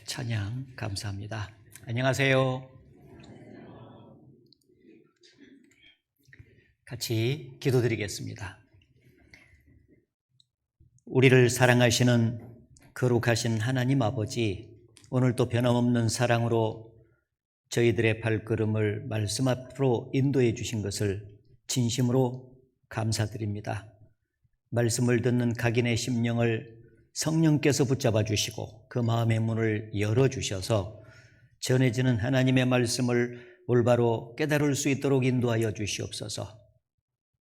찬양 감사합니다. 안녕하세요. 같이 기도드리겠습니다. 우리를 사랑하시는 거룩하신 하나님 아버지, 오늘도 변함없는 사랑으로 저희들의 발걸음을 말씀 앞으로 인도해 주신 것을 진심으로 감사드립니다. 말씀을 듣는 각인의 심령을 성령께서 붙잡아 주시고 그 마음의 문을 열어주셔서 전해지는 하나님의 말씀을 올바로 깨달을 수 있도록 인도하여 주시옵소서.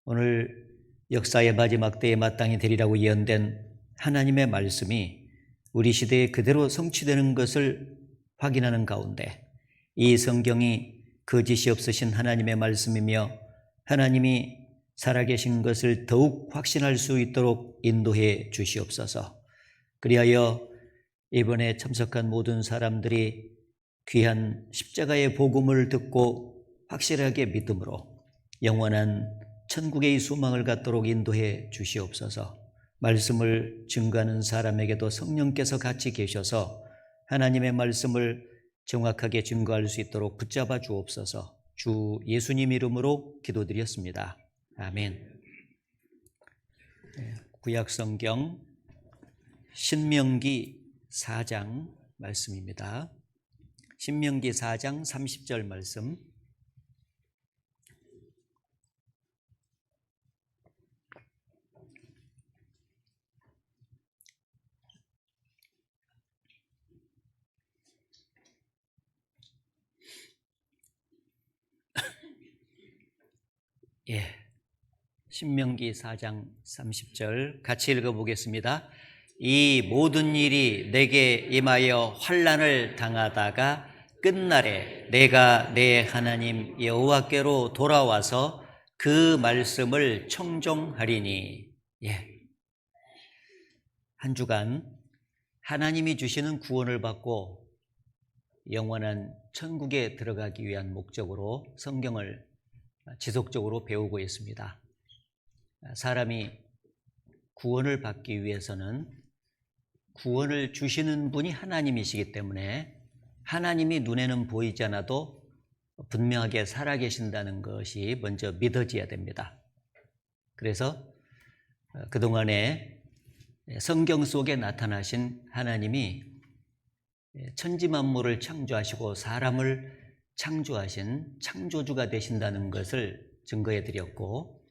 오늘 역사의 마지막 때에 마땅히 되리라고 예언된 하나님의 말씀이 우리 시대에 그대로 성취되는 것을 확인하는 가운데 이 성경이 거짓이 없으신 하나님의 말씀이며 하나님이 살아계신 것을 더욱 확신할 수 있도록 인도해 주시옵소서. 그리하여 이번에 참석한 모든 사람들이 귀한 십자가의 복음을 듣고 확실하게 믿음으로 영원한 천국의 소망을 갖도록 인도해 주시옵소서. 말씀을 증거하는 사람에게도 성령께서 같이 계셔서 하나님의 말씀을 정확하게 증거할 수 있도록 붙잡아 주옵소서. 주 예수님 이름으로 기도드렸습니다. 아멘. 구약성경 신명기 4장 말씀입니다. 신명기 4장 30절 말씀. 신명기 4장 30절 같이 읽어보겠습니다. 이 모든 일이 내게 임하여 환난을 당하다가 끝날에 내가 내 하나님 여호와께로 돌아와서 그 말씀을 청종하리니. 한 주간 하나님이 주시는 구원을 받고 영원한 천국에 들어가기 위한 목적으로 성경을 지속적으로 배우고 있습니다. 사람이 구원을 받기 위해서는 구원을 주시는 분이 하나님이시기 때문에 하나님이 눈에는 보이지 않아도 분명하게 살아계신다는 것이 먼저 믿어져야 됩니다. 그래서 그동안에 성경 속에 나타나신 하나님이 천지만물을 창조하시고 사람을 창조하신 창조주가 되신다는 것을 증거해 드렸고,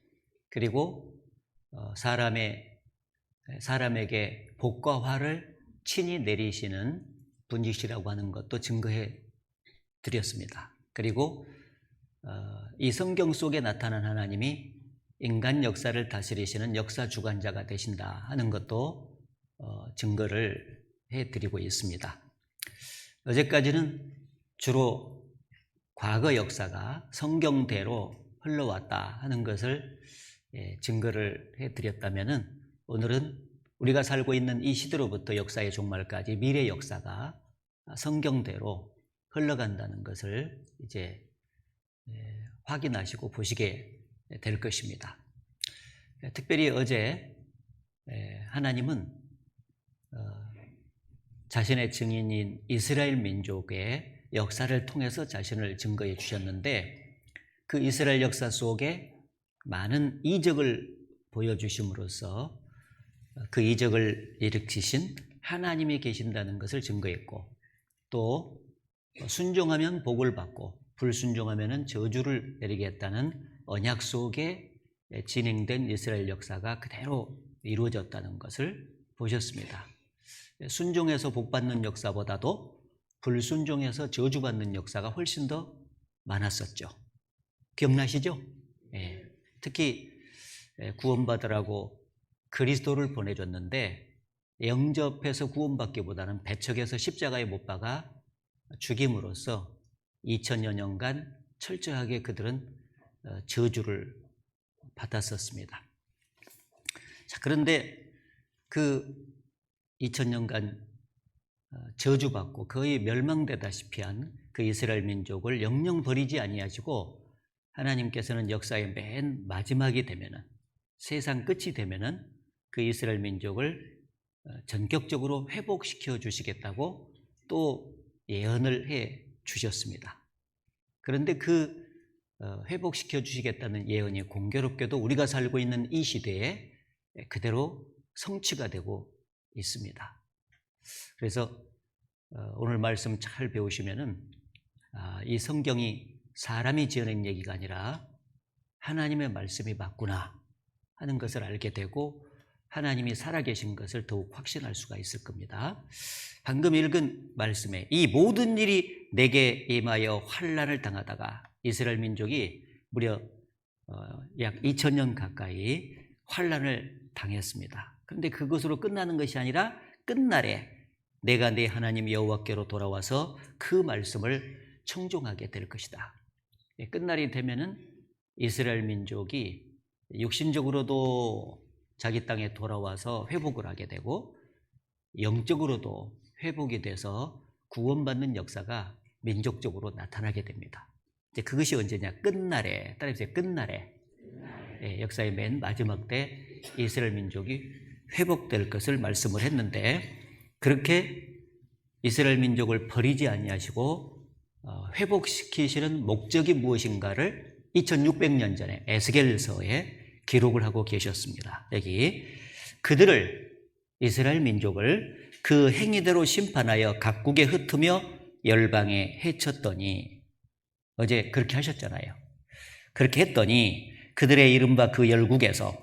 그리고 사람에게 복과 화를 친히 내리시는 분이시라고 하는 것도 증거해 드렸습니다. 그리고 이 성경 속에 나타난 하나님이 인간 역사를 다스리시는 역사 주관자가 되신다 하는 것도 증거를 해드리고 있습니다. 어제까지는 주로 과거 역사가 성경대로 흘러왔다 하는 것을 증거를 해드렸다면, 오늘은 우리가 살고 있는 이 시대로부터 역사의 종말까지 미래 역사가 성경대로 흘러간다는 것을 이제 확인하시고 보시게 될 것입니다. 특별히 어제 하나님은 자신의 증인인 이스라엘 민족의 역사를 통해서 자신을 증거해 주셨는데, 그 이스라엘 역사 속에 많은 이적을 보여주심으로써 그 이적을 일으키신 하나님이 계신다는 것을 증거했고, 또 순종하면 복을 받고 불순종하면 저주를 내리겠다는 언약 속에 진행된 이스라엘 역사가 그대로 이루어졌다는 것을 보셨습니다. 순종해서 복받는 역사보다도 불순종해서 저주받는 역사가 훨씬 더 많았었죠. 기억나시죠? 특히 구원받으라고 그리스도를 보내줬는데 영접해서 구원받기보다는 배척해서 십자가에 못 박아 죽임으로써 2000여 년간 철저하게 그들은 저주를 받았었습니다. 그런데 그 2000년간 저주받고 거의 멸망되다시피 한 그 이스라엘 민족을 영영 버리지 아니하시고, 하나님께서는 역사의 맨 마지막이 되면은, 세상 끝이 되면은 그 이스라엘 민족을 전격적으로 회복시켜 주시겠다고 또 예언을 해 주셨습니다. 그런데 그 회복시켜 주시겠다는 예언이 공교롭게도 우리가 살고 있는 이 시대에 그대로 성취가 되고 있습니다. 그래서 오늘 말씀 잘 배우시면은 이 성경이 사람이 지어낸 얘기가 아니라 하나님의 말씀이 맞구나 하는 것을 알게 되고 하나님이 살아계신 것을 더욱 확신할 수가 있을 겁니다. 방금 읽은 말씀에 이 모든 일이 내게 임하여 환난을 당하다가 이스라엘 민족이 무려 약 2000년 가까이 환난을 당했습니다. 그런데 그것으로 끝나는 것이 아니라 끝날에 내가 내 하나님 여호와께로 돌아와서 그 말씀을 청종하게 될 것이다. 끝날이 되면은 이스라엘 민족이 육신적으로도 자기 땅에 돌아와서 회복을 하게 되고 영적으로도 회복이 돼서 구원받는 역사가 민족적으로 나타나게 됩니다. 이제 그것이 언제냐? 끝날에, 따라해보세요. 끝날에. 역사의 맨 마지막 때 이스라엘 민족이 회복될 것을 말씀을 했는데 그렇게 이스라엘 민족을 버리지 아니하시고 회복시키시는 목적이 무엇인가를 2600년 전에 에스겔서에 기록을 하고 계셨습니다. 여기 그들을 이스라엘 민족을 그 행위대로 심판하여 각국에 흩으며 열방에 해쳤더니 어제 그렇게 하셨잖아요. 그렇게 했더니 그들의 이름과 그 열국에서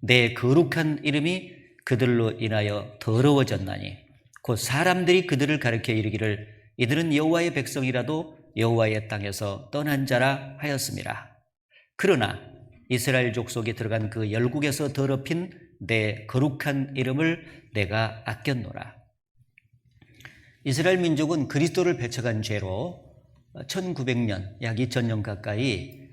내 거룩한 이름이 그들로 인하여 더러워졌나니 곧 사람들이 그들을 가리켜 이르기를 이들은 여호와의 백성이라도 여호와의 땅에서 떠난 자라 하였음이라. 그러나 이스라엘 족속이 들어간 그 열국에서 더럽힌 내 거룩한 이름을 내가 아꼈노라. 이스라엘 민족은 그리스도를 배척한 죄로 1900년, 약 2000년 가까이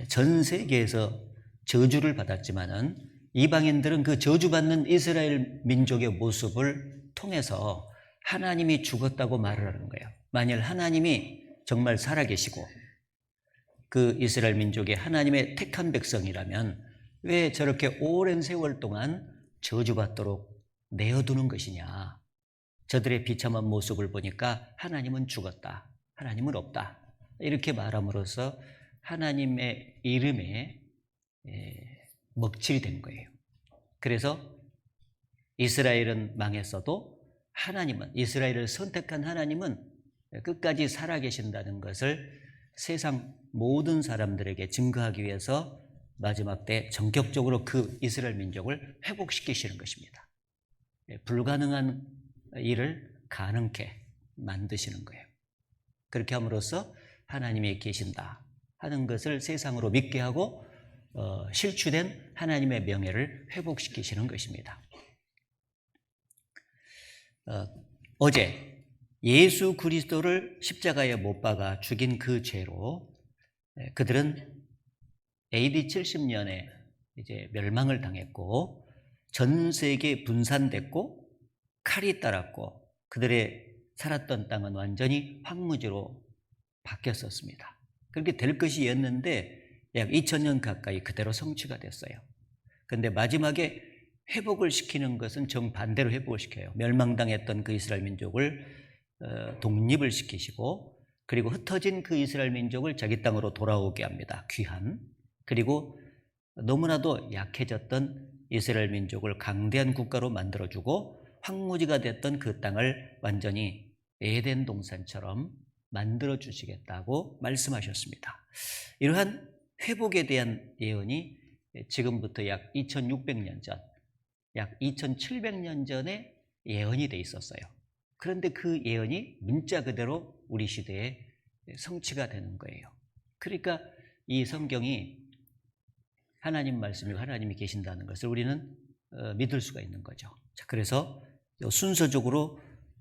전 세계에서 저주를 받았지만은 이방인들은 그 저주받는 이스라엘 민족의 모습을 통해서 하나님이 죽었다고 말을 하는 거예요. 만일 하나님이 정말 살아계시고 그 이스라엘 민족이 하나님의 택한 백성이라면 왜 저렇게 오랜 세월 동안 저주받도록 내어두는 것이냐. 저들의 비참한 모습을 보니까 하나님은 죽었다. 하나님은 없다. 이렇게 말함으로써 하나님의 이름에 먹칠이 된 거예요. 그래서 이스라엘은 망했어도 하나님은, 이스라엘을 선택한 하나님은 끝까지 살아계신다는 것을 세상 모든 사람들에게 증거하기 위해서 마지막 때 전격적으로 그 이스라엘 민족을 회복시키시는 것입니다. 불가능한 일을 가능케 만드시는 거예요. 그렇게 함으로써 하나님이 계신다 하는 것을 세상으로 믿게 하고 실추된 하나님의 명예를 회복시키시는 것입니다. 어제 예수 그리스도를 십자가에 못 박아 죽인 그 죄로 그들은 AD 70년에 이제 멸망을 당했고 전 세계에 분산됐고 칼이 따랐고 그들의 살았던 땅은 완전히 황무지로 바뀌었었습니다. 그렇게 될 것이었는데 약 2000년 가까이 그대로 성취가 됐어요. 그런데 마지막에 회복을 시키는 것은 정반대로 회복을 시켜요. 멸망당했던 그 이스라엘 민족을 독립을 시키시고 그리고 흩어진 그 이스라엘 민족을 자기 땅으로 돌아오게 합니다. 귀한. 그리고 너무나도 약해졌던 이스라엘 민족을 강대한 국가로 만들어주고 황무지가 됐던 그 땅을 완전히 에덴 동산처럼 만들어주시겠다고 말씀하셨습니다. 이러한 회복에 대한 예언이 지금부터 약 2600년 전, 약 2700년 전에 예언이 돼 있었어요. 그런데 그 예언이 문자 그대로 우리 시대에 성취가 되는 거예요. 그러니까 이 성경이 하나님 말씀이고 하나님이 계신다는 것을 우리는 믿을 수가 있는 거죠. 자, 그래서 순서적으로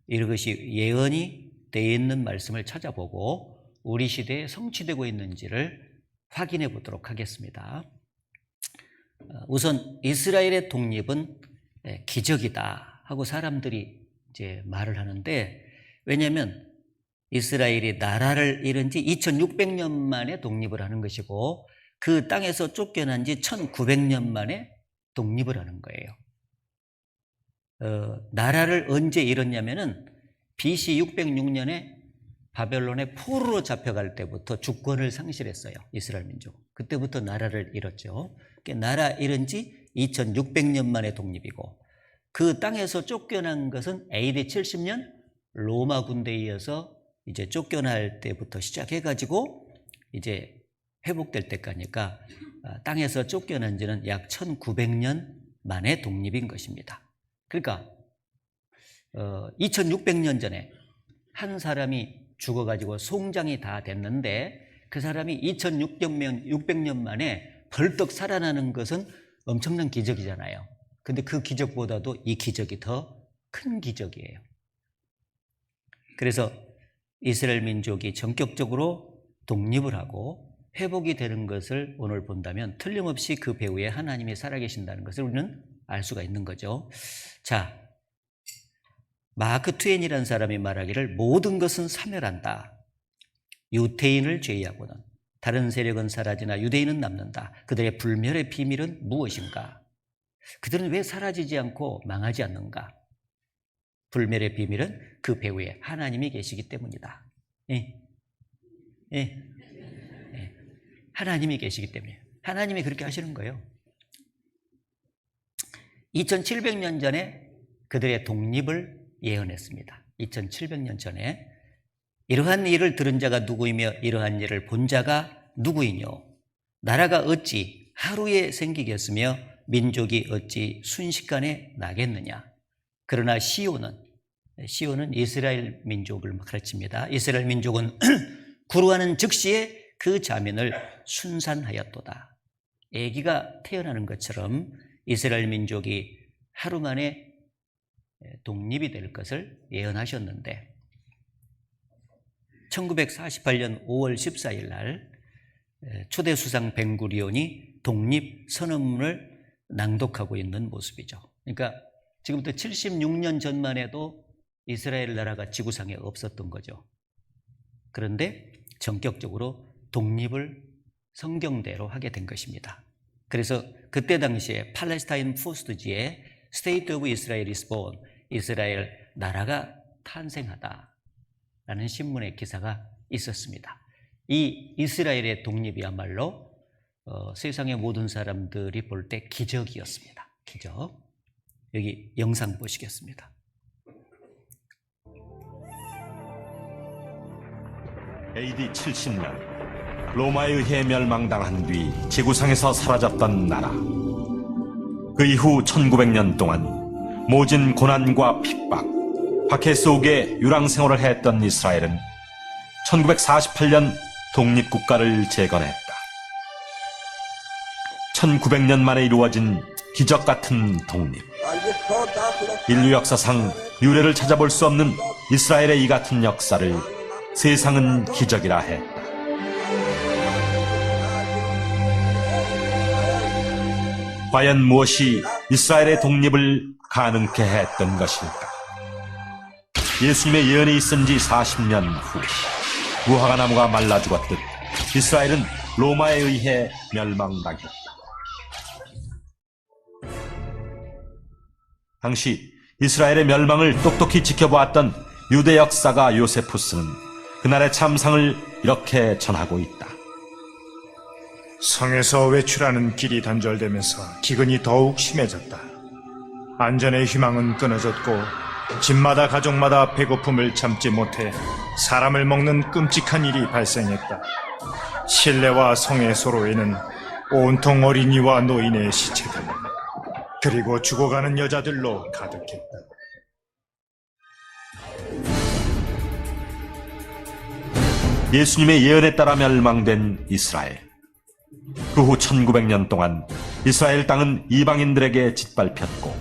이것이 예언이 되어 있는 말씀을 찾아보고 우리 시대에 성취되고 있는지를 확인해 보도록 하겠습니다. 우선 이스라엘의 독립은 기적이다 하고 사람들이 이제 말을 하는데 왜냐하면 이스라엘이 나라를 잃은 지 2600년 만에 독립을 하는 것이고 그 땅에서 쫓겨난 지 1900년 만에 독립을 하는 거예요. 나라를 언제 잃었냐면은 BC 606년에 바벨론의 포로로 잡혀갈 때부터 주권을 상실했어요. 이스라엘 민족. 그때부터 나라를 잃었죠. 나라 잃은 지 2600년 만에 독립이고, 그 땅에서 쫓겨난 것은 AD 70년 로마 군대에 의해서 이제 쫓겨날 때부터 시작해가지고 이제 회복될 때까지니까 땅에서 쫓겨난 지는 약 1900년 만에 독립인 것입니다. 그러니까 2600년 전에 한 사람이 죽어가지고 송장이 다 됐는데 그 사람이 2600년 만에 벌떡 살아나는 것은 엄청난 기적이잖아요. 근데 그 기적보다도 이 기적이 더 큰 기적이에요. 그래서 이스라엘 민족이 전격적으로 독립을 하고 회복이 되는 것을 오늘 본다면 틀림없이 그 배후에 하나님이 살아계신다는 것을 우리는 알 수가 있는 거죠. 자, 마크 트웨인이라는 사람이 말하기를 모든 것은 사멸한다. 유대인을 제외하고는 다른 세력은 사라지나 유대인은 남는다. 그들의 불멸의 비밀은 무엇인가? 그들은 왜 사라지지 않고 망하지 않는가? 불멸의 비밀은 그 배후에 하나님이 계시기 때문이다. 예. 예. 예. 하나님이 계시기 때문에. 하나님이 그렇게 하시는 거예요. 2700년 전에 그들의 독립을 예언했습니다. 2700년 전에 이러한 일을 들은 자가 누구이며 이러한 일을 본 자가 누구이뇨? 나라가 어찌 하루에 생기겠으며 민족이 어찌 순식간에 나겠느냐? 그러나 시온은 이스라엘 민족을 가르칩니다. 이스라엘 민족은 구루하는 즉시에 그 자민을 순산하였도다. 아기가 태어나는 것처럼 이스라엘 민족이 하루 만에 독립이 될 것을 예언하셨는데 1948년 5월 14일 날 초대 수상 벤구리온이 독립 선언문을 낭독하고 있는 모습이죠. 그러니까 지금부터 76년 전만 해도 이스라엘 나라가 지구상에 없었던 거죠. 그런데 전격적으로 독립을 성경대로 하게 된 것입니다. 그래서 그때 당시에 팔레스타인 포스트지에 State of Israel is born, 이스라엘 나라가 탄생하다라는 신문의 기사가 있었습니다. 이 이스라엘의 독립이야말로 세상의 모든 사람들이 볼 때 기적이었습니다. 기적. 여기 영상 보시겠습니다. AD 70년 로마에 의해 멸망당한 뒤 지구상에서 사라졌던 나라. 그 이후 1900년 동안 모진 고난과 핍박, 박해 속에 유랑생활을 했던 이스라엘은 1948년 독립국가를 재건했다. 1900년 만에 이루어진 기적 같은 독립. 인류 역사상 유례를 찾아볼 수 없는 이스라엘의 이 같은 역사를 세상은 기적이라 했다. 과연 무엇이 이스라엘의 독립을 가능케 했던 것일까? 예수님의 예언이 있은 지 40년 후 무화과 나무가 말라 죽었듯 이스라엘은 로마에 의해 멸망당했다. 당시 이스라엘의 멸망을 똑똑히 지켜보았던 유대 역사가 요세푸스는 그날의 참상을 이렇게 전하고 있다. 성에서 외출하는 길이 단절되면서 기근이 더욱 심해졌다. 안전의 희망은 끊어졌고 집마다 가족마다 배고픔을 참지 못해 사람을 먹는 끔찍한 일이 발생했다. 실내와 성의 소로에는 온통 어린이와 노인의 시체들, 그리고 죽어가는 여자들로 가득했다. 예수님의 예언에 따라 멸망된 이스라엘. 그 후 1900년 동안 이스라엘 땅은 이방인들에게 짓밟혔고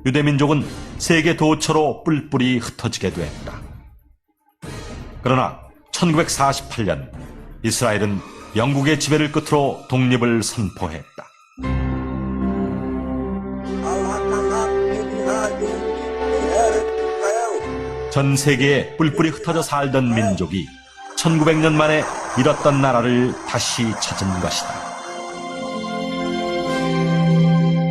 유대민족은 세계 도처로 뿔뿔이 흩어지게 되었다. 그러나 1948년 이스라엘은 영국의 지배를 끝으로 독립을 선포했다. 전 세계에 뿔뿔이 흩어져 살던 민족이 1900년 만에 잃었던 나라를 다시 찾은 것이다.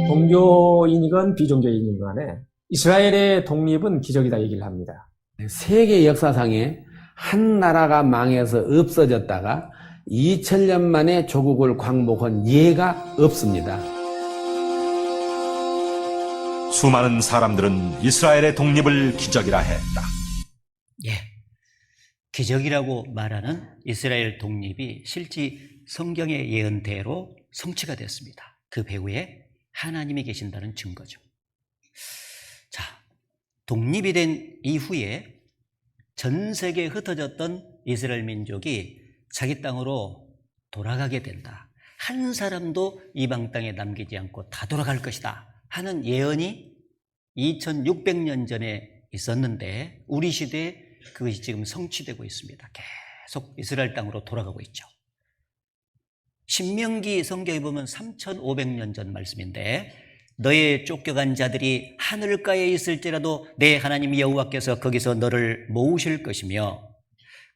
종교인이건 비종교인이건 간에 이스라엘의 독립은 기적이다 얘기를 합니다. 세계 역사상에 한 나라가 망해서 없어졌다가 2000년 만에 조국을 광복한 예가 없습니다. 수많은 사람들은 이스라엘의 독립을 기적이라 했다. 예. 기적이라고 말하는 이스라엘 독립이 실제 성경의 예언대로 성취가 됐습니다. 그 배후에 하나님이 계신다는 증거죠. 자, 독립이 된 이후에 전 세계에 흩어졌던 이스라엘 민족이 자기 땅으로 돌아가게 된다. 한 사람도 이방 땅에 남기지 않고 다 돌아갈 것이다 하는 예언이 2600년 전에 있었는데 우리 시대에 그것이 지금 성취되고 있습니다. 계속 이스라엘 땅으로 돌아가고 있죠. 신명기 성경에 보면 3500년 전 말씀인데 너의 쫓겨간 자들이 하늘가에 있을지라도 내 하나님 여호와께서 거기서 너를 모으실 것이며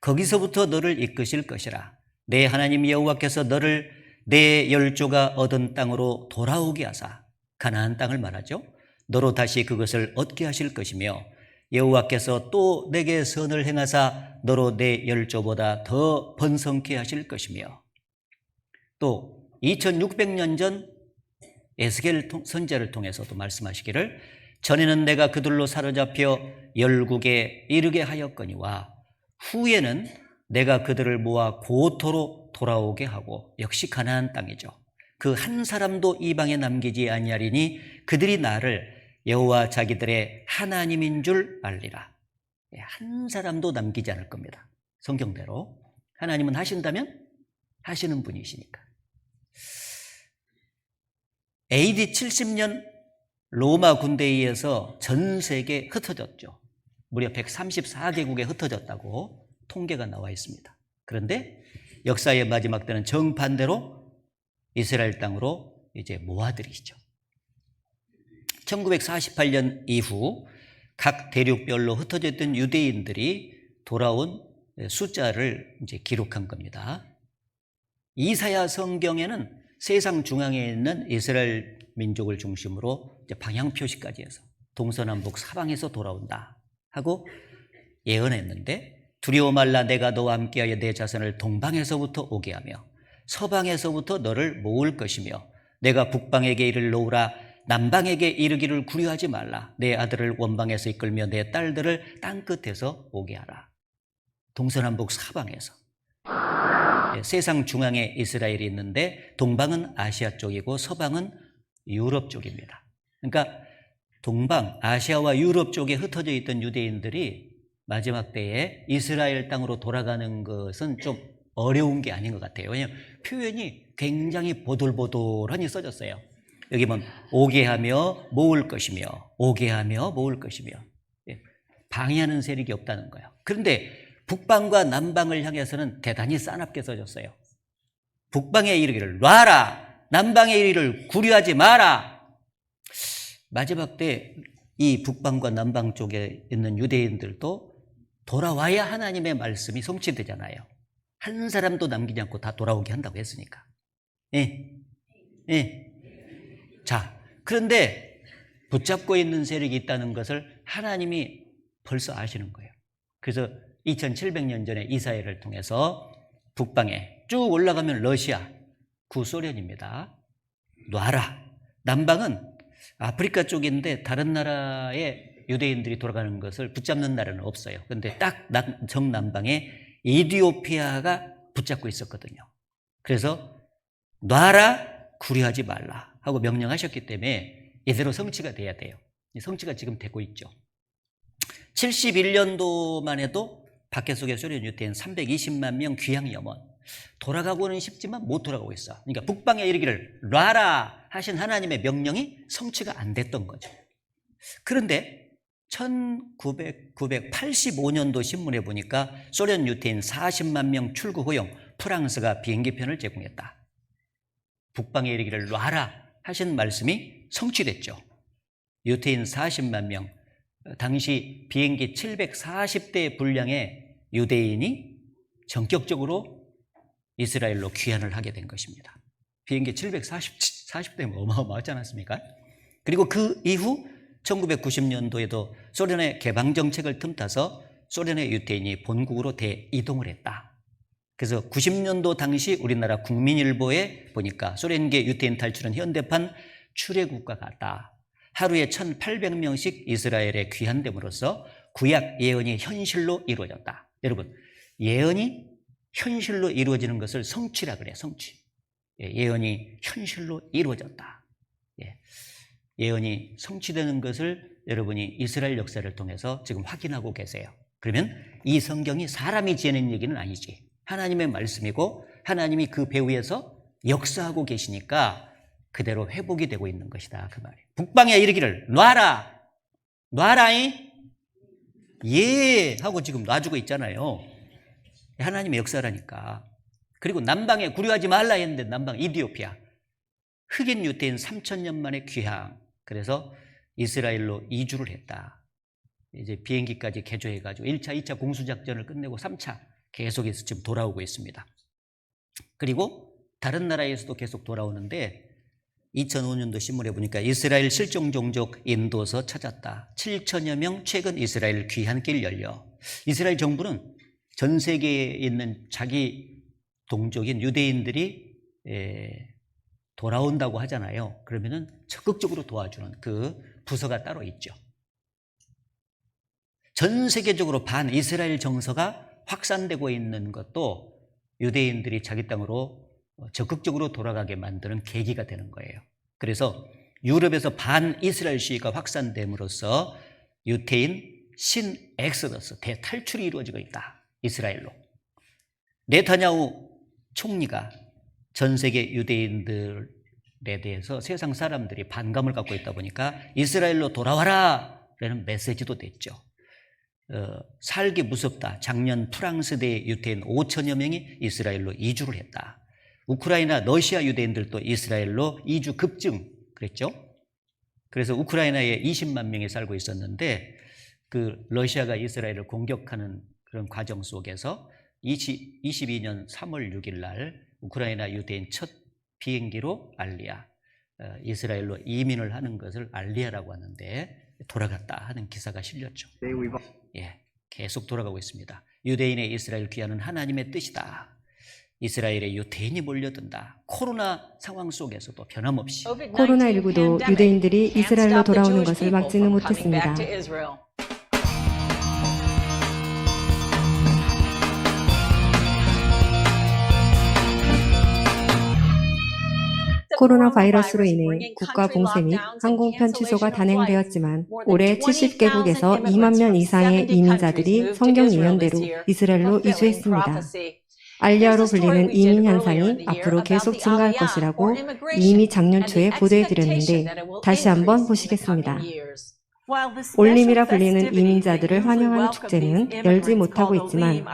거기서부터 너를 이끄실 것이라. 내 하나님 여호와께서 너를 내 열조가 얻은 땅으로 돌아오게 하사, 가나안 땅을 말하죠. 너로 다시 그것을 얻게 하실 것이며 여호와께서 또 내게 선을 행하사 너로 내 열조보다 더 번성케 하실 것이며, 또 2600년 전 에스겔 선지자를 통해서도 말씀하시기를 전에는 내가 그들로 사로잡혀 열국에 이르게 하였거니와 후에는 내가 그들을 모아 고토로 돌아오게 하고, 역시 가나안 땅이죠. 그 한 사람도 이방에 남기지 아니하리니 그들이 나를 여호와 자기들의 하나님인 줄 알리라. 한 사람도 남기지 않을 겁니다. 성경대로 하나님은 하신다면 하시는 분이시니까. AD 70년 로마 군대에 의해서 전 세계에 흩어졌죠. 무려 134개국에 흩어졌다고 통계가 나와 있습니다. 그런데 역사의 마지막 때는 정반대로 이스라엘 땅으로 이제 모아들이죠. 1948년 이후 각 대륙별로 흩어져 있던 유대인들이 돌아온 숫자를 이제 기록한 겁니다. 이사야 성경에는 세상 중앙에 있는 이스라엘 민족을 중심으로 이제 방향 표시까지 해서 동서남북 사방에서 돌아온다 하고 예언했는데, 두려워 말라 내가 너와 함께하여 내 자손을 동방에서부터 오게 하며 서방에서부터 너를 모을 것이며 내가 북방에게 이를 놓으라 남방에게 이르기를 구려하지 말라. 내 아들을 원방에서 이끌며 내 딸들을 땅끝에서 오게 하라. 동서남북 사방에서. 세상 중앙에 이스라엘이 있는데 동방은 아시아 쪽이고 서방은 유럽 쪽입니다. 그러니까 동방, 아시아와 유럽 쪽에 흩어져 있던 유대인들이 마지막 때에 이스라엘 땅으로 돌아가는 것은 좀 어려운 게 아닌 것 같아요. 왜냐하면 표현이 굉장히 보돌보돌하니 써졌어요. 여기 보면 오게 하며 모을 것이며, 오게 하며 모을 것이며, 방해하는 세력이 없다는 거예요. 그런데 북방과 남방을 향해서는 대단히 싸납게 써졌어요. 북방에 이르기를 놔라, 남방에 이르기를 구려하지 마라. 마지막 때 이 북방과 남방 쪽에 있는 유대인들도 돌아와야 하나님의 말씀이 성취되잖아요. 한 사람도 남기지 않고 다 돌아오게 한다고 했으니까. 자, 그런데 붙잡고 있는 세력이 있다는 것을 하나님이 벌써 아시는 거예요. 그래서 2700년 전에 이사야를 통해서 북방에 쭉 올라가면 러시아, 구소련입니다. 놔라. 남방은 아프리카 쪽인데 다른 나라의 유대인들이 돌아가는 것을 붙잡는 나라는 없어요. 그런데 딱 정남방에 이디오피아가 붙잡고 있었거든요. 그래서 놔라, 구려하지 말라 하고 명령하셨기 때문에 이대로 성취가 돼야 돼요. 성취가 지금 되고 있죠. 71년도만 해도 박해 속의 소련 유대인 320만 명 귀양 염원. 돌아가고는 싶지만 못 돌아가고 있어. 그러니까 북방에 이르기를 놔라 하신 하나님의 명령이 성취가 안 됐던 거죠. 그런데 1985년도 신문에 보니까 소련 유태인 40만 명 출국 허용, 프랑스가 비행기편을 제공했다. 북방에 이르기를 놔라 하신 말씀이 성취됐죠. 유태인 40만 명, 당시 비행기 740대 분량의 유대인이 전격적으로 이스라엘로 귀환을 하게 된 것입니다. 비행기 740대면 어마어마하지 않았습니까? 그리고 그 이후 1990년도에도 소련의 개방 정책을 틈타서 소련의 유태인이 본국으로 대이동을 했다. 그래서 90년도 당시 우리나라 국민일보에 보니까 소련계 유태인 탈출은 현대판 출애굽과 같다. 하루에 1,800명씩 이스라엘에 귀환됨으로써 구약 예언이 현실로 이루어졌다. 여러분, 예언이 현실로 이루어지는 것을 성취라 그래, 성취. 예언이 현실로 이루어졌다. 예언이 성취되는 것을 여러분이 이스라엘 역사를 통해서 지금 확인하고 계세요. 그러면 이 성경이 사람이 지어낸 얘기는 아니지. 하나님의 말씀이고 하나님이 그 배후에서 역사하고 계시니까 그대로 회복이 되고 있는 것이다. 그 말이에요. 북방에 이르기를 놔라. 놔라잉. 예 하고 지금 놔주고 있잖아요. 하나님의 역사라니까. 그리고 남방에 구려하지 말라 했는데 남방 이디오피아. 흑인 유태인 3,000년 만에 귀향. 그래서 이스라엘로 이주를 했다. 이제 비행기까지 개조해가지고 1차, 2차 공수작전을 끝내고 3차 계속해서 지금 돌아오고 있습니다. 그리고 다른 나라에서도 계속 돌아오는데 2005년도 신문에 보니까 이스라엘 실종 종족 인도서 찾았다. 7천여 명 최근 이스라엘 귀환길 열려. 이스라엘 정부는 전 세계에 있는 자기 동족인 유대인들이 돌아온다고 하잖아요. 그러면은 적극적으로 도와주는 그 부서가 따로 있죠. 전 세계적으로 반 이스라엘 정서가 확산되고 있는 것도 유대인들이 자기 땅으로 적극적으로 돌아가게 만드는 계기가 되는 거예요. 그래서 유럽에서 반 이스라엘 시위가 확산됨으로써 유태인 신 엑소더스 대탈출이 이루어지고 있다. 이스라엘로. 네타냐후 총리가 전 세계 유대인들에 대해서 세상 사람들이 반감을 갖고 있다 보니까 이스라엘로 돌아와라 라는 메시지도 됐죠. 살기 무섭다. 작년 프랑스대 유태인 5천여 명이 이스라엘로 이주를 했다. 우크라이나 러시아 유대인들도 이스라엘로 이주 급증 그랬죠. 그래서 우크라이나에 20만 명이 살고 있었는데 그 러시아가 이스라엘을 공격하는 그런 과정 속에서 22년 3월 6일 날 우크라이나 유대인 첫 비행기로 알리아, 이스라엘로 이민을 하는 것을 알리아라고 하는데 돌아갔다 하는 기사가 실렸죠. 계속 돌아가고 있습니다. 유대인의 이스라엘 귀환은 하나님의 뜻이다. 이스라엘에 유대인이 몰려든다. 코로나 상황 속에서도 변함없이 코로나19도 유대인들이 이스라엘로 돌아오는 것을 막지는 못했습니다. 코로나 바이러스로 인해 국가 봉쇄 및 항공편 취소가 단행되었지만 올해 70개국에서 2만 명 이상의 이민자들이 성경 예언대로 이스라엘로 이주했습니다. 알리아로 불리는 이민 현상이 앞으로 계속 증가할 것이라고 이미 작년 초에 보도해드렸는데 다시 한번 보시겠습니다. 올림이라 불리는 이민자들을 환영하는 축제는 열지 못하고 있지만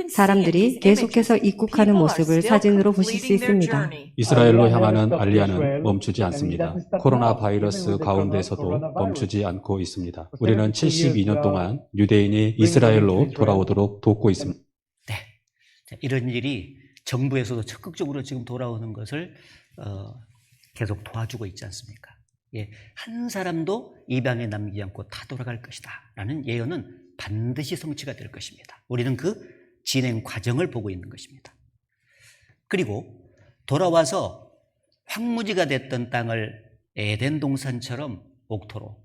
사람들이 계속해서 입국하는 모습을 사진으로 보실 수 있습니다. 이스라엘로 향하는 알리아는 멈추지 않습니다. 코로나 바이러스 가운데서도 멈추지 않고 있습니다. 우리는 72년 동안 유대인이 이스라엘로 돌아오도록 돕고 있습니다. 네, 이런 일이 정부에서도 적극적으로 지금 돌아오는 것을 계속 도와주고 있지 않습니까? 한 사람도 이방에 남기지 않고 다 돌아갈 것이다 라는 예언은 반드시 성취가 될 것입니다. 우리는 그 진행 과정을 보고 있는 것입니다. 그리고 돌아와서 황무지가 됐던 땅을 에덴 동산처럼 옥토로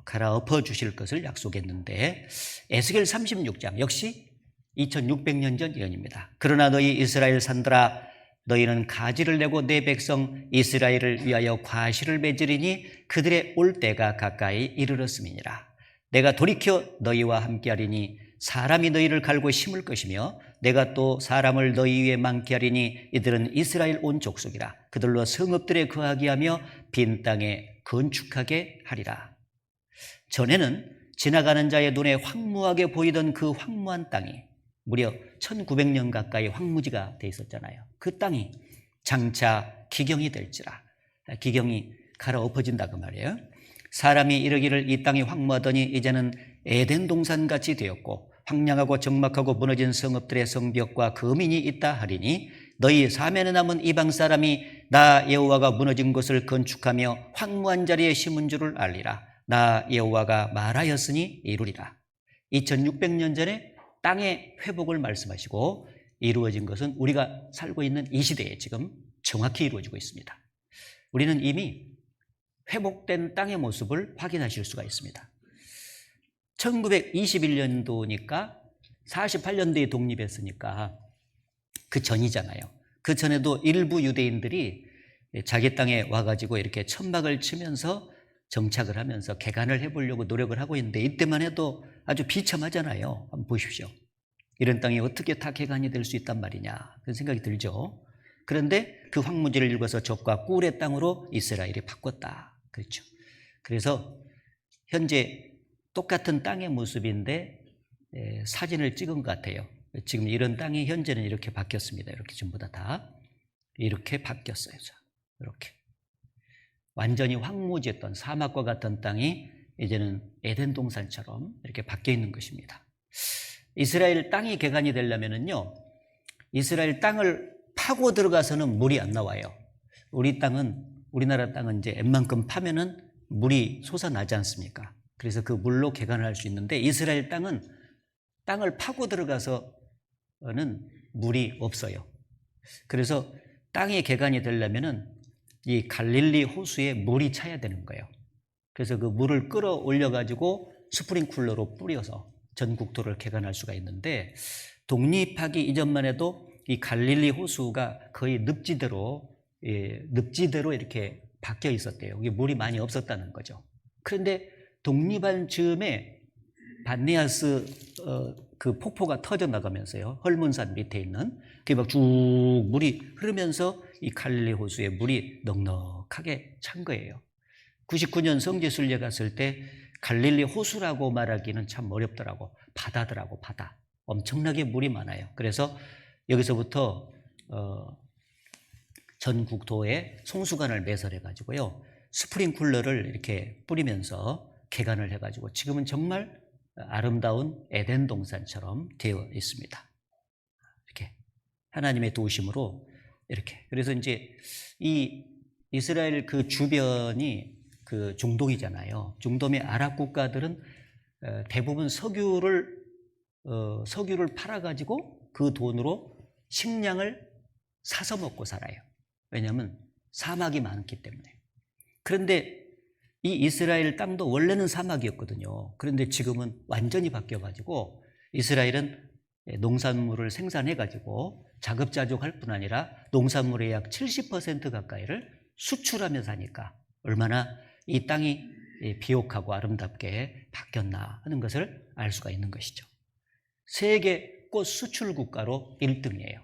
갈아엎어 주실 것을 약속했는데 에스겔 36장 역시 2600년 전 예언입니다. 그러나 너희 이스라엘 산들아 너희는 가지를 내고 내 백성 이스라엘을 위하여 과실을 맺으리니 그들의 올 때가 가까이 이르렀음이니라. 내가 돌이켜 너희와 함께하리니 사람이 너희를 갈고 심을 것이며 내가 또 사람을 너희 위에 많게 하리니 이들은 이스라엘 온 족속이라. 그들로 성읍들에 거하게 하며 빈 땅에 건축하게 하리라. 전에는 지나가는 자의 눈에 황무하게 보이던 그 황무한 땅이 무려 1900년 가까이 황무지가 돼 있었잖아요. 그 땅이 장차 기경이 될지라. 기경이 갈아엎어진다 그 말이에요. 사람이 이르기를 이 땅이 황무하더니 이제는 에덴 동산같이 되었고 황량하고 적막하고 무너진 성읍들의 성벽과 거민이 있다 하리니 너희 사면에 남은 이방 사람이 나 여호와가 무너진 곳을 건축하며 황무한 자리에 심은 줄을 알리라. 나 여호와가 말하였으니 이루리라. 2600년 전에 땅의 회복을 말씀하시고 이루어진 것은 우리가 살고 있는 이 시대에 지금 정확히 이루어지고 있습니다. 우리는 이미 회복된 땅의 모습을 확인하실 수가 있습니다. 1921년도니까 48년도에 독립했으니까 그 전이잖아요. 그 전에도 일부 유대인들이 자기 땅에 와가지고 이렇게 천막을 치면서 정착을 하면서 개간을 해보려고 노력을 하고 있는데 이때만 해도 아주 비참하잖아요. 한번 보십시오. 이런 땅이 어떻게 다 개간이 될 수 있단 말이냐 그런 생각이 들죠. 그런데 그 황무지를 읽어서 적과 꿀의 땅으로 이스라엘이 바꿨다. 그렇죠. 그래서 현재 똑같은 땅의 모습인데 사진을 찍은 것 같아요. 지금 이런 땅이 현재는 이렇게 바뀌었습니다. 이렇게 전부 다 이렇게 바뀌었어요. 이렇게 완전히 황무지였던 사막과 같은 땅이 이제는 에덴 동산처럼 이렇게 바뀌어 있는 것입니다. 이스라엘 땅이 개간이 되려면은요, 이스라엘 땅을 파고 들어가서는 물이 안 나와요. 우리나라 땅은 이제 웬만큼 파면은 물이 솟아나지 않습니까? 그래서 그 물로 개간을 할 수 있는데 이스라엘 땅은 땅을 파고 들어가서는 물이 없어요. 그래서 땅이 개간이 되려면은 이 갈릴리 호수에 물이 차야 되는 거예요. 그래서 그 물을 끌어올려 가지고 스프링쿨러로 뿌려서 전 국토를 개간할 수가 있는데 독립하기 이전만 해도 이 갈릴리 호수가 거의 늪지대로 이렇게 박혀 있었대요. 이게 물이 많이 없었다는 거죠. 그런데 독립한 즈음에 반네아스 그 폭포가 터져 나가면서요, 헐몬산 밑에 있는 그게 막 쭉 물이 흐르면서 이 갈릴리 호수에 물이 넉넉하게 찬 거예요. 99년 성지순례 갔을 때 갈릴리 호수라고 말하기는 참 어렵더라고. 바다더라고, 바다. 엄청나게 물이 많아요. 그래서 여기서부터 전 국토에 송수관을 매설해 가지고요, 스프링쿨러를 이렇게 뿌리면서 개간을 해가지고 지금은 정말 아름다운 에덴 동산처럼 되어 있습니다. 이렇게 하나님의 도우심으로 이렇게. 그래서 이제 이 이스라엘 그 주변이 그 중동이잖아요. 중동의 아랍 국가들은 대부분 석유를 팔아가지고 그 돈으로 식량을 사서 먹고 살아요. 왜냐하면 사막이 많기 때문에. 그런데 이 이스라엘 땅도 원래는 사막이었거든요. 그런데 지금은 완전히 바뀌어가지고 이스라엘은 농산물을 생산해가지고 자급자족할 뿐 아니라 농산물의 약 70% 가까이를 수출하면서 하니까 얼마나 이 땅이 비옥하고 아름답게 바뀌었나 하는 것을 알 수가 있는 것이죠. 세계 꽃 수출 국가로 1등이에요.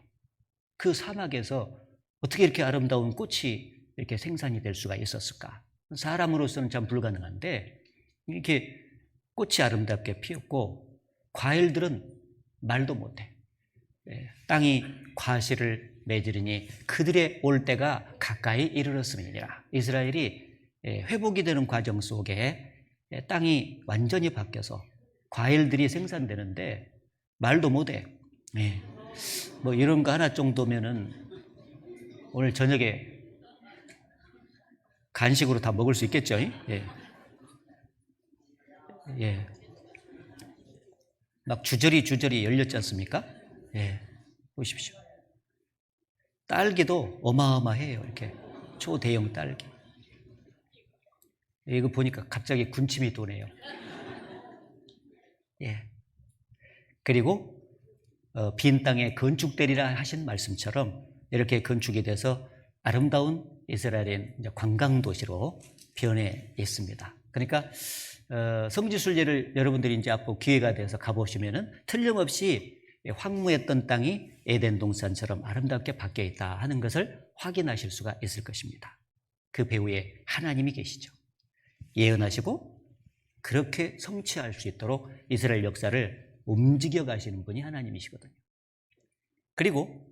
그 사막에서 어떻게 이렇게 아름다운 꽃이 이렇게 생산이 될 수가 있었을까? 사람으로서는 참 불가능한데 이렇게 꽃이 아름답게 피었고 과일들은 말도 못해. 땅이 과실을 맺으리니 그들의 올 때가 가까이 이르렀음이니라. 이스라엘이 회복이 되는 과정 속에 땅이 완전히 바뀌어서 과일들이 생산되는데 말도 못해. 뭐 이런 거 하나 정도면은 오늘 저녁에 간식으로 다 먹을 수 있겠죠? 예. 막 주저리 열렸지 않습니까? 예. 보십시오. 딸기도 어마어마해요. 이렇게 초대형 딸기. 이거 보니까 갑자기 군침이 도네요. 예. 그리고 빈 땅에 건축되리라 하신 말씀처럼 이렇게 건축이 돼서 아름다운 이스라엘의 관광 도시로 변해 있습니다. 그러니까 성지순례를 여러분들이 이제 앞으로 기회가 돼서 가보시면은 틀림없이 황무했던 땅이 에덴 동산처럼 아름답게 바뀌어 있다 하는 것을 확인하실 수가 있을 것입니다. 그 배후에 하나님이 계시죠. 예언하시고 그렇게 성취할 수 있도록 이스라엘 역사를 움직여 가시는 분이 하나님이시거든요. 그리고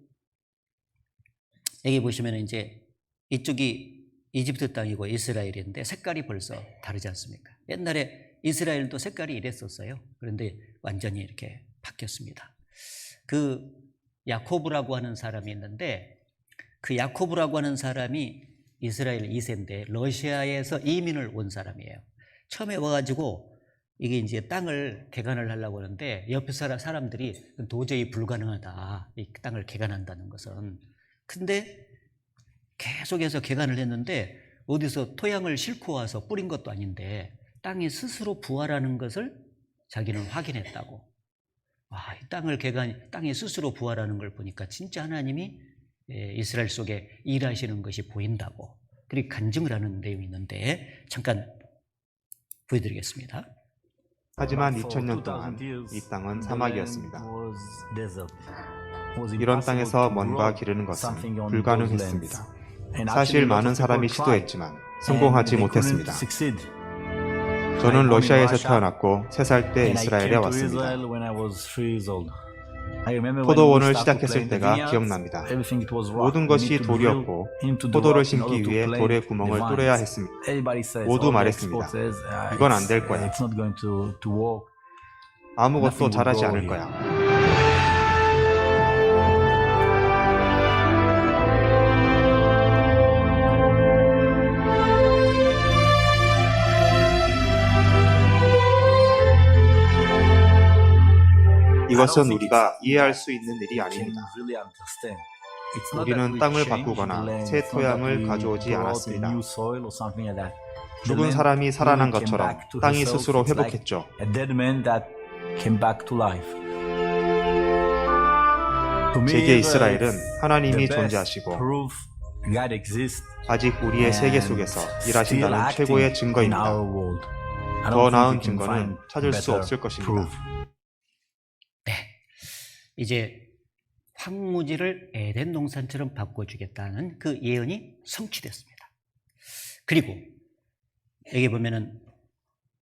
여기 보시면 이제 이쪽이 이집트 땅이고 이스라엘인데 색깔이 벌써 다르지 않습니까? 옛날에 이스라엘도 색깔이 이랬었어요. 그런데 완전히 이렇게 바뀌었습니다. 그 야코브라고 하는 사람이 있는데 그 야코브라고 하는 사람이 이스라엘 2세인데 러시아에서 이민을 온 사람이에요. 처음에 와가지고 이게 이제 땅을 개간을 하려고 하는데 옆에 사람들이 도저히 불가능하다. 이 땅을 개간한다는 것은. 근데 계속해서 개간을 했는데 어디서 토양을 싣고 와서 뿌린 것도 아닌데 땅이 스스로 부활하는 것을 자기는 확인했다고. 와, 이 땅이 스스로 부활하는 걸 보니까 진짜 하나님이 이스라엘 속에 일하시는 것이 보인다고. 그리고 간증을 하는 내용이 있는데 잠깐 보여드리겠습니다. 하지만 2000년 동안 이 땅은 사막이었습니다. 이런 땅에서 뭔가 기르는 것은 불가능했습니다. 사실 많은 사람이 시도했지만 성공하지 못했습니다. 저는 러시아에서 태어났고 3살 때 이스라엘에 왔습니다. 포도원을 시작했을 때가 기억납니다. 모든 것이 돌이었고 포도를 심기 위해 돌에 구멍을 뚫어야 했습니다. 모두 말했습니다. 이건 안 될 거야. 아무것도 잘하지 않을 거야. 이것은 우리가 이해할 수 있는 일이 아닙니다. 우리는 땅을 바꾸거나 새 토양을 가져오지 않았습니다. 죽은 사람이 살아난 것처럼 땅이 스스로 회복했죠. 제게 이스라엘은 하나님이 존재하시고 아직 우리의 세계 속에서 일하신다는 최고의 증거입니다. 더 나은 증거는 찾을 수 없을 것입니다. 네, 이제 황무지를 에덴 동산처럼 바꿔주겠다는 그 예언이 성취됐습니다. 그리고 여기 보면은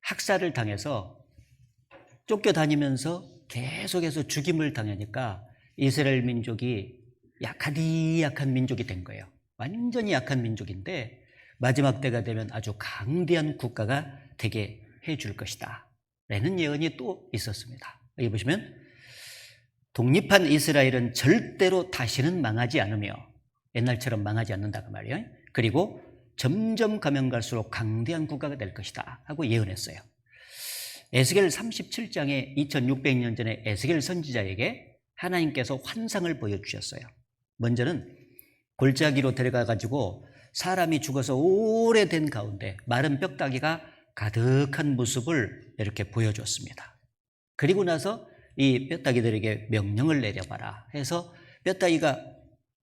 학살을 당해서 쫓겨다니면서 계속해서 죽임을 당하니까 이스라엘 민족이 약한 민족이 된 거예요. 완전히 약한 민족인데 마지막 때가 되면 아주 강대한 국가가 되게 해줄 것이다 라는 예언이 또 있었습니다. 여기 보시면 독립한 이스라엘은 절대로 다시는 망하지 않으며 옛날처럼 망하지 않는다 그 말이에요. 그리고 점점 가면 갈수록 강대한 국가가 될 것이다 하고 예언했어요. 에스겔 37장에 2600년 전에 에스겔 선지자에게 하나님께서 환상을 보여주셨어요. 먼저는 골짜기로 데려가가지고 사람이 죽어서 오래된 가운데 마른 뼈다귀가 가득한 모습을 이렇게 보여줬습니다. 그리고 나서 이 뼈다귀들에게 명령을 내려봐라 해서 뼈다귀가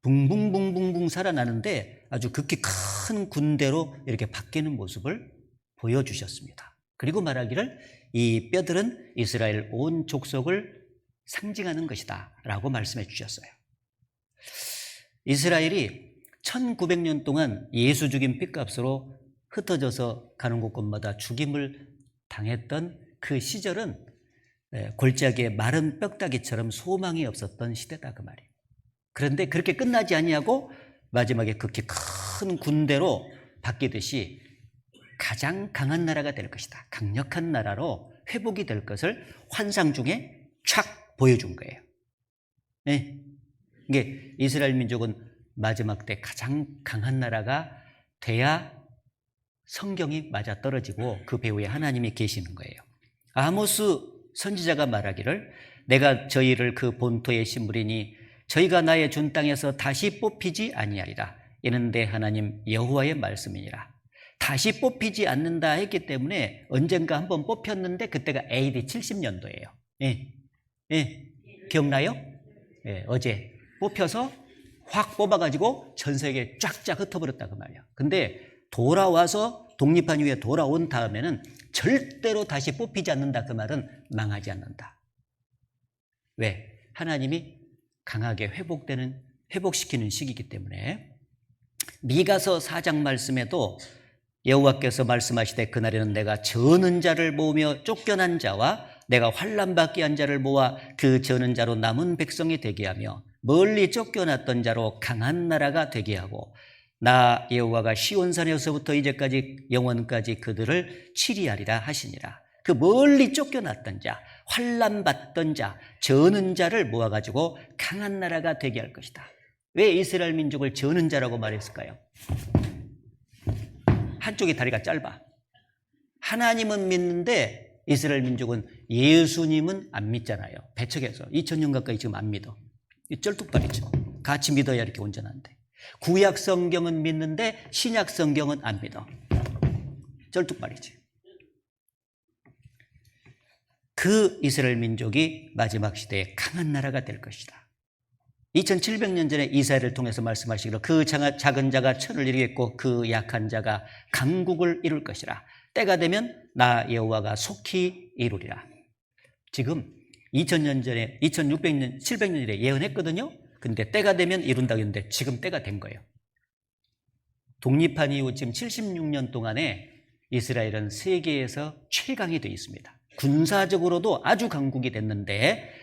붕붕붕붕붕 살아나는데 아주 극히 큰 군대로 이렇게 바뀌는 모습을 보여주셨습니다. 그리고 말하기를 이 뼈들은 이스라엘 온 족속을 상징하는 것이다 라고 말씀해 주셨어요. 이스라엘이 1900년 동안 예수 죽인 핏값으로 흩어져서 가는 곳곳마다 죽임을 당했던 그 시절은 골짜기의 마른 뼈다귀처럼 소망이 없었던 시대다 그 말이에요. 그런데 그렇게 끝나지 아니하고 마지막에 극히 큰 군대로 바뀌듯이 가장 강한 나라가 될 것이다. 강력한 나라로 회복이 될 것을 환상 중에 촥 보여준 거예요. 네. 이게 이스라엘 민족은 마지막 때 가장 강한 나라가 돼야 성경이 맞아떨어지고 그 배후에 하나님이 계시는 거예요. 아모스 선지자가 말하기를 내가 저희를 그 본토에 심으리니 저희가 나의 준 땅에서 다시 뽑히지 아니하리라. 이는 내 하나님 여호와의 말씀이니라. 다시 뽑히지 않는다 했기 때문에 언젠가 한번 뽑혔는데 그때가 AD 70년도예요. 예. 예. 기억나요? 예. 어제 뽑혀서 확 뽑아가지고 전 세계에 쫙쫙 흩어버렸다 그 말이야. 근데 돌아와서 독립한 이후에 돌아온 다음에는 절대로 다시 뽑히지 않는다 그 말은 망하지 않는다. 왜? 하나님이 강하게 회복시키는 시기이기 때문에. 미가서 4장 말씀에도 여호와께서 말씀하시되 그날에는 내가 저는 자를 모으며 쫓겨난 자와 내가 환난받게 한 자를 모아 그 저는 자로 남은 백성이 되게 하며 멀리 쫓겨났던 자로 강한 나라가 되게 하고 나 여호와가 시온산에서부터 이제까지 영원까지 그들을 치리하리라 하시니라. 그 멀리 쫓겨났던 자, 환난받던 자, 저는 자를 모아가지고 강한 나라가 되게 할 것이다. 왜 이스라엘 민족을 저는 자라고 말했을까요? 한쪽이 다리가 짧아. 하나님은 믿는데 이스라엘 민족은 예수님은 안 믿잖아요. 배척해서 2000년 가까이 지금 안 믿어. 이 쩔뚝발이죠. 같이 믿어야 이렇게 온전한데. 구약 성경은 믿는데 신약 성경은 안 믿어. 쩔뚝발이지. 그 이스라엘 민족이 마지막 시대에 강한 나라가 될 것이다. 2700년 전에 이사야를 통해서 말씀하시기로 그 작은 자가 천을 이루겠고 그 약한 자가 강국을 이룰 것이라. 때가 되면 나 여호와가 속히 이루리라. 지금 2000년 전에 2600년 700년 전에 예언했거든요. 근데 때가 되면 이룬다고 했는데 지금 때가 된 거예요. 독립한 이후 지금 76년 동안에 이스라엘은 세계에서 최강이 되어 있습니다. 군사적으로도 아주 강국이 됐는데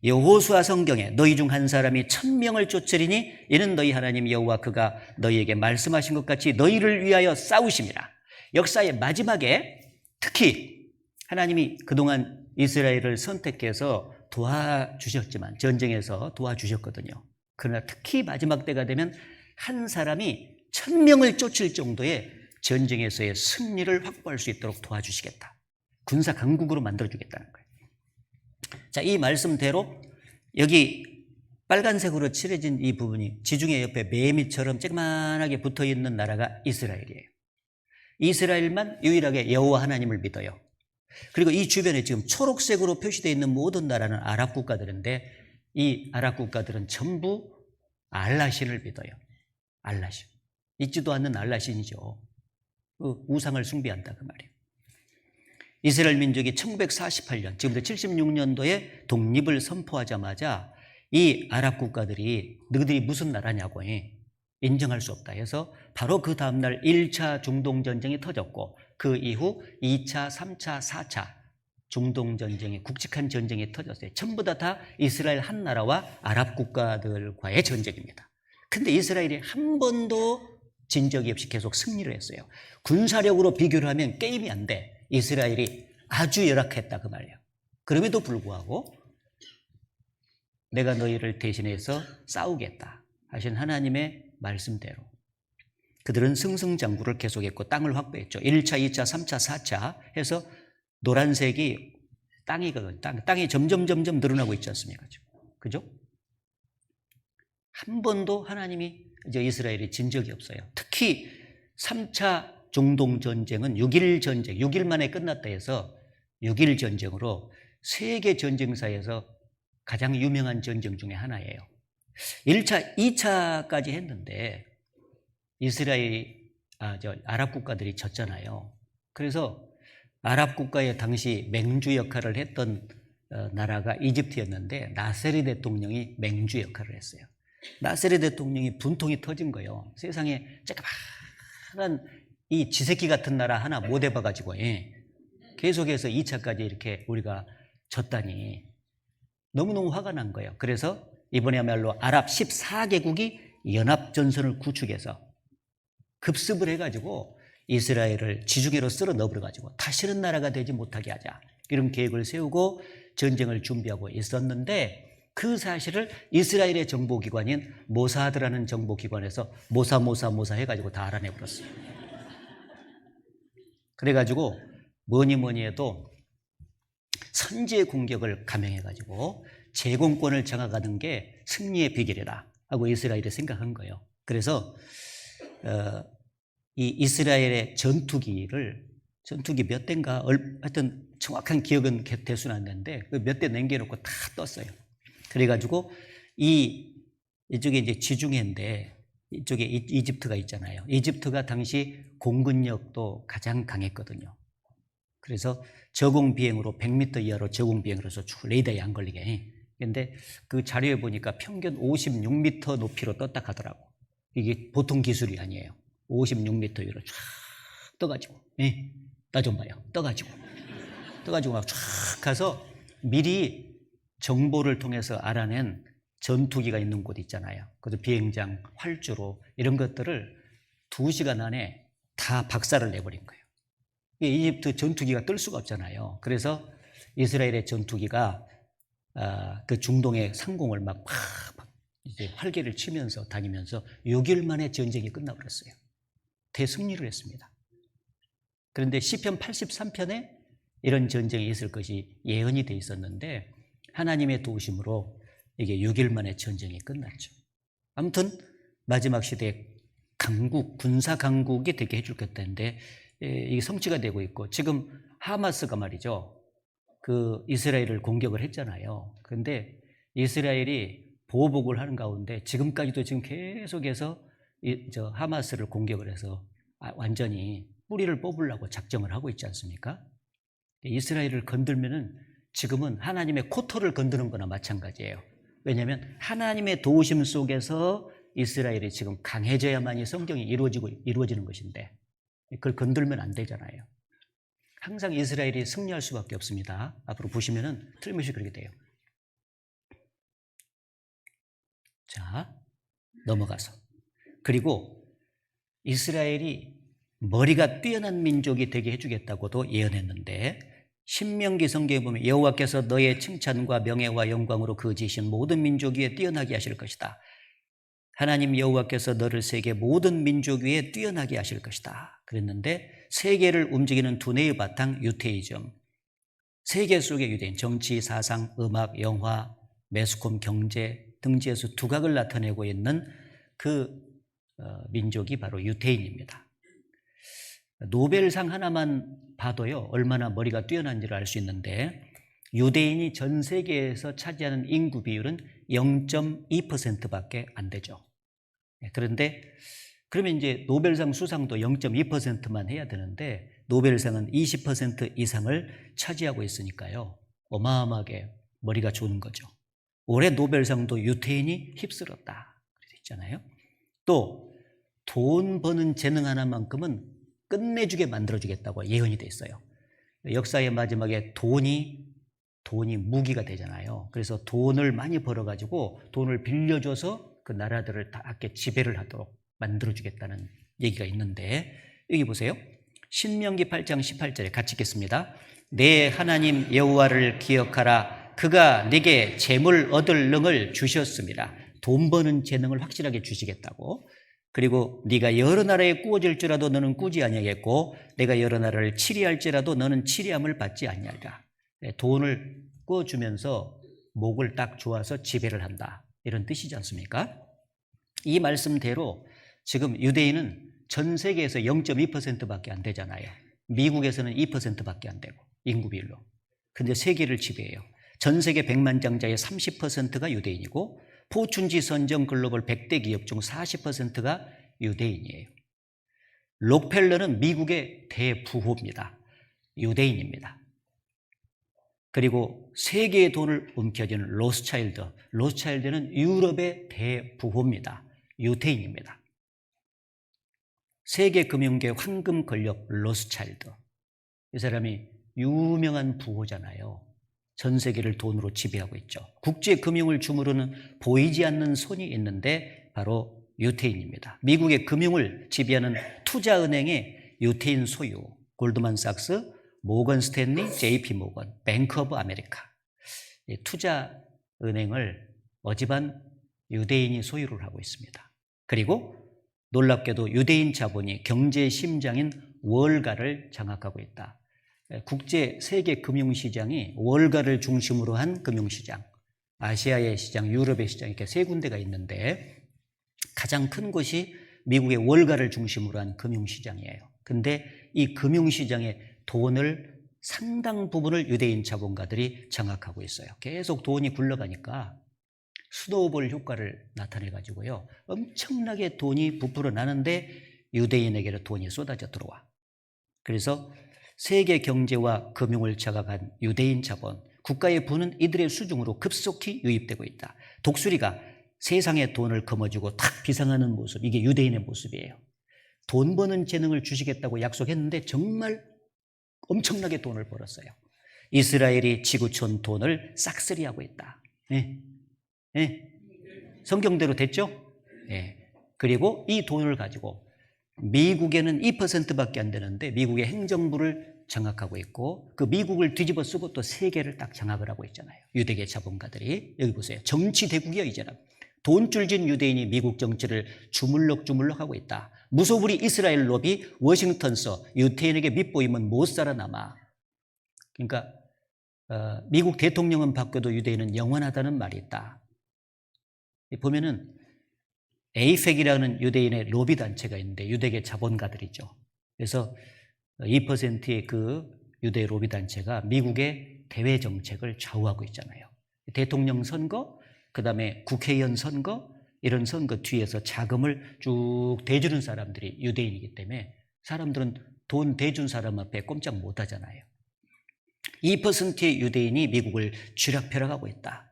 여호수아 성경에 너희 중 한 사람이 1000명을 쫓으리니 이는 너희 하나님 여호와 그가 너희에게 말씀하신 것 같이 너희를 위하여 싸우심이라. 역사의 마지막에 특히 하나님이 그동안 이스라엘을 선택해서 도와주셨지만 전쟁에서 도와주셨거든요. 그러나 특히 마지막 때가 되면 한 사람이 1000명을 쫓을 정도의 전쟁에서의 승리를 확보할 수 있도록 도와주시겠다. 군사 강국으로 만들어주겠다는 거예요. 자, 이 말씀대로 여기 빨간색으로 칠해진 이 부분이 지중해 옆에 매미처럼 쬐그만하게 붙어있는 나라가 이스라엘이에요. 이스라엘만 유일하게 여호와 하나님을 믿어요. 그리고 이 주변에 지금 초록색으로 표시되어 있는 모든 나라는 아랍 국가들인데 이 아랍 국가들은 전부 알라신을 믿어요. 알라신. 있지도 않는 알라신이죠. 그 우상을 숭배한다 그 말이에요. 이스라엘 민족이 1948년, 지금부터 76년도에 독립을 선포하자마자 이 아랍 국가들이 너희들이 무슨 나라냐고 인정할 수 없다 해서 바로 그 다음날 1차 중동전쟁이 터졌고 그 이후 2차, 3차, 4차 중동전쟁이 굵직한 전쟁이 터졌어요. 전부 다 이스라엘 한 나라와 아랍 국가들과의 전쟁입니다. 근데 이스라엘이 한 번도 진 적이 없이 계속 승리를 했어요. 군사력으로 비교를 하면 게임이 안 돼. 이스라엘이 아주 열악했다 그 말이에요. 그럼에도 불구하고 내가 너희를 대신해서 싸우겠다 하신 하나님의 말씀대로 그들은 승승장구를 계속했고 땅을 확보했죠. 1차, 2차, 3차, 4차 해서 노란색이 땅이거든요. 땅이 점점 늘어나고 있지 않습니까? 그죠? 한 번도 하나님이 이제 이스라엘이 진 적이 없어요. 특히 3차 중동 전쟁은 6일 전쟁, 6일 만에 끝났다 해서 6일 전쟁으로 세계 전쟁사에서 가장 유명한 전쟁 중에 하나예요. 1차, 2차까지 했는데 이스라엘이 아랍 국가들이 졌잖아요. 그래서 아랍 국가의 당시 맹주 역할을 했던 나라가 이집트였는데 나세리 대통령이 맹주 역할을 했어요. 나세리 대통령이 분통이 터진 거예요. 세상에 조그마한 이 지새끼 같은 나라 하나 못 해봐가지고 계속해서 2차까지 이렇게 우리가 졌다니 너무너무 화가 난 거예요. 그래서 이번에야말로 아랍 14개국이 연합전선을 구축해서 급습을 해가지고 이스라엘을 지중해로 쓸어 넣어버려가지고 다시는 나라가 되지 못하게 하자 이런 계획을 세우고 전쟁을 준비하고 있었는데 그 사실을 이스라엘의 정보기관인 모사드라는 정보기관에서 모사 해가지고 다 알아내버렸어요. 그래가지고 뭐니 해도 선지의 공격을 감행해가지고 제공권을 정하가는 게 승리의 비결이다 하고 이스라엘이 생각한 거예요. 그래서 이 이스라엘의 전투기 몇 대인가 하여튼 정확한 기억은 대수는 안 나는데 몇 대 남겨놓고 다 떴어요. 그래가지고 이쪽에 이제 지중해인데 이쪽에 이집트가 있잖아요. 이집트가 당시 공군력도 가장 강했거든요. 그래서 저공 비행으로 100m 이하로 저공 비행을 해서 레이더에 안 걸리게. 근데 그 자료에 보니까 평균 56m 높이로 떴다 하더라고. 이게 보통 기술이 아니에요. 56m 위로 쫙 떠가지고, 나 좀 봐요. 떠가지고 막 쫙 가서 미리 정보를 통해서 알아낸 전투기가 있는 곳 있잖아요. 그래서 비행장, 활주로 이런 것들을 2시간 안에 다 박살을 내버린 거예요. 이집트 전투기가 뜰 수가 없잖아요. 그래서 이스라엘의 전투기가 그 중동의 상공을 막 이제 활개를 치면서 다니면서 6일 만에 전쟁이 끝나버렸어요. 대승리를 했습니다. 그런데 시편 83편에 이런 전쟁이 있을 것이 예언이 돼 있었는데 하나님의 도우심으로 이게 6일 만에 전쟁이 끝났죠. 아무튼 마지막 시대에 강국, 군사 강국이 되게 해주겠다는데 이게 성취가 되고 있고 지금 하마스가 말이죠. 그 이스라엘을 공격을 했잖아요. 그런데 이스라엘이 보복을 하는 가운데 지금까지도 지금 계속해서 저 하마스를 공격을 해서 완전히 뿌리를 뽑으려고 작정을 하고 있지 않습니까? 이스라엘을 건들면은 지금은 하나님의 코털을 건드는 거나 마찬가지예요. 왜냐하면 하나님의 도우심 속에서 이스라엘이 지금 강해져야만이 성경이 이루어지는 것인데 그걸 건들면 안 되잖아요. 항상 이스라엘이 승리할 수밖에 없습니다. 앞으로 보시면은 틀림없이 그렇게 돼요. 자, 넘어가서. 그리고 이스라엘이 머리가 뛰어난 민족이 되게 해주겠다고도 예언했는데 신명기 성경에 보면 여호와께서 너의 칭찬과 명예와 영광으로 그 지으신 모든 민족 위에 뛰어나게 하실 것이다. 하나님 여호와께서 너를 세계 모든 민족 위에 뛰어나게 하실 것이다. 그랬는데 세계를 움직이는 두뇌의 바탕 유태이즘, 세계 속의 유대인, 정치, 사상, 음악, 영화, 매스컴, 경제 등지에서 두각을 나타내고 있는 그 민족이 바로 유태인입니다. 노벨상 하나만 봐도요 얼마나 머리가 뛰어난지를 알 수 있는데 유대인이 전 세계에서 차지하는 인구 비율은 0.2%밖에 안 되죠. 그런데 그러면 이제 노벨상 수상도 0.2%만 해야 되는데 노벨상은 20% 이상을 차지하고 있으니까요 어마어마하게 머리가 좋은 거죠. 올해 노벨상도 유태인이 휩쓸었다 그렇게 있잖아요. 또 돈 버는 재능 하나만큼은 끝내주게 만들어주겠다고 예언이 돼 있어요. 역사의 마지막에 돈이 무기가 되잖아요. 그래서 돈을 많이 벌어가지고 돈을 빌려줘서 그 나라들을 다 함께 지배를 하도록 만들어주겠다는 얘기가 있는데 여기 보세요. 신명기 8장 18절에 같이 읽겠습니다. 내 하나님 여호와를 기억하라. 그가 네게 재물 얻을 능을 주셨습니다. 돈 버는 재능을 확실하게 주시겠다고. 그리고 네가 여러 나라에 꾸어질지라도 너는 꾸지 아니하겠고 내가 여러 나라를 치리할지라도 너는 치리함을 받지 아니하리라. 돈을 꾸어주면서 목을 딱 조아서 지배를 한다. 이런 뜻이지 않습니까? 이 말씀대로 지금 유대인은 전 세계에서 0.2%밖에 안 되잖아요. 미국에서는 2%밖에 안 되고 인구 비율로. 근데 세계를 지배해요. 전 세계 100만 장자의 30%가 유대인이고 포춘지 선정 글로벌 100대 기업 중 40%가 유대인이에요. 록펠러는 미국의 대부호입니다. 유대인입니다. 그리고 세계의 돈을 움켜쥐는 로스차일드는 유럽의 대부호입니다. 유대인입니다. 세계 금융계 황금 권력 로스차일드. 이 사람이 유명한 부호잖아요. 전 세계를 돈으로 지배하고 있죠. 국제 금융을 주무르는 보이지 않는 손이 있는데 바로 유태인입니다. 미국의 금융을 지배하는 투자은행의 유태인 소유, 골드만삭스, 모건 스탠리, JP 모건, 뱅크 오브 아메리카. 투자은행을 어지간 유대인이 소유를 하고 있습니다. 그리고 놀랍게도 유대인 자본이 경제의 심장인 월가를 장악하고 있다. 국제 세계 금융시장이 월가를 중심으로 한 금융시장, 아시아의 시장, 유럽의 시장 이렇게 세 군데가 있는데 가장 큰 곳이 미국의 월가를 중심으로 한 금융시장이에요. 근데 이 금융시장의 돈을 상당 부분을 유대인 자본가들이 장악하고 있어요. 계속 돈이 굴러가니까 스노우볼 효과를 나타내가지고요. 엄청나게 돈이 부풀어 나는데 유대인에게로 돈이 쏟아져 들어와. 그래서 세계 경제와 금융을 장악한 유대인 자본, 국가의 부는 이들의 수중으로 급속히 유입되고 있다. 독수리가 세상의 돈을 거머쥐고 탁 비상하는 모습, 이게 유대인의 모습이에요. 돈 버는 재능을 주시겠다고 약속했는데 정말 엄청나게 돈을 벌었어요. 이스라엘이 지구촌 돈을 싹쓸이하고 있다. 성경대로 됐죠? 그리고 이 돈을 가지고 미국에는 2%밖에 안 되는데 미국의 행정부를 장악하고 있고 그 미국을 뒤집어 쓰고 또 세계를 딱 장악을 하고 있잖아요. 유대계 자본가들이. 여기 보세요. 정치 대국이요 이제는. 돈줄 진 유대인이 미국 정치를 주물럭주물럭 하고 있다. 무소불위 이스라엘 로비 워싱턴서 유태인에게 밑보이면 못 살아남아. 그러니까 미국 대통령은 바뀌어도 유대인은 영원하다는 말이 있다. 보면은 에이펙이라는 유대인의 로비 단체가 있는데 유대계 자본가들이죠. 그래서 2%의 그 유대 로비 단체가 미국의 대외 정책을 좌우하고 있잖아요. 대통령 선거, 그다음에 국회의원 선거, 이런 선거 뒤에서 자금을 쭉 대주는 사람들이 유대인이기 때문에 사람들은 돈 대준 사람 앞에 꼼짝 못 하잖아요. 2%의 유대인이 미국을 쥐락펴락하고 있다.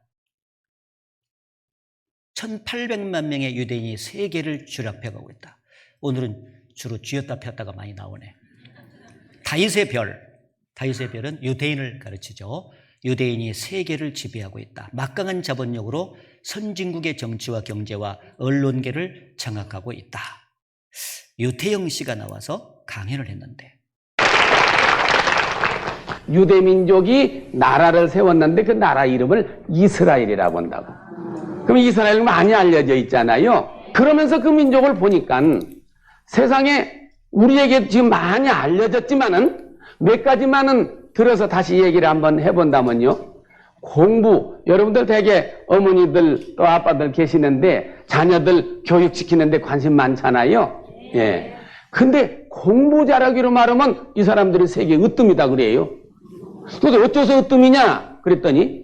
1800만 명의 유대인이 세계를 쥐락펴가고 있다. 오늘은 주로 쥐었다 폈다가 많이 나오네. 다윗의 별은 유대인을 가르치죠. 유대인이 세계를 지배하고 있다. 막강한 자본력으로 선진국의 정치와 경제와 언론계를 장악하고 있다. 유태영 씨가 나와서 강연을 했는데, 유대민족이 나라를 세웠는데 그 나라 이름을 이스라엘이라고 한다고. 그럼 이스라엘은 많이 알려져 있잖아요. 그러면서 그 민족을 보니까 세상에 우리에게 지금 많이 알려졌지만은 몇 가지만은 들어서 다시 얘기를 한번 해본다면요. 공부, 여러분들 되게 어머니들 또 아빠들 계시는데 자녀들 교육시키는데 관심 많잖아요. 예. 근데 공부 잘하기로 말하면 이 사람들이 세계 으뜸이다 그래요. 근데 어째서 으뜸이냐 그랬더니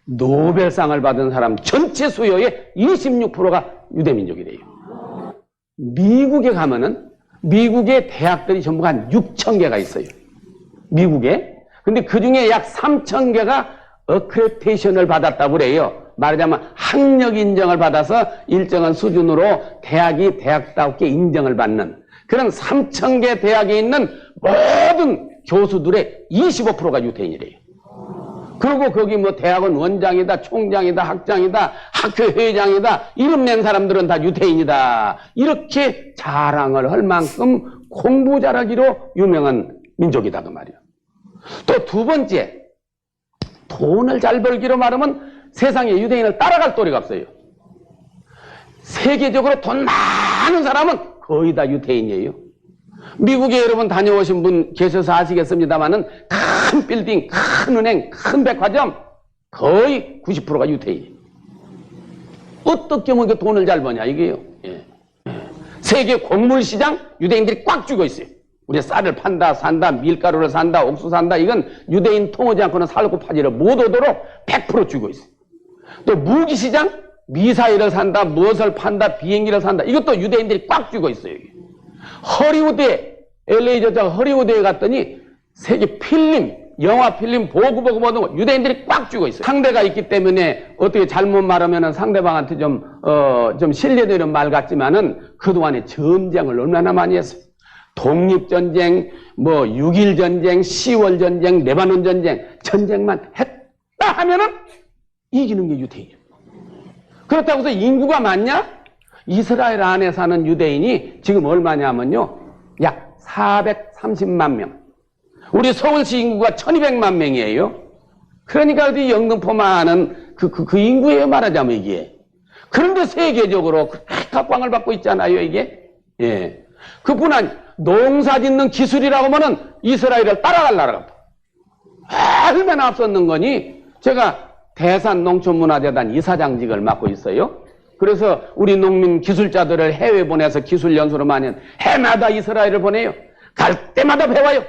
노벨상을 받은 사람 전체 수요의 26%가 유대민족이래요. 미국에 가면은 미국의 대학들이 전부 한 6,000개가 있어요. 미국에. 근데 그 중에 약 3,000개가 어크레디테이션을 받았다고 그래요. 말하자면 학력 인정을 받아서 일정한 수준으로 대학이 대학답게 인정을 받는 그런 3,000개 대학에 있는 모든 교수들의 25%가 유대인이래요. 그리고 거기 뭐 대학원 원장이다, 총장이다, 학장이다, 학교 회장이다, 이름 낸 사람들은 다 유대인이다. 이렇게 자랑을 할 만큼 공부 잘하기로 유명한 민족이다 그 말이에요. 또 두 번째, 돈을 잘 벌기로 말하면 세상에 유대인을 따라갈 도리가 없어요. 세계적으로 돈 많은 사람은 거의 다 유대인이에요. 미국에 여러분 다녀오신 분 계셔서 아시겠습니다만은 큰 빌딩, 큰 은행, 큰 백화점 거의 90%가 유대인이에요. 어떻게 하면 그 돈을 잘 버냐 이게요. 예. 세계 곡물시장 유대인들이 꽉 쥐고 있어요. 우리 쌀을 판다, 산다, 밀가루를 산다, 옥수 산다. 이건 유대인 통하지 않고는 살고 파지를 못 오도록 100% 쥐고 있어요. 또 무기시장 미사일을 산다, 무엇을 판다, 비행기를 산다. 이것도 유대인들이 꽉 쥐고 있어요. 허리우드에, LA 저자 허리우드에 갔더니 세계 필름, 영화 필름 보고 모든 거 유대인들이 꽉 쥐고 있어요. 상대가 있기 때문에 어떻게 잘못 말하면 상대방한테 좀 신뢰되는 말 같지만은 그동안에 전쟁을 얼마나 많이 했어요. 독립전쟁, 6.1전쟁, 10월 전쟁, 레바논 전쟁만 했다 하면은 이기는 게 유대인이에요. 그렇다고 해서 인구가 많냐? 이스라엘 안에 사는 유대인이 지금 얼마냐면요. 약 430만 명. 우리 서울시 인구가 1200만 명이에요. 그러니까 어디 영등포만은 그 인구예요, 말하자면 이게. 그런데 세계적으로 각광을 받고 있잖아요, 이게. 예. 그뿐 아니, 농사 짓는 기술이라고 하면은 이스라엘을 따라갈 나라가 얼마나 앞섰는 거니? 제가 대산농촌문화재단 이사장직을 맡고 있어요. 그래서 우리 농민 기술자들을 해외 보내서 기술 연수로 많이 해마다 이스라엘을 보내요. 갈 때마다 배워요.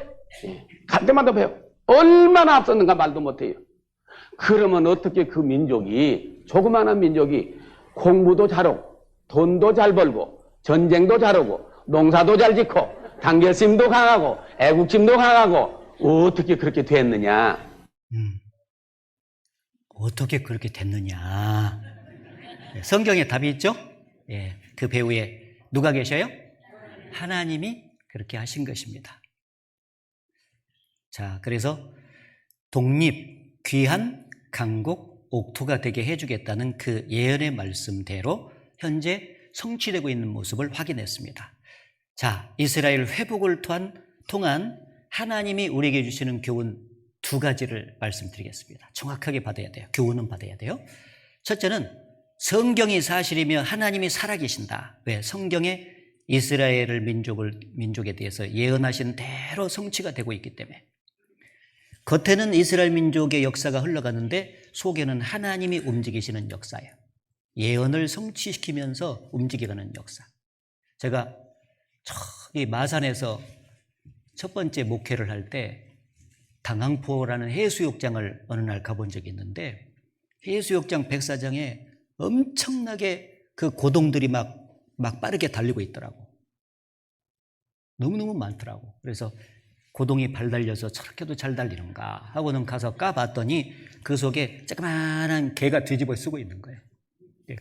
갈 때마다 배워. 얼마나 앞섰는가 말도 못해요. 그러면 어떻게 그 민족이, 조그마한 민족이 공부도 잘하고 돈도 잘 벌고 전쟁도 잘하고 농사도 잘 짓고 단결심도 강하고 애국심도 강하고 어떻게 그렇게 됐느냐? 어떻게 그렇게 됐느냐? 성경에 답이 있죠? 예, 그 배후에 누가 계셔요? 하나님이 그렇게 하신 것입니다. 자, 그래서 독립, 귀한, 강국, 옥토가 되게 해주겠다는 그 예언의 말씀대로 현재 성취되고 있는 모습을 확인했습니다. 자, 이스라엘 회복을 통한 하나님이 우리에게 주시는 교훈 두 가지를 말씀드리겠습니다. 정확하게 받아야 돼요. 교훈은 받아야 돼요. 첫째는 성경이 사실이며 하나님이 살아계신다. 왜? 성경에 이스라엘 민족에 대해서 예언하신 대로 성취가 되고 있기 때문에. 겉에는 이스라엘 민족의 역사가 흘러가는데 속에는 하나님이 움직이시는 역사예요. 예언을 성취시키면서 움직이는 역사. 제가 저기 마산에서 첫 번째 목회를 할 때 당항포라는 해수욕장을 어느 날 가본 적이 있는데 해수욕장 백사장에 엄청나게 그 고동들이 막 빠르게 달리고 있더라고. 너무너무 많더라고. 그래서 고동이 발 달려서 저렇게도 잘 달리는가 하고는 가서 까봤더니 그 속에 조그마한 개가 뒤집어 쓰고 있는 거예요.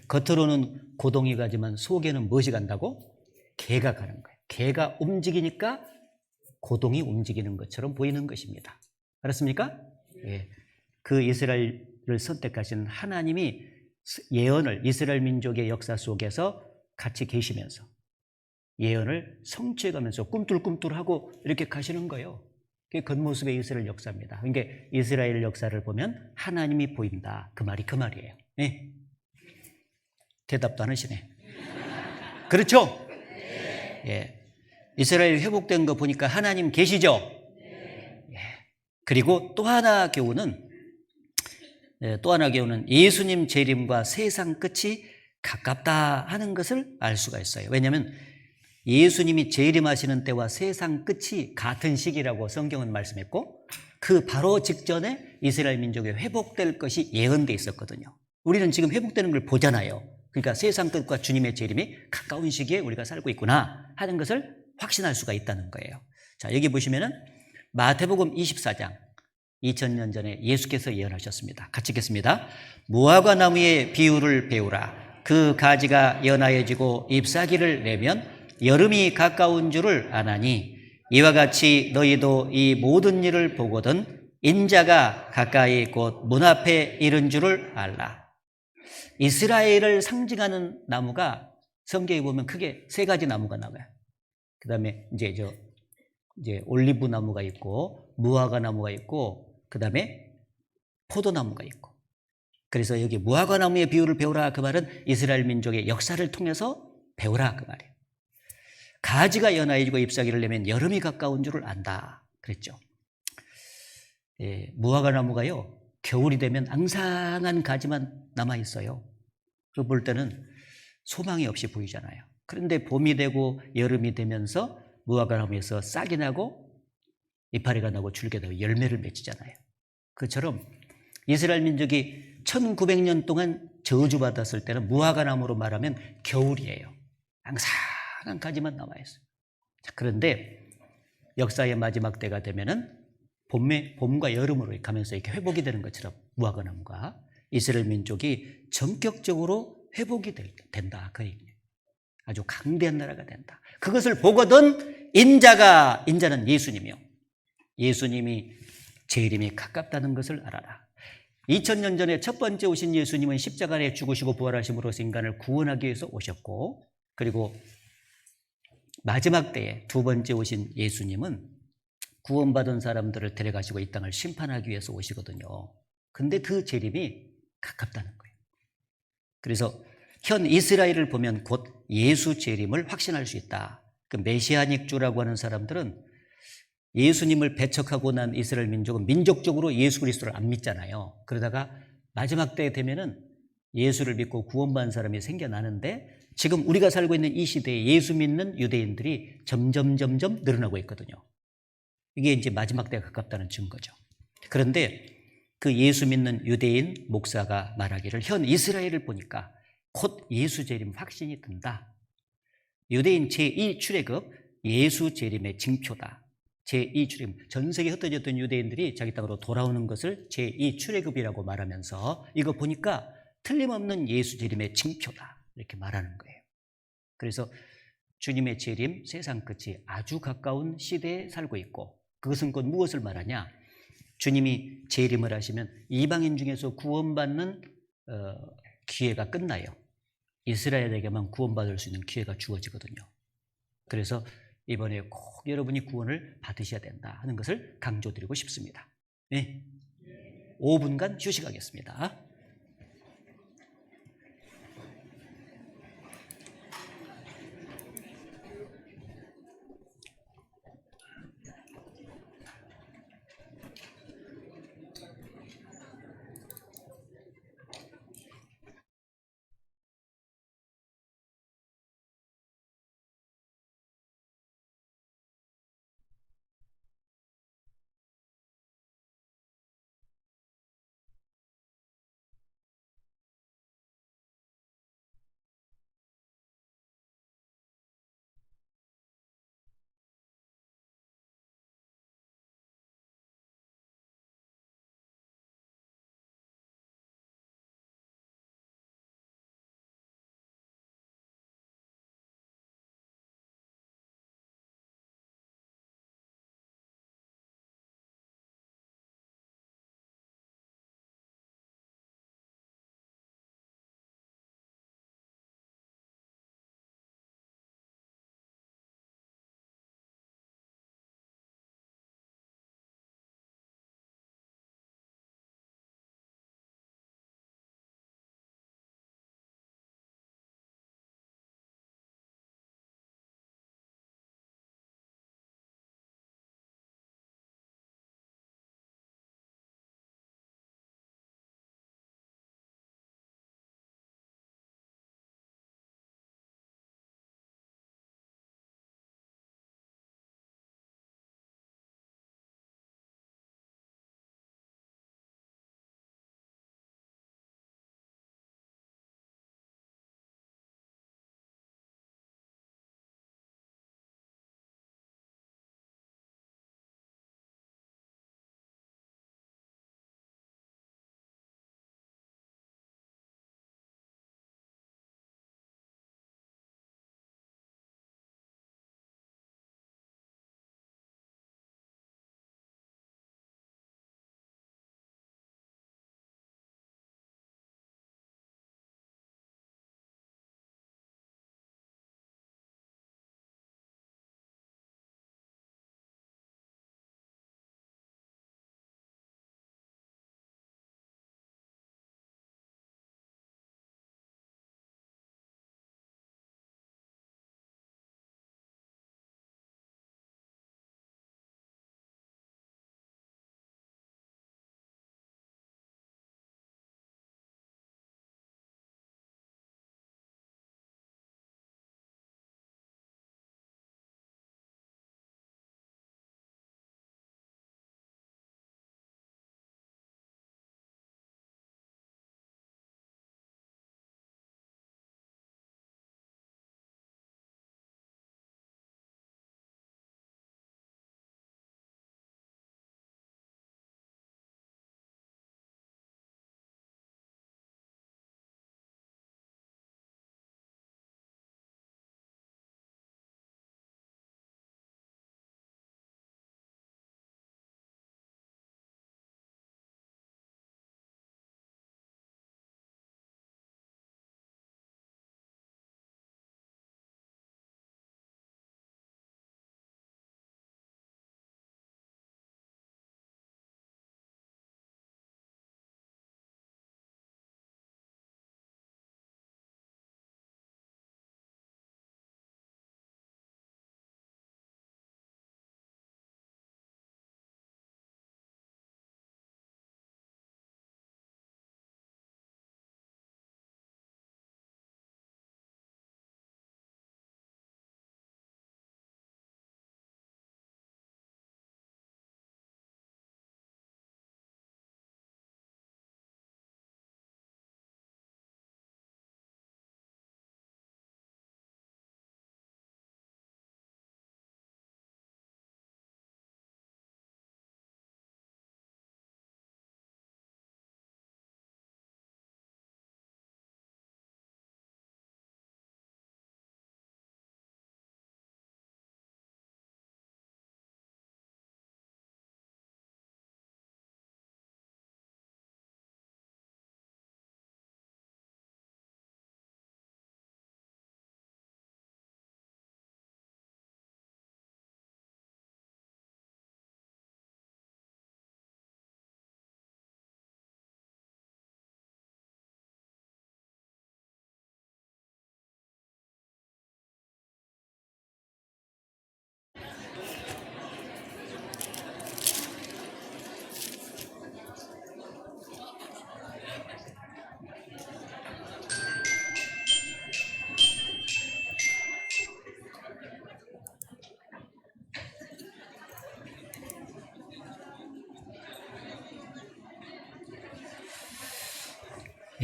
겉으로는 고동이 가지만 속에는 무엇이 간다고? 개가 가는 거예요. 개가 움직이니까 고동이 움직이는 것처럼 보이는 것입니다. 알았습니까? 예. 그 이스라엘을 선택하신 하나님이 예언을 이스라엘 민족의 역사 속에서 같이 계시면서 예언을 성취해가면서 꿈틀꿈틀하고 이렇게 가시는 거예요. 그게 겉모습의 이스라엘 역사입니다. 그러니까 이스라엘 역사를 보면 하나님이 보인다. 그 말이에요. 예. 대답도 안 하시네. 그렇죠? 예. 이스라엘 회복된 거 보니까 하나님 계시죠? 예. 그리고 또 하나 교훈은 예수님 재림과 세상 끝이 가깝다 하는 것을 알 수가 있어요. 왜냐하면 예수님이 재림하시는 때와 세상 끝이 같은 시기라고 성경은 말씀했고 그 바로 직전에 이스라엘 민족이 회복될 것이 예언돼 있었거든요. 우리는 지금 회복되는 걸 보잖아요. 그러니까 세상 끝과 주님의 재림이 가까운 시기에 우리가 살고 있구나 하는 것을 확신할 수가 있다는 거예요. 자, 여기 보시면은 마태복음 24장 2000년 전에 예수께서 예언하셨습니다. 같이 읽겠습니다. 무화과 나무의 비유를 배우라. 그 가지가 연하여지고 잎사귀를 내면 여름이 가까운 줄을 아나니 이와 같이 너희도 이 모든 일을 보거든 인자가 가까이 곧 문 앞에 이른 줄을 알라. 이스라엘을 상징하는 나무가 성경에 보면 크게 세 가지 나무가 나와요. 그 다음에 이제 올리브 나무가 있고 무화과 나무가 있고 그 다음에 포도나무가 있고. 그래서 여기 무화과 나무의 비유를 배우라 그 말은 이스라엘 민족의 역사를 통해서 배우라 그 말이에요. 가지가 연하여지고 잎사귀를 내면 여름이 가까운 줄을 안다 그랬죠. 예, 무화과 나무가요 겨울이 되면 앙상한 가지만 남아 있어요. 그거 볼 때는 소망이 없이 보이잖아요. 그런데 봄이 되고 여름이 되면서 무화과 나무에서 싹이 나고 이파리가 나고 줄기가 나고 열매를 맺히잖아요. 그처럼 이스라엘 민족이 1900년 동안 저주받았을 때는 무화과 나무로 말하면 겨울이에요. 앙상한 가지만 남아있어요. 그런데 역사의 마지막 때가 되면은 봄과 여름으로 가면서 이렇게 회복이 되는 것처럼 무화과 나무가 이스라엘 민족이 전격적으로 회복이 된다. 그 얘기예요. 아주 강대한 나라가 된다. 그것을 보거든 인자는 예수님이요. 예수님이 재림이 가깝다는 것을 알아라. 2000년 전에 첫 번째 오신 예수님은 십자가에 죽으시고 부활하심으로써 인간을 구원하기 위해서 오셨고 그리고 마지막 때에 두 번째 오신 예수님은 구원받은 사람들을 데려가시고 이 땅을 심판하기 위해서 오시거든요. 근데 그 재림이 가깝다는 거예요. 그래서 현 이스라엘을 보면 곧 예수 재림을 확신할 수 있다. 그 메시아닉 주라고 하는 사람들은 예수님을 배척하고 난 이스라엘 민족은 민족적으로 예수 그리스도를 안 믿잖아요. 그러다가 마지막 때 되면은 예수를 믿고 구원받은 사람이 생겨나는데 지금 우리가 살고 있는 이 시대에 예수 믿는 유대인들이 점점 늘어나고 있거든요. 이게 이제 마지막 때가 가깝다는 증거죠. 그런데 그 예수 믿는 유대인 목사가 말하기를 현 이스라엘을 보니까 곧 예수 재림 확신이 든다. 유대인 제2 출애굽 예수 재림의 징표다. 제2 출애굽 전 세계에 흩어졌던 유대인들이 자기 땅으로 돌아오는 것을 제2 출애굽이라고 말하면서 이거 보니까 틀림없는 예수 재림의 징표다. 이렇게 말하는 거예요. 그래서 주님의 재림, 세상 끝이 아주 가까운 시대에 살고 있고 그것은 곧 무엇을 말하냐? 주님이 재림을 하시면 이방인 중에서 구원받는 기회가 끝나요. 이스라엘에게만 구원받을 수 있는 기회가 주어지거든요. 그래서 이번에 꼭 여러분이 구원을 받으셔야 된다 하는 것을 강조드리고 싶습니다. 네. 5분간 휴식하겠습니다.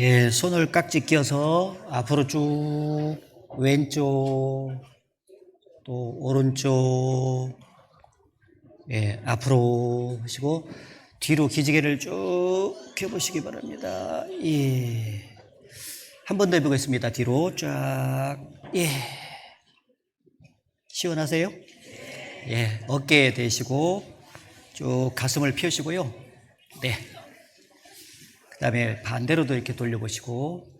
예, 손을 깍지 껴서 앞으로 쭉 왼쪽 또 오른쪽 예, 앞으로 하시고 뒤로 기지개를 쭉 펴보시기 바랍니다. 예. 한 번 더 해보겠습니다. 뒤로 쫙. 예. 시원하세요? 예. 어깨에 대시고 쭉 가슴을 펴시고요. 네. 그 다음에 반대로도 이렇게 돌려보시고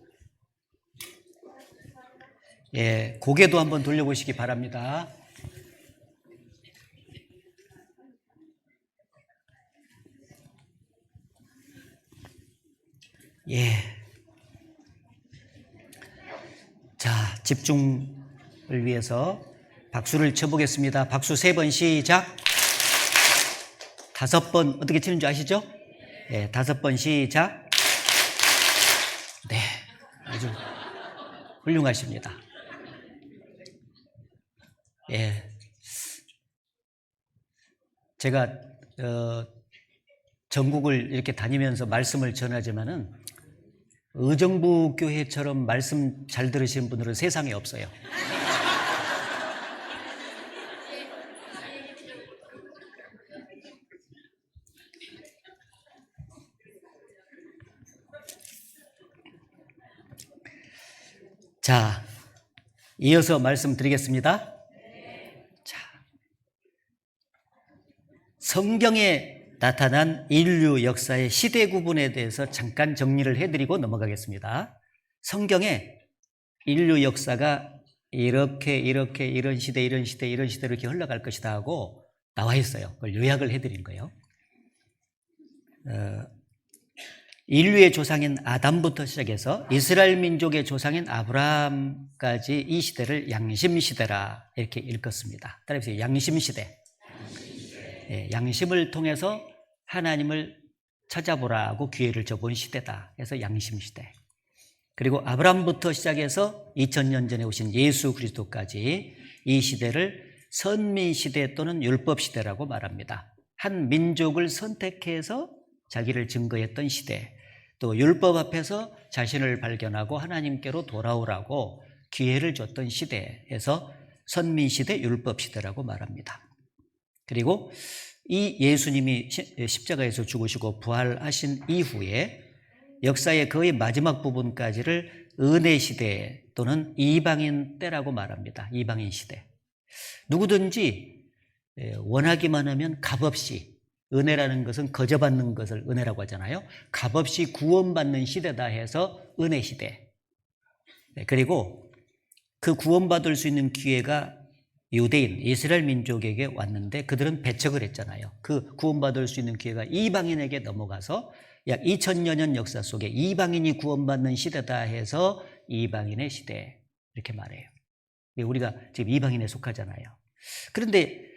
예. 고개도 한번 돌려보시기 바랍니다. 예. 자, 집중을 위해서 박수를 쳐보겠습니다. 박수 3번 시작. 5번 어떻게 치는 줄 아시죠? 예, 5번 시작. 네, 아주 훌륭하십니다. 예, 제가 전국을 이렇게 다니면서 말씀을 전하지만은 의정부 교회처럼 말씀 잘 들으시는 분들은 세상에 없어요. 자, 이어서 말씀드리겠습니다. 자, 성경에 나타난 인류 역사의 시대 구분에 대해서 잠깐 정리를 해드리고 넘어가겠습니다. 성경에 인류 역사가 이렇게 이런 시대 이런 시대로 이렇게 흘러갈 것이다 하고 나와 있어요. 그걸 요약을 해드린 거예요. 인류의 조상인 아담부터 시작해서 이스라엘 민족의 조상인 아브라함까지 이 시대를 양심시대라 이렇게 읽었습니다. 따라서 양심시대. 예, 양심을 통해서 하나님을 찾아보라고 기회를 줘본 시대다. 그래서 양심시대. 그리고 아브라함부터 시작해서 2000년 전에 오신 예수 그리스도까지 이 시대를 선민시대 또는 율법시대라고 말합니다. 한 민족을 선택해서 자기를 증거했던 시대, 또 율법 앞에서 자신을 발견하고 하나님께로 돌아오라고 기회를 줬던 시대에서 선민시대, 율법시대라고 말합니다. 그리고 이 예수님이 십자가에서 죽으시고 부활하신 이후에 역사의 거의 마지막 부분까지를 은혜시대 또는 이방인 때라고 말합니다. 이방인 시대. 누구든지 원하기만 하면 값없이, 은혜라는 것은 거저받는 것을 은혜라고 하잖아요. 값없이 구원받는 시대다 해서 은혜시대. 그리고 그 구원받을 수 있는 기회가 유대인, 이스라엘 민족에게 왔는데 그들은 배척을 했잖아요. 그 구원받을 수 있는 기회가 이방인에게 넘어가서 약 2000여 년 역사 속에 이방인이 구원받는 시대다 해서 이방인의 시대 이렇게 말해요. 우리가 지금 이방인에 속하잖아요. 그런데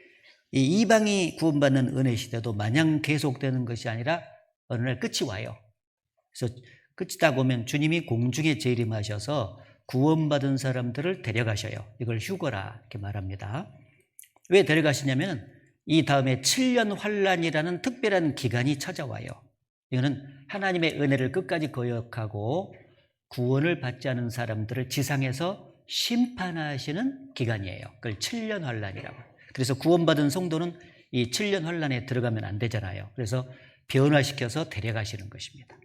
이 이방이 구원받는 은혜 시대도 마냥 계속되는 것이 아니라 어느 날 끝이 와요. 그래서 끝이 다 보면 주님이 공중에 재림하셔서 구원받은 사람들을 데려가셔요. 이걸 휴거라 이렇게 말합니다. 왜 데려가시냐면 이 다음에 7년 환란이라는 특별한 기간이 찾아와요. 이거는 하나님의 은혜를 끝까지 거역하고 구원을 받지 않은 사람들을 지상에서 심판하시는 기간이에요. 그걸 7년 환란이라고. 그래서 구원받은 성도는 이 7년 환란에 들어가면 안 되잖아요. 그래서 변화시켜서 데려가시는 것입니다.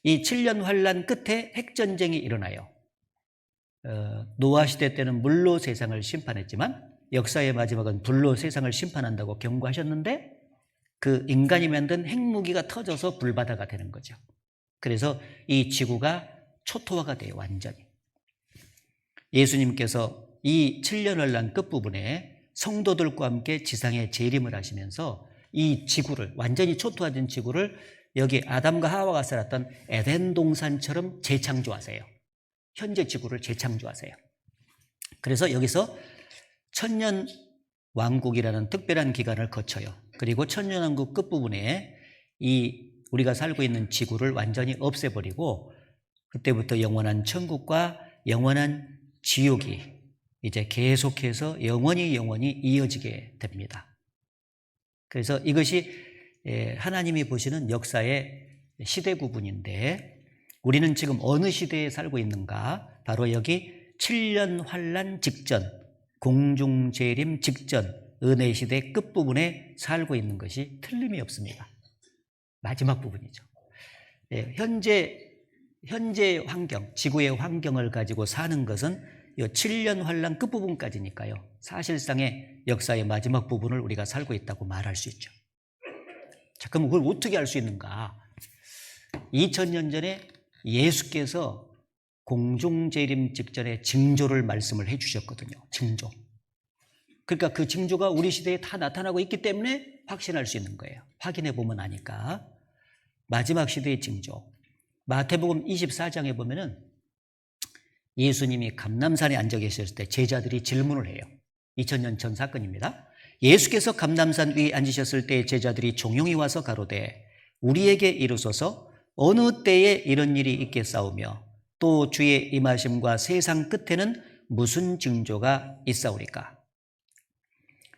이 7년 환란 끝에 핵전쟁이 일어나요. 노아 시대 때는 물로 세상을 심판했지만 역사의 마지막은 불로 세상을 심판한다고 경고하셨는데 그 인간이 만든 핵무기가 터져서 불바다가 되는 거죠. 그래서 이 지구가 초토화가 돼요. 완전히. 예수님께서 이 7년 환란 끝부분에 성도들과 함께 지상에 재림을 하시면서 이 지구를, 완전히 초토화된 지구를 여기 아담과 하와가 살았던 에덴 동산처럼 재창조하세요. 현재 지구를 재창조하세요. 그래서 여기서 천년 왕국이라는 특별한 기간을 거쳐요. 그리고 천년 왕국 끝부분에 이 우리가 살고 있는 지구를 완전히 없애버리고 그때부터 영원한 천국과 영원한 지옥이 이제 계속해서 영원히 이어지게 됩니다. 그래서 이것이 하나님이 보시는 역사의 시대 구분인데 우리는 지금 어느 시대에 살고 있는가? 바로 여기 7년 환란 직전, 공중재림 직전, 은혜 시대 끝부분에 살고 있는 것이 틀림이 없습니다. 마지막 부분이죠. 예, 현재 환경, 지구의 환경을 가지고 사는 것은 이 7년 환란 끝부분까지니까요. 사실상의 역사의 마지막 부분을 우리가 살고 있다고 말할 수 있죠. 자, 그럼 그걸 어떻게 알 수 있는가? 2000년 전에 예수께서 공중재림 직전에 징조를 말씀을 해주셨거든요. 징조. 그러니까 그 징조가 우리 시대에 다 나타나고 있기 때문에 확신할 수 있는 거예요. 확인해 보면 아니까. 마지막 시대의 징조. 마태복음 24장에 보면은 예수님이 감람산에 앉아 계셨을 때 제자들이 질문을 해요. 2000년 전 사건입니다. 예수께서 감람산 위에 앉으셨을 때 제자들이 종용이 와서 가로되 우리에게 이르소서 어느 때에 이런 일이 있겠사오며 또 주의 임하심과 세상 끝에는 무슨 징조가 있사오리까?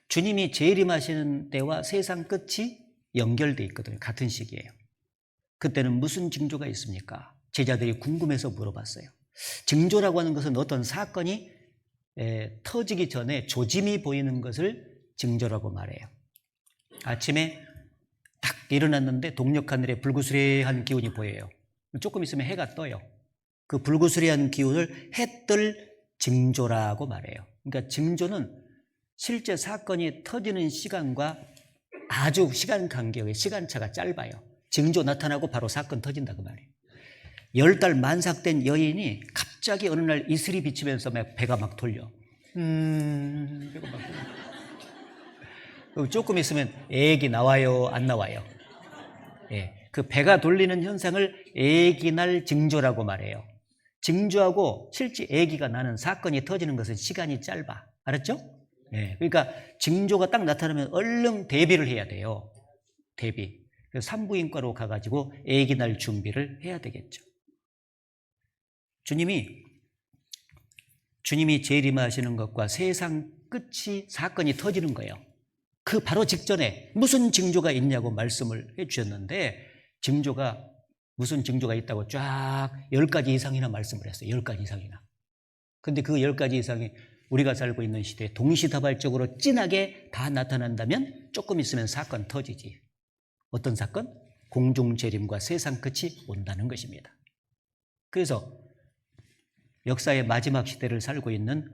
주님이 재림하시는 때와 세상 끝이 연결되어 있거든요. 같은 시기예요. 그때는 무슨 징조가 있습니까? 제자들이 궁금해서 물어봤어요. 징조라고 하는 것은 어떤 사건이 터지기 전에 조짐이 보이는 것을 징조라고 말해요. 아침에 딱 일어났는데 동력 하늘에 불구스레한 기운이 보여요. 조금 있으면 해가 떠요. 그 불구스레한 기운을 해뜰 징조라고 말해요. 그러니까 징조는 실제 사건이 터지는 시간과 아주 시간 간격의 시간차가 짧아요. 징조 나타나고 바로 사건 터진다 그 말이에요. 10달 만삭된 여인이 갑자기 어느 날 이슬이 비치면서 막 배가 막 돌려. 배가 막 돌려. 조금 있으면 애기 나와요, 안 나와요? 예, 그 배가 돌리는 현상을 애기 날 징조라고 말해요. 징조하고 실제 애기가 나는 사건이 터지는 것은 시간이 짧아. 알았죠? 예, 그러니까 징조가 딱 나타나면 얼른 대비를 해야 돼요. 대비. 그래서 산부인과로 가가지고 애기 날 준비를 해야 되겠죠. 주님이 재림하시는 것과 세상 끝이 사건이 터지는 거예요. 그 바로 직전에 무슨 징조가 있냐고 말씀을 해 주셨는데 징조가 무슨 징조가 있다고 쫙 10가지 이상이나 말씀을 했어요. 10가지 이상이나. 근데 그 10가지 이상이 우리가 살고 있는 시대에 동시다발적으로 진하게 다 나타난다면 조금 있으면 사건 터지지. 어떤 사건? 공중재림과 세상 끝이 온다는 것입니다. 그래서 역사의 마지막 시대를 살고 있는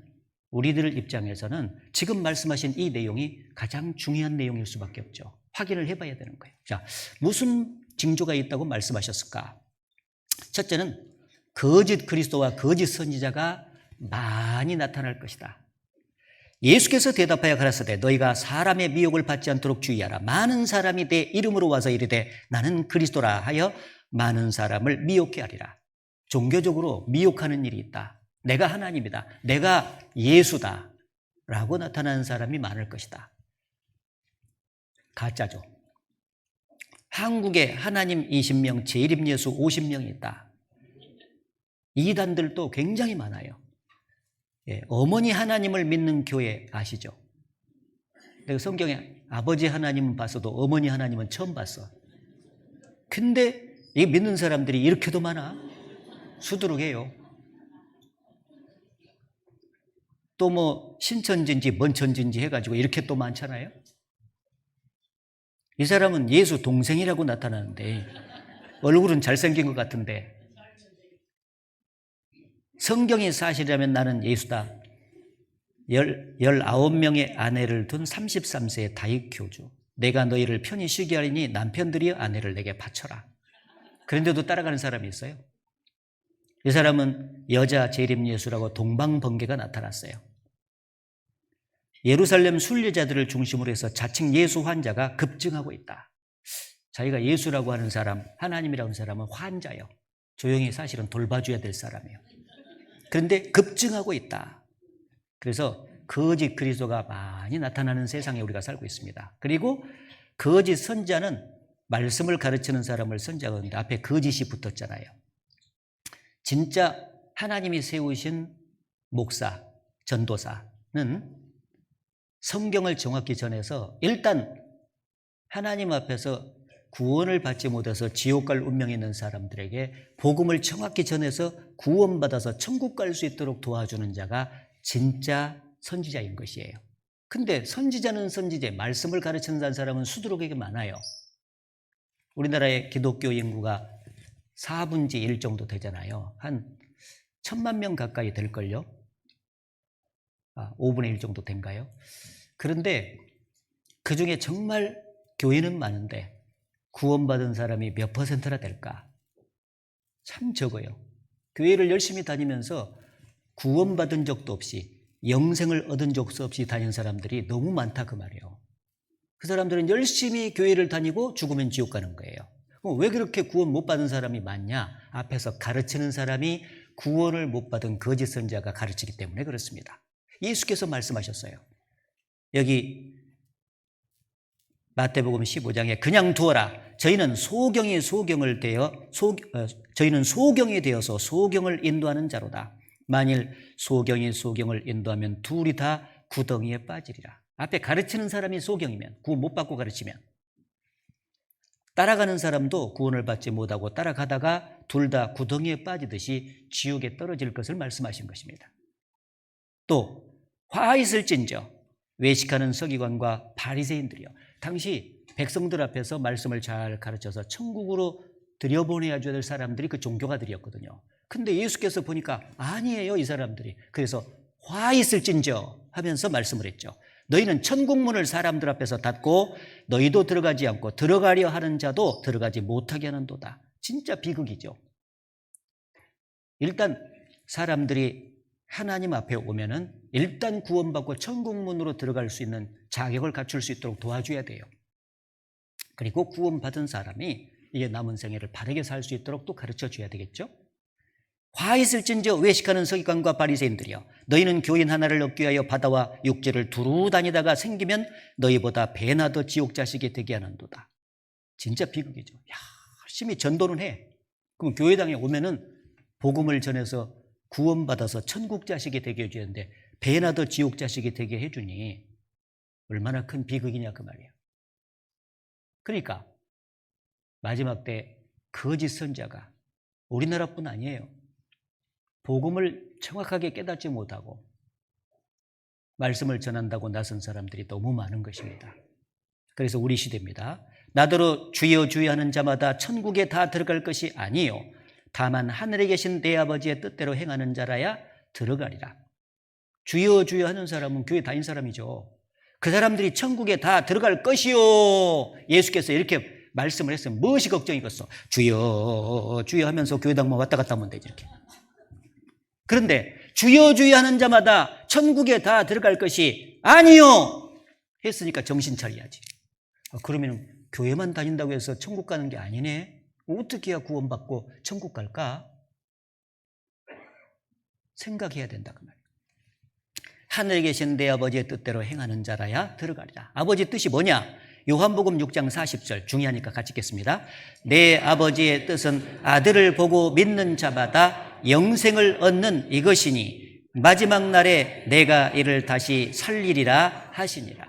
우리들 입장에서는 지금 말씀하신 이 내용이 가장 중요한 내용일 수밖에 없죠. 확인을 해봐야 되는 거예요. 자, 무슨 징조가 있다고 말씀하셨을까? 첫째는 거짓 그리스도와 거짓 선지자가 많이 나타날 것이다. 예수께서 대답하여 가라사대 너희가 사람의 미혹을 받지 않도록 주의하라. 많은 사람이 내 이름으로 와서 이르되 나는 그리스도라 하여 많은 사람을 미혹해 하리라. 종교적으로 미혹하는 일이 있다. 내가 하나님이다. 내가 예수다. 라고 나타나는 사람이 많을 것이다. 가짜죠. 한국에 하나님 20명, 재림 예수 50명이 있다. 이단들도 굉장히 많아요. 예, 어머니 하나님을 믿는 교회 아시죠? 내가 성경에 아버지 하나님은 봤어도 어머니 하나님은 처음 봤어. 근데 이 믿는 사람들이 이렇게도 많아? 수두룩해요. 또 뭐 신천지인지 먼천지인지 해가지고 이렇게 또 많잖아요. 이 사람은 예수 동생이라고 나타나는데 얼굴은 잘생긴 것 같은데 성경이 사실이라면 나는 예수다. 19명의 아내를 둔 33세의 다윗 교주. 내가 너희를 편히 쉬게 하리니 남편들이 아내를 내게 바쳐라. 그런데도 따라가는 사람이 있어요. 이 사람은 여자 재림 예수라고 동방번개가 나타났어요. 예루살렘 순례자들을 중심으로 해서 자칭 예수 환자가 급증하고 있다. 자기가 예수라고 하는 사람, 하나님이라고 하는 사람은 환자예요. 조용히 사실은 돌봐줘야 될 사람이에요. 그런데 급증하고 있다. 그래서 거짓 그리스도가 많이 나타나는 세상에 우리가 살고 있습니다. 그리고 거짓 선지자는 말씀을 가르치는 사람을 선지자하는데 앞에 거짓이 붙었잖아요. 진짜 하나님이 세우신 목사, 전도사는 성경을 정확히 전해서 일단 하나님 앞에서 구원을 받지 못해서 지옥 갈 운명이 있는 사람들에게 복음을 정확히 전해서 구원받아서 천국 갈 수 있도록 도와주는 자가 진짜 선지자인 것이에요. 근데 선지자는 선지자, 말씀을 가르치는 사람은 수두룩하게 많아요. 우리나라의 기독교 인구가 4분의 1 정도 되잖아요. 한 1000만 명 가까이 될걸요? 5분의 1 정도 된가요? 그런데 그 중에 정말 교인은 많은데 구원받은 사람이 몇 퍼센트나 될까? 참 적어요. 교회를 열심히 다니면서 구원받은 적도 없이 영생을 얻은 적도 없이 다니는 사람들이 너무 많다 그 말이에요. 그 사람들은 열심히 교회를 다니고 죽으면 지옥 가는 거예요. 왜 그렇게 구원 못 받은 사람이 많냐? 앞에서 가르치는 사람이 구원을 못 받은 거짓 선지자가 가르치기 때문에 그렇습니다. 예수께서 말씀하셨어요. 여기 마태복음 15장에 그냥 두어라. 저희는 소경이 되어서 소경을 인도하는 자로다. 만일 소경이 소경을 인도하면 둘이 다 구덩이에 빠지리라. 앞에 가르치는 사람이 소경이면, 구원 못 받고 가르치면, 따라가는 사람도 구원을 받지 못하고 따라가다가 둘 다 구덩이에 빠지듯이 지옥에 떨어질 것을 말씀하신 것입니다. 또 화 있을진저 외식하는 서기관과 바리새인들이요. 당시 백성들 앞에서 말씀을 잘 가르쳐서 천국으로 들여보내야 될 사람들이 그 종교가들이었거든요. 근데 예수께서 보니까 아니에요, 이 사람들이. 그래서 화 있을진저 하면서 말씀을 했죠. 너희는 천국문을 사람들 앞에서 닫고 너희도 들어가지 않고 들어가려 하는 자도 들어가지 못하게 하는도다. 진짜 비극이죠. 일단 사람들이 하나님 앞에 오면은 일단 구원받고 천국문으로 들어갈 수 있는 자격을 갖출 수 있도록 도와줘야 돼요. 그리고 구원받은 사람이 이게 남은 생애를 바르게 살 수 있도록 또 가르쳐줘야 되겠죠. 화 있을진저 외식하는 서기관과 바리새인들이여 너희는 교인 하나를 얻기 위하여 바다와 육지를 두루 다니다가 생기면 너희보다 배나 더 지옥 자식이 되게 하는도다. 진짜 비극이죠. 열심히 전도는 해. 그럼 교회당에 오면은 복음을 전해서 구원받아서 천국 자식이 되게 해주는데 배나 더 지옥 자식이 되게 해주니 얼마나 큰 비극이냐 그 말이에요. 그러니까 마지막 때 거짓 선지자가 우리나라뿐 아니에요. 복음을 정확하게 깨닫지 못하고 말씀을 전한다고 나선 사람들이 너무 많은 것입니다. 그래서 우리 시대입니다. 나더러 주여 주여 하는 자마다 천국에 다 들어갈 것이 아니요 다만 하늘에 계신 내 아버지의 뜻대로 행하는 자라야 들어가리라. 주여 주여 하는 사람은 교회 다닌 사람이죠. 그 사람들이 천국에 다 들어갈 것이요. 예수께서 이렇게 말씀을 했으면 무엇이 걱정이겠어. 주여 주여 하면서 교회당만 왔다 갔다 하면 되지 이렇게. 그런데 주여 주여 하는 자마다 천국에 다 들어갈 것이 아니요 했으니까 정신 차려야지. 그러면 교회만 다닌다고 해서 천국 가는 게 아니네. 어떻게 해야 구원받고 천국 갈까? 생각해야 된다 그 말이에요. 하늘에 계신 내 아버지의 뜻대로 행하는 자라야 들어가리라. 아버지 뜻이 뭐냐? 요한복음 6장 40절 중요하니까 같이 읽겠습니다. 내 아버지의 뜻은 아들을 보고 믿는 자마다 영생을 얻는 이것이니 마지막 날에 내가 이를 다시 살리리라 하시니라.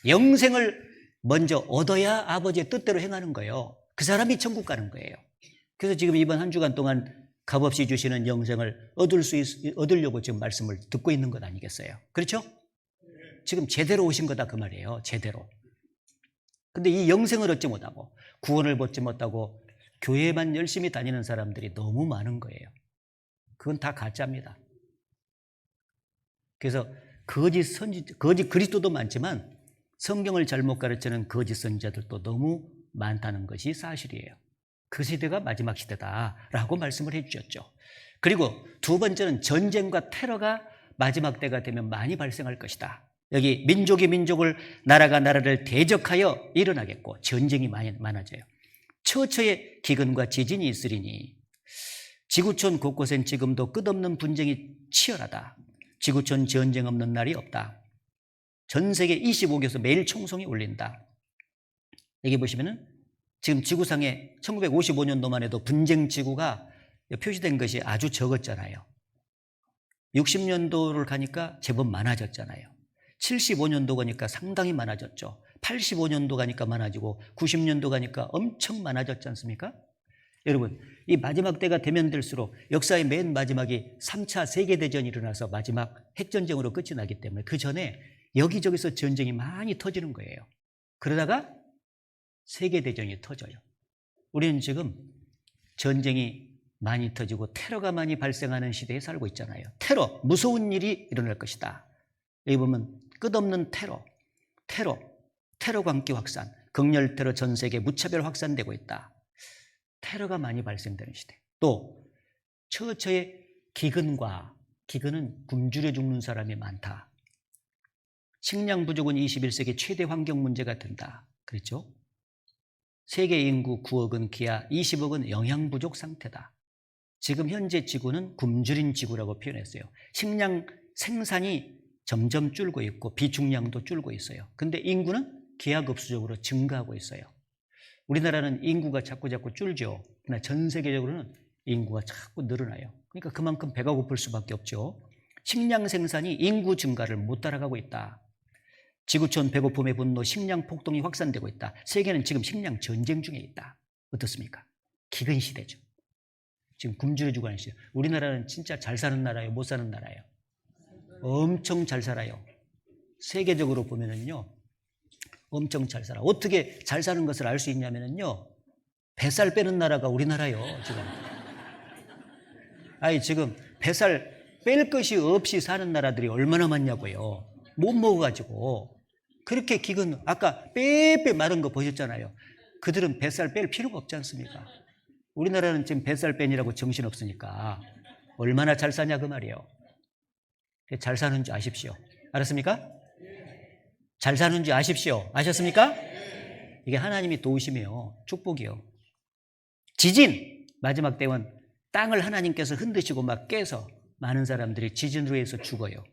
영생을 먼저 얻어야 아버지의 뜻대로 행하는 거예요. 그 사람이 천국 가는 거예요. 그래서 지금 이번 한 주간 동안 값없이 주시는 영생을 얻으려고 지금 말씀을 듣고 있는 것 아니겠어요? 그렇죠? 지금 제대로 오신 거다 그 말이에요. 제대로. 근데 이 영생을 얻지 못하고 구원을 받지 못하고 교회만 열심히 다니는 사람들이 너무 많은 거예요. 그건 다 가짜입니다. 그래서 거짓 그리스도도 많지만 성경을 잘못 가르치는 거짓 선지자들도 너무 많다는 것이 사실이에요. 그 시대가 마지막 시대다라고 말씀을 해주셨죠. 그리고 두 번째는 전쟁과 테러가 마지막 때가 되면 많이 발생할 것이다. 여기 민족이 민족을 나라가 나라를 대적하여 일어나겠고 전쟁이 많이 많아져요. 처처에 기근과 지진이 있으리니 지구촌 곳곳엔 지금도 끝없는 분쟁이 치열하다. 지구촌 전쟁 없는 날이 없다. 전 세계 25개에서 매일 총성이 울린다. 여기 보시면은 지금 지구상에 1955년도만 해도 분쟁 지구가 표시된 것이 아주 적었잖아요. 60년도를 가니까 제법 많아졌잖아요. 75년도 가니까 상당히 많아졌죠. 85년도 가니까 많아지고 90년도 가니까 엄청 많아졌지 않습니까? 여러분, 이 마지막 때가 되면 될수록 역사의 맨 마지막이 3차 세계대전이 일어나서 마지막 핵전쟁으로 끝이 나기 때문에 그 전에 여기저기서 전쟁이 많이 터지는 거예요. 그러다가 세계대전이 터져요. 우리는 지금 전쟁이 많이 터지고 테러가 많이 발생하는 시대에 살고 있잖아요. 테러, 무서운 일이 일어날 것이다. 여기 보면 끝없는 테러 광기 확산, 극렬 테러 전 세계 무차별 확산되고 있다. 테러가 많이 발생되는 시대. 또 처처의 기근은 굶주려 죽는 사람이 많다. 식량 부족은 21세기 최대 환경 문제가 된다. 그렇죠? 세계 인구 9억은 기아, 20억은 영양 부족 상태다. 지금 현재 지구는 굶주린 지구라고 표현했어요. 식량 생산이 점점 줄고 있고 비축량도 줄고 있어요. 근데 인구는 기하급수적으로 증가하고 있어요. 우리나라는 인구가 자꾸 줄죠. 그러나 전 세계적으로는 인구가 자꾸 늘어나요. 그러니까 그만큼 배가 고플 수밖에 없죠. 식량 생산이 인구 증가를 못 따라가고 있다. 지구촌 배고픔의 분노, 식량 폭동이 확산되고 있다. 세계는 지금 식량 전쟁 중에 있다. 어떻습니까? 기근 시대죠. 지금 굶주려 죽어가는 시대. 우리나라는 진짜 잘 사는 나라예요? 못 사는 나라예요? 엄청 잘 살아요. 세계적으로 보면은요, 엄청 잘 살아. 어떻게 잘 사는 것을 알 수 있냐면요, 뱃살 빼는 나라가 우리나라예요, 지금. 아니, 지금 뱃살 뺄 것이 없이 사는 나라들이 얼마나 많냐고요. 못 먹어가지고. 그렇게 기근, 아까 빼빼 마른 거 보셨잖아요. 그들은 뱃살 뺄 필요가 없지 않습니까? 우리나라는 지금 뱃살 빼니라고 정신없으니까 얼마나 잘 사냐 그 말이에요. 잘 사는 줄 아십시오. 알았습니까? 잘 사는 줄 아십시오. 아셨습니까? 이게 하나님이 도우심이요, 축복이요. 지진, 마지막 때는 땅을 하나님께서 흔드시고 막 깨서 많은 사람들이 지진으로 해서 죽어요.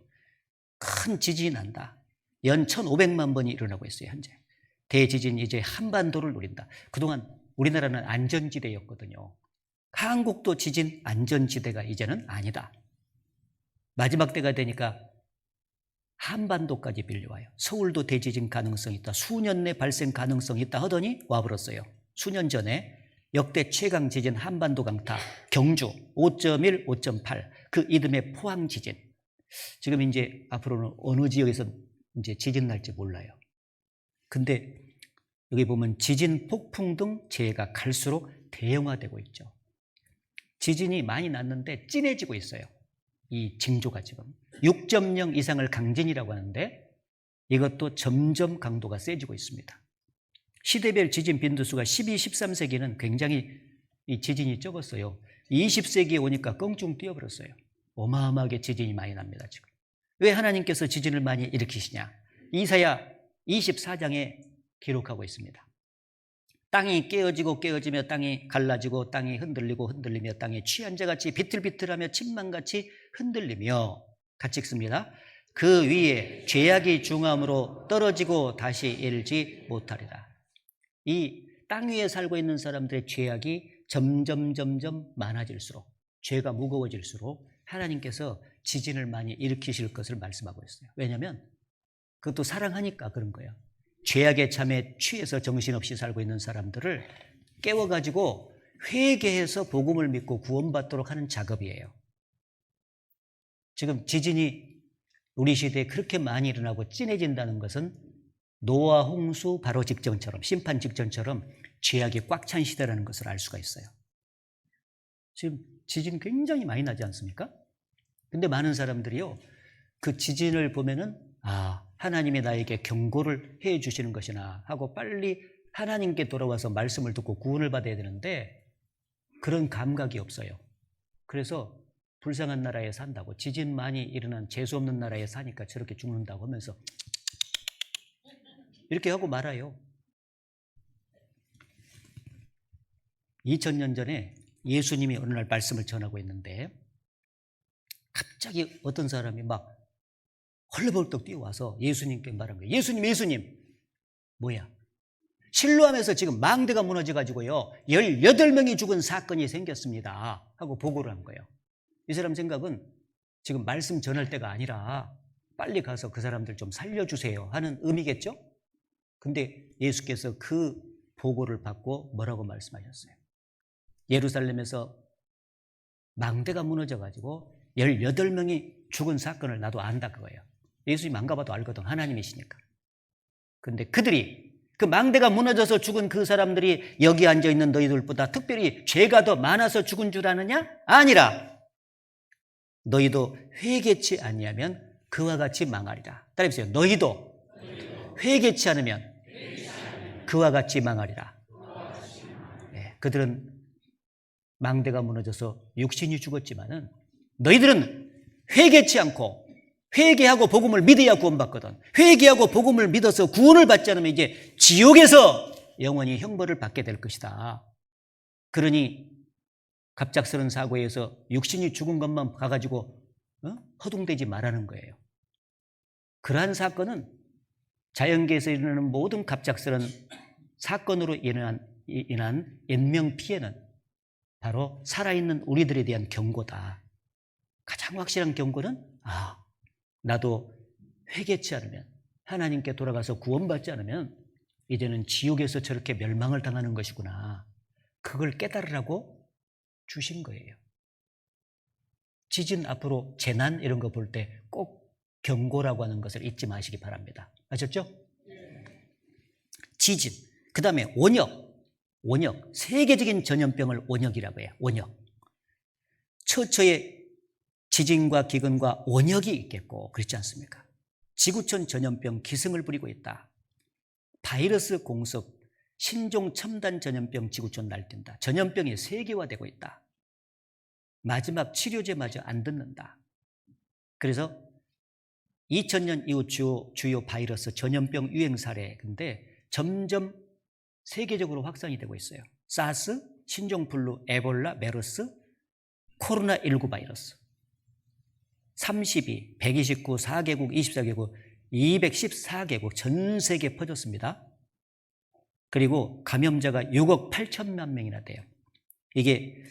큰 지진이 난다. 연 1500만 번이 일어나고 있어요, 현재. 대지진이 이제 한반도를 노린다. 그동안 우리나라는 안전지대였거든요. 한국도 지진 안전지대가 이제는 아니다. 마지막 때가 되니까 한반도까지 밀려와요. 서울도 대지진 가능성이 있다. 수년 내 발생 가능성이 있다 하더니 와버렸어요. 수년 전에 역대 최강 지진 한반도 강타, 경주 5.1, 5.8, 그 이듬해 포항 지진. 지금 이제 앞으로는 어느 지역에서 이제 지진 날지 몰라요. 근데 여기 보면 지진, 폭풍 등 재해가 갈수록 대형화되고 있죠. 지진이 많이 났는데 진해지고 있어요. 이 징조가 지금 6.0 이상을 강진이라고 하는데 이것도 점점 강도가 세지고 있습니다. 시대별 지진 빈도수가 12, 13세기는 굉장히 이 지진이 적었어요. 20세기에 오니까 껑충 뛰어버렸어요. 어마어마하게 지진이 많이 납니다, 지금. 왜 하나님께서 지진을 많이 일으키시냐? 이사야 24장에 기록하고 있습니다. 땅이 깨어지며 땅이 갈라지고 땅이 흔들리며 땅이 취한 자같이 비틀비틀하며 침망같이 흔들리며, 같이 읽습니다. 그 위에 죄악이 중함으로 떨어지고 다시 일지 못하리라. 이 땅 위에 살고 있는 사람들의 죄악이 점점 많아질수록, 죄가 무거워질수록 하나님께서 지진을 많이 일으키실 것을 말씀하고 있어요. 왜냐하면 그것도 사랑하니까 그런 거예요. 죄악의 잠에 취해서 정신없이 살고 있는 사람들을 깨워가지고 회개해서 복음을 믿고 구원받도록 하는 작업이에요. 지금 지진이 우리 시대에 그렇게 많이 일어나고 진해진다는 것은 노아 홍수 바로 직전처럼, 심판 직전처럼 죄악이 꽉 찬 시대라는 것을 알 수가 있어요. 지금 지진 굉장히 많이 나지 않습니까? 근데 많은 사람들이요, 그 지진을 보면은 하나님이 나에게 경고를 해 주시는 것이나 하고 빨리 하나님께 돌아와서 말씀을 듣고 구원을 받아야 되는데 그런 감각이 없어요. 그래서 불쌍한 나라에 산다고, 지진 많이 일어난 재수 없는 나라에 사니까 저렇게 죽는다고 하면서 이렇게 하고 말아요. 2000년 전에 예수님이 어느 날 말씀을 전하고 있는데 갑자기 어떤 사람이 막 헐레벌떡 뛰어와서 예수님께 말한 거예요. 예수님, 뭐야? 실로암에서 지금 망대가 무너져가지고요, 18명이 죽은 사건이 생겼습니다 하고 보고를 한 거예요. 이 사람 생각은 지금 말씀 전할 때가 아니라 빨리 가서 그 사람들 좀 살려주세요 하는 의미겠죠? 근데 예수께서 그 보고를 받고 뭐라고 말씀하셨어요? 예루살렘에서 망대가 무너져가지고 18명이 죽은 사건을 나도 안다 그거예요. 예수님 안 가봐도 알거든. 하나님이시니까. 근데 그들이 그 망대가 무너져서 죽은 그 사람들이 여기 앉아있는 너희들보다 특별히 죄가 더 많아서 죽은 줄 아느냐? 아니라 너희도 회개치 아니하면 그와 같이 망하리라. 따라해보세요. 너희도 회개치 않으면 그와 같이 망하리라. 네, 그들은 망대가 무너져서 육신이 죽었지만은 너희들은 회개치 않고 회개하고 복음을 믿어야 구원받거든. 회개하고 복음을 믿어서 구원을 받지 않으면 이제 지옥에서 영원히 형벌을 받게 될 것이다. 그러니 갑작스런 사고에서 육신이 죽은 것만 가가지고 허둥대지 말라는 거예요. 그러한 사건은 자연계에서 일어나는 모든 갑작스런 사건으로 인한 인명 피해는 바로 살아있는 우리들에 대한 경고다. 가장 확실한 경고는 나도 회개치 않으면 하나님께 돌아가서 구원받지 않으면 이제는 지옥에서 저렇게 멸망을 당하는 것이구나. 그걸 깨달으라고 주신 거예요. 지진 앞으로 재난 이런 거 볼 때 꼭 경고라고 하는 것을 잊지 마시기 바랍니다. 아셨죠? 지진, 그 다음에 원역, 세계적인 전염병을 원역이라고 해요. 원역. 처처에 지진과 기근과 원역이 있겠고 그렇지 않습니까? 지구촌 전염병 기승을 부리고 있다. 바이러스 공습, 신종 첨단 전염병 지구촌 날뛴다. 전염병이 세계화되고 있다. 마지막 치료제마저 안 듣는다. 그래서 2000년 이후 주요 바이러스 전염병 유행 사례 근데 점점 세계적으로 확산이 되고 있어요. 사스, 신종플루, 에볼라, 메르스, 코로나19 바이러스. 32, 129, 4개국, 24개국, 214개국 전 세계에 퍼졌습니다. 그리고 감염자가 6억 8천만 명이나 돼요. 이게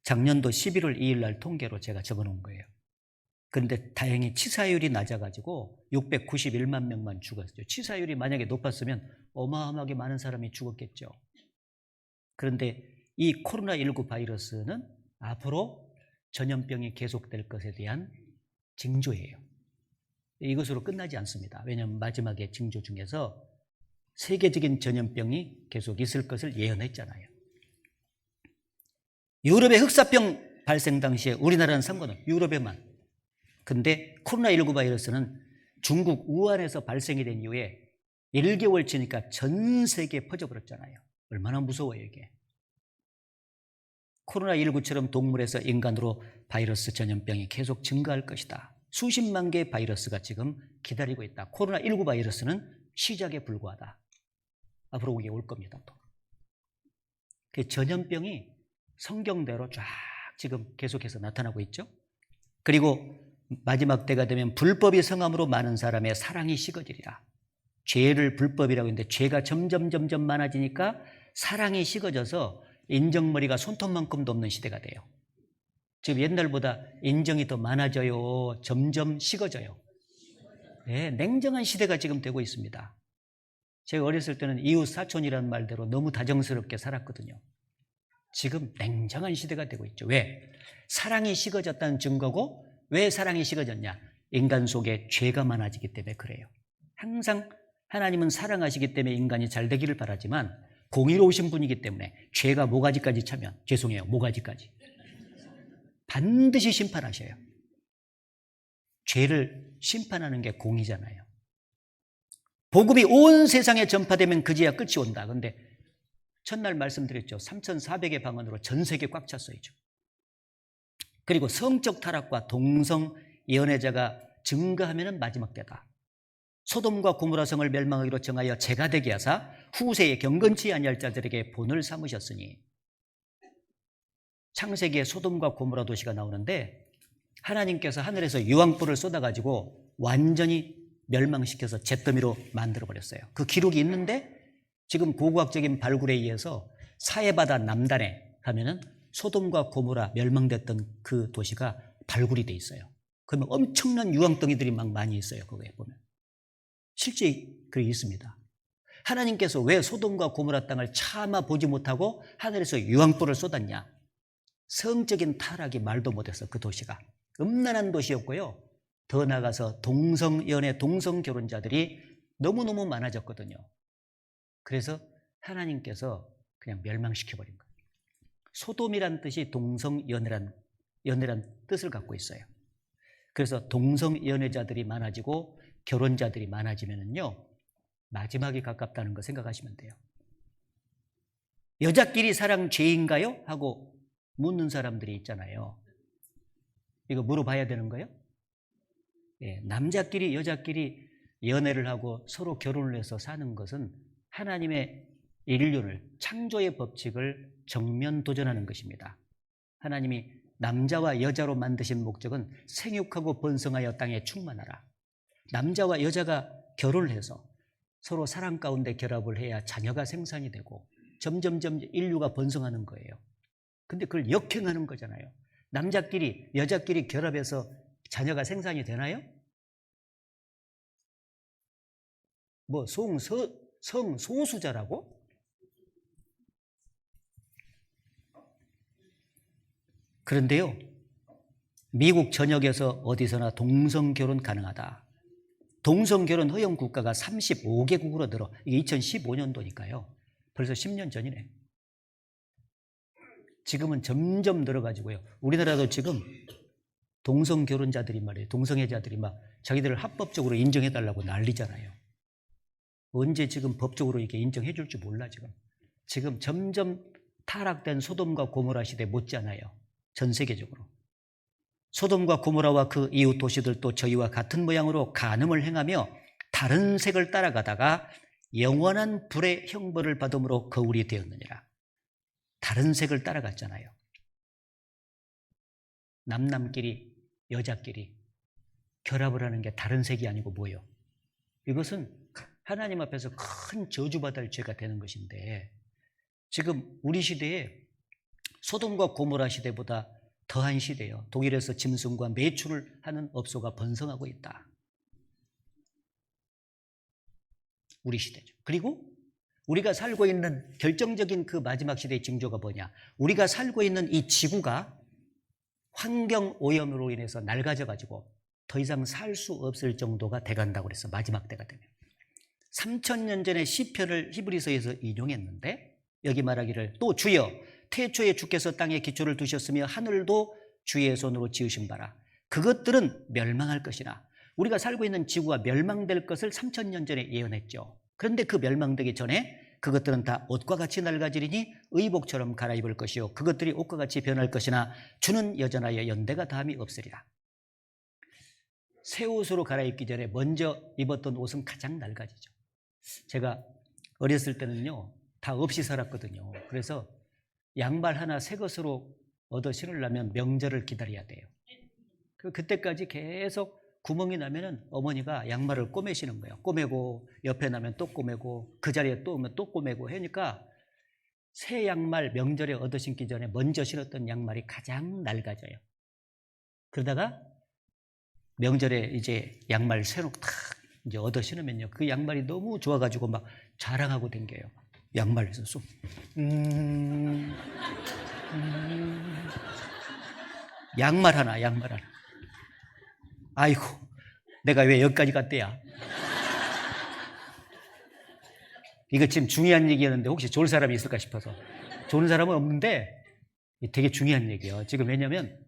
작년도 11월 2일 날 통계로 제가 적어놓은 거예요. 그런데 다행히 치사율이 낮아가지고 691만 명만 죽었어요. 치사율이 만약에 높았으면 어마어마하게 많은 사람이 죽었겠죠. 그런데 이 코로나19 바이러스는 앞으로 전염병이 계속될 것에 대한 징조예요. 이것으로 끝나지 않습니다. 왜냐하면 마지막에 징조 중에서 세계적인 전염병이 계속 있을 것을 예언했잖아요. 유럽의 흑사병 발생 당시에 우리나라는 상관없어요. 유럽에만. 근데 코로나19 바이러스는 중국 우한에서 발생이 된 이후에 1개월 지니까 전 세계에 퍼져버렸잖아요. 얼마나 무서워요 이게. 코로나19처럼 동물에서 인간으로 바이러스 전염병이 계속 증가할 것이다. 수십만 개의 바이러스가 지금 기다리고 있다. 코로나19 바이러스는 시작에 불과하다. 앞으로 이게 올 겁니다. 또. 그 전염병이 성경대로 쫙 지금 계속해서 나타나고 있죠. 그리고 마지막 때가 되면 불법이 성함으로 많은 사람의 사랑이 식어지리라. 죄를 불법이라고 했는데 죄가 점점 많아지니까 사랑이 식어져서 인정머리가 손톱만큼도 없는 시대가 돼요. 지금 옛날보다 인정이 더 많아져요. 점점 식어져요. 네, 냉정한 시대가 지금 되고 있습니다. 제가 어렸을 때는 이웃 사촌이라는 말대로 너무 다정스럽게 살았거든요. 지금 냉정한 시대가 되고 있죠. 왜? 사랑이 식어졌다는 증거고 왜 사랑이 식어졌냐? 인간 속에 죄가 많아지기 때문에 그래요. 항상 하나님은 사랑하시기 때문에 인간이 잘 되기를 바라지만 공의로우신 분이기 때문에 죄가 모가지까지 차면 죄송해요. 모가지까지. 반드시 심판하셔요. 죄를 심판하는 게 공의잖아요. 복음이 온 세상에 전파되면 그제야 끝이 온다. 그런데 첫날 말씀드렸죠. 3,400의 방언으로 전 세계 꽉 찼어요. 그리고 성적 타락과 동성 예언자가 증가하면 마지막 때다. 소돔과 고모라 성을 멸망하기로 정하여 재가 되게 하사 후세에 경건치 아니할 자들에게 본을 삼으셨으니. 창세기에 소돔과 고모라 도시가 나오는데 하나님께서 하늘에서 유황불을 쏟아가지고 완전히 멸망시켜서 잿더미로 만들어버렸어요. 그 기록이 있는데 지금 고고학적인 발굴에 의해서 사해바다 남단에 가면은 소돔과 고모라 멸망됐던 그 도시가 발굴이 돼 있어요. 그러면 엄청난 유황덩이들이 막 많이 있어요. 거기에 보면. 실제 그게 있습니다. 하나님께서 왜 소돔과 고모라 땅을 차마 보지 못하고 하늘에서 유황불을 쏟았냐? 성적인 타락이 말도 못해서 그 도시가 음란한 도시였고요. 더 나아가서 동성연애, 동성결혼자들이 너무너무 많아졌거든요. 그래서 하나님께서 그냥 멸망시켜버린 거예요. 소돔이란 뜻이 동성연애란 뜻을 갖고 있어요. 그래서 동성연애자들이 많아지고 결혼자들이 많아지면은요, 마지막이 가깝다는 거 생각하시면 돼요. 여자끼리 사랑 죄인가요? 하고 묻는 사람들이 있잖아요. 이거 물어봐야 되는 거예요? 예, 남자끼리 여자끼리 연애를 하고 서로 결혼을 해서 사는 것은 하나님의 인륜을, 창조의 법칙을 정면 도전하는 것입니다. 하나님이 남자와 여자로 만드신 목적은 생육하고 번성하여 땅에 충만하라. 남자와 여자가 결혼을 해서 서로 사랑 가운데 결합을 해야 자녀가 생산이 되고 점점점 인류가 번성하는 거예요. 근데 그걸 역행하는 거잖아요. 남자끼리 여자끼리 결합해서 자녀가 생산이 되나요? 뭐 성소수자라고? 그런데요, 미국 전역에서 어디서나 동성결혼 가능하다. 동성결혼 허용 국가가 35개국으로 늘어. 이게 2015년도니까요. 벌써 10년 전이네. 지금은 점점 늘어가지고요. 우리나라도 지금 동성결혼자들이 말이에요. 동성애자들이 막 자기들을 합법적으로 인정해달라고 난리잖아요. 언제 지금 법적으로 이게 인정해 줄 줄 몰라, 지금. 지금 점점 타락된 소돔과 고모라 시대 못지않아요. 전 세계적으로. 소돔과 고모라와 그 이웃 도시들도 저희와 같은 모양으로 간음을 행하며 다른 색을 따라가다가 영원한 불의 형벌을 받음으로 거울이 되었느니라. 다른 색을 따라갔잖아요. 남남끼리 여자끼리 결합을 하는 게 다른 색이 아니고 뭐예요? 이것은 하나님 앞에서 큰 저주받을 죄가 되는 것인데, 지금 우리 시대에 소돔과 고모라 시대보다 더한 시대예요. 독일에서 짐승과 매출을 하는 업소가 번성하고 있다. 우리 시대죠. 그리고 우리가 살고 있는 결정적인 그 마지막 시대의 징조가 뭐냐? 우리가 살고 있는 이 지구가 환경 오염으로 인해서 낡아져가지고 더 이상 살 수 없을 정도가 돼간다고 그랬어. 마지막 때가 되면. 3000년 전에 시편을 히브리서에서 인용했는데, 여기 말하기를 또 주여 태초에 주께서 땅에 기초를 두셨으며 하늘도 주의 손으로 지으신 바라. 그것들은 멸망할 것이나, 우리가 살고 있는 지구가 멸망될 것을 3000년 전에 예언했죠. 그런데 그 멸망되기 전에 그것들은 다 옷과 같이 낡아지리니 의복처럼 갈아입을 것이요 그것들이 옷과 같이 변할 것이나 주는 여전하여 연대가 다함이 없으리라. 새 옷으로 갈아입기 전에 먼저 입었던 옷은 가장 낡아지죠. 제가 어렸을 때는요, 다 없이 살았거든요. 그래서 양말 하나 새 것으로 얻어 신으려면 명절을 기다려야 돼요. 그때까지 계속 구멍이 나면은 어머니가 양말을 꼬매시는 거예요. 꼬매고 옆에 나면 또 꼬매고 그 자리에 또 오면 또 꼬매고 하니까 새 양말 명절에 얻어 신기 전에 먼저 신었던 양말이 가장 낡아져요. 그러다가 명절에 이제 양말 새로 탁 이제 얻어 신으면요, 그 양말이 너무 좋아가지고 막 자랑하고 댕겨요. 양말에서 쏙. 양말 하나. 아이고, 내가 왜 여기까지 갔대야? 이거 지금 중요한 얘기였는데 혹시 좋을 사람이 있을까 싶어서. 좋은 사람은 없는데 되게 중요한 얘기예요. 지금 왜냐면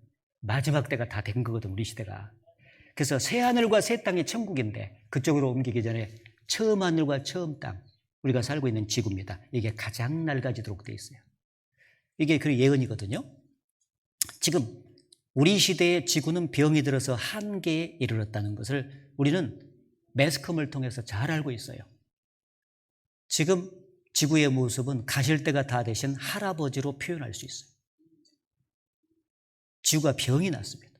마지막 때가 다 된 거거든, 우리 시대가. 그래서 새 하늘과 새 땅이 천국인데 그쪽으로 옮기기 전에 처음 하늘과 처음 땅, 우리가 살고 있는 지구입니다. 이게 가장 낡아지도록 돼 있어요. 이게 그 예언이거든요. 지금 우리 시대의 지구는 병이 들어서 한계에 이르렀다는 것을 우리는 매스컴을 통해서 잘 알고 있어요. 지금 지구의 모습은 가실 때가 다 되신 할아버지로 표현할 수 있어요. 지구가 병이 났습니다.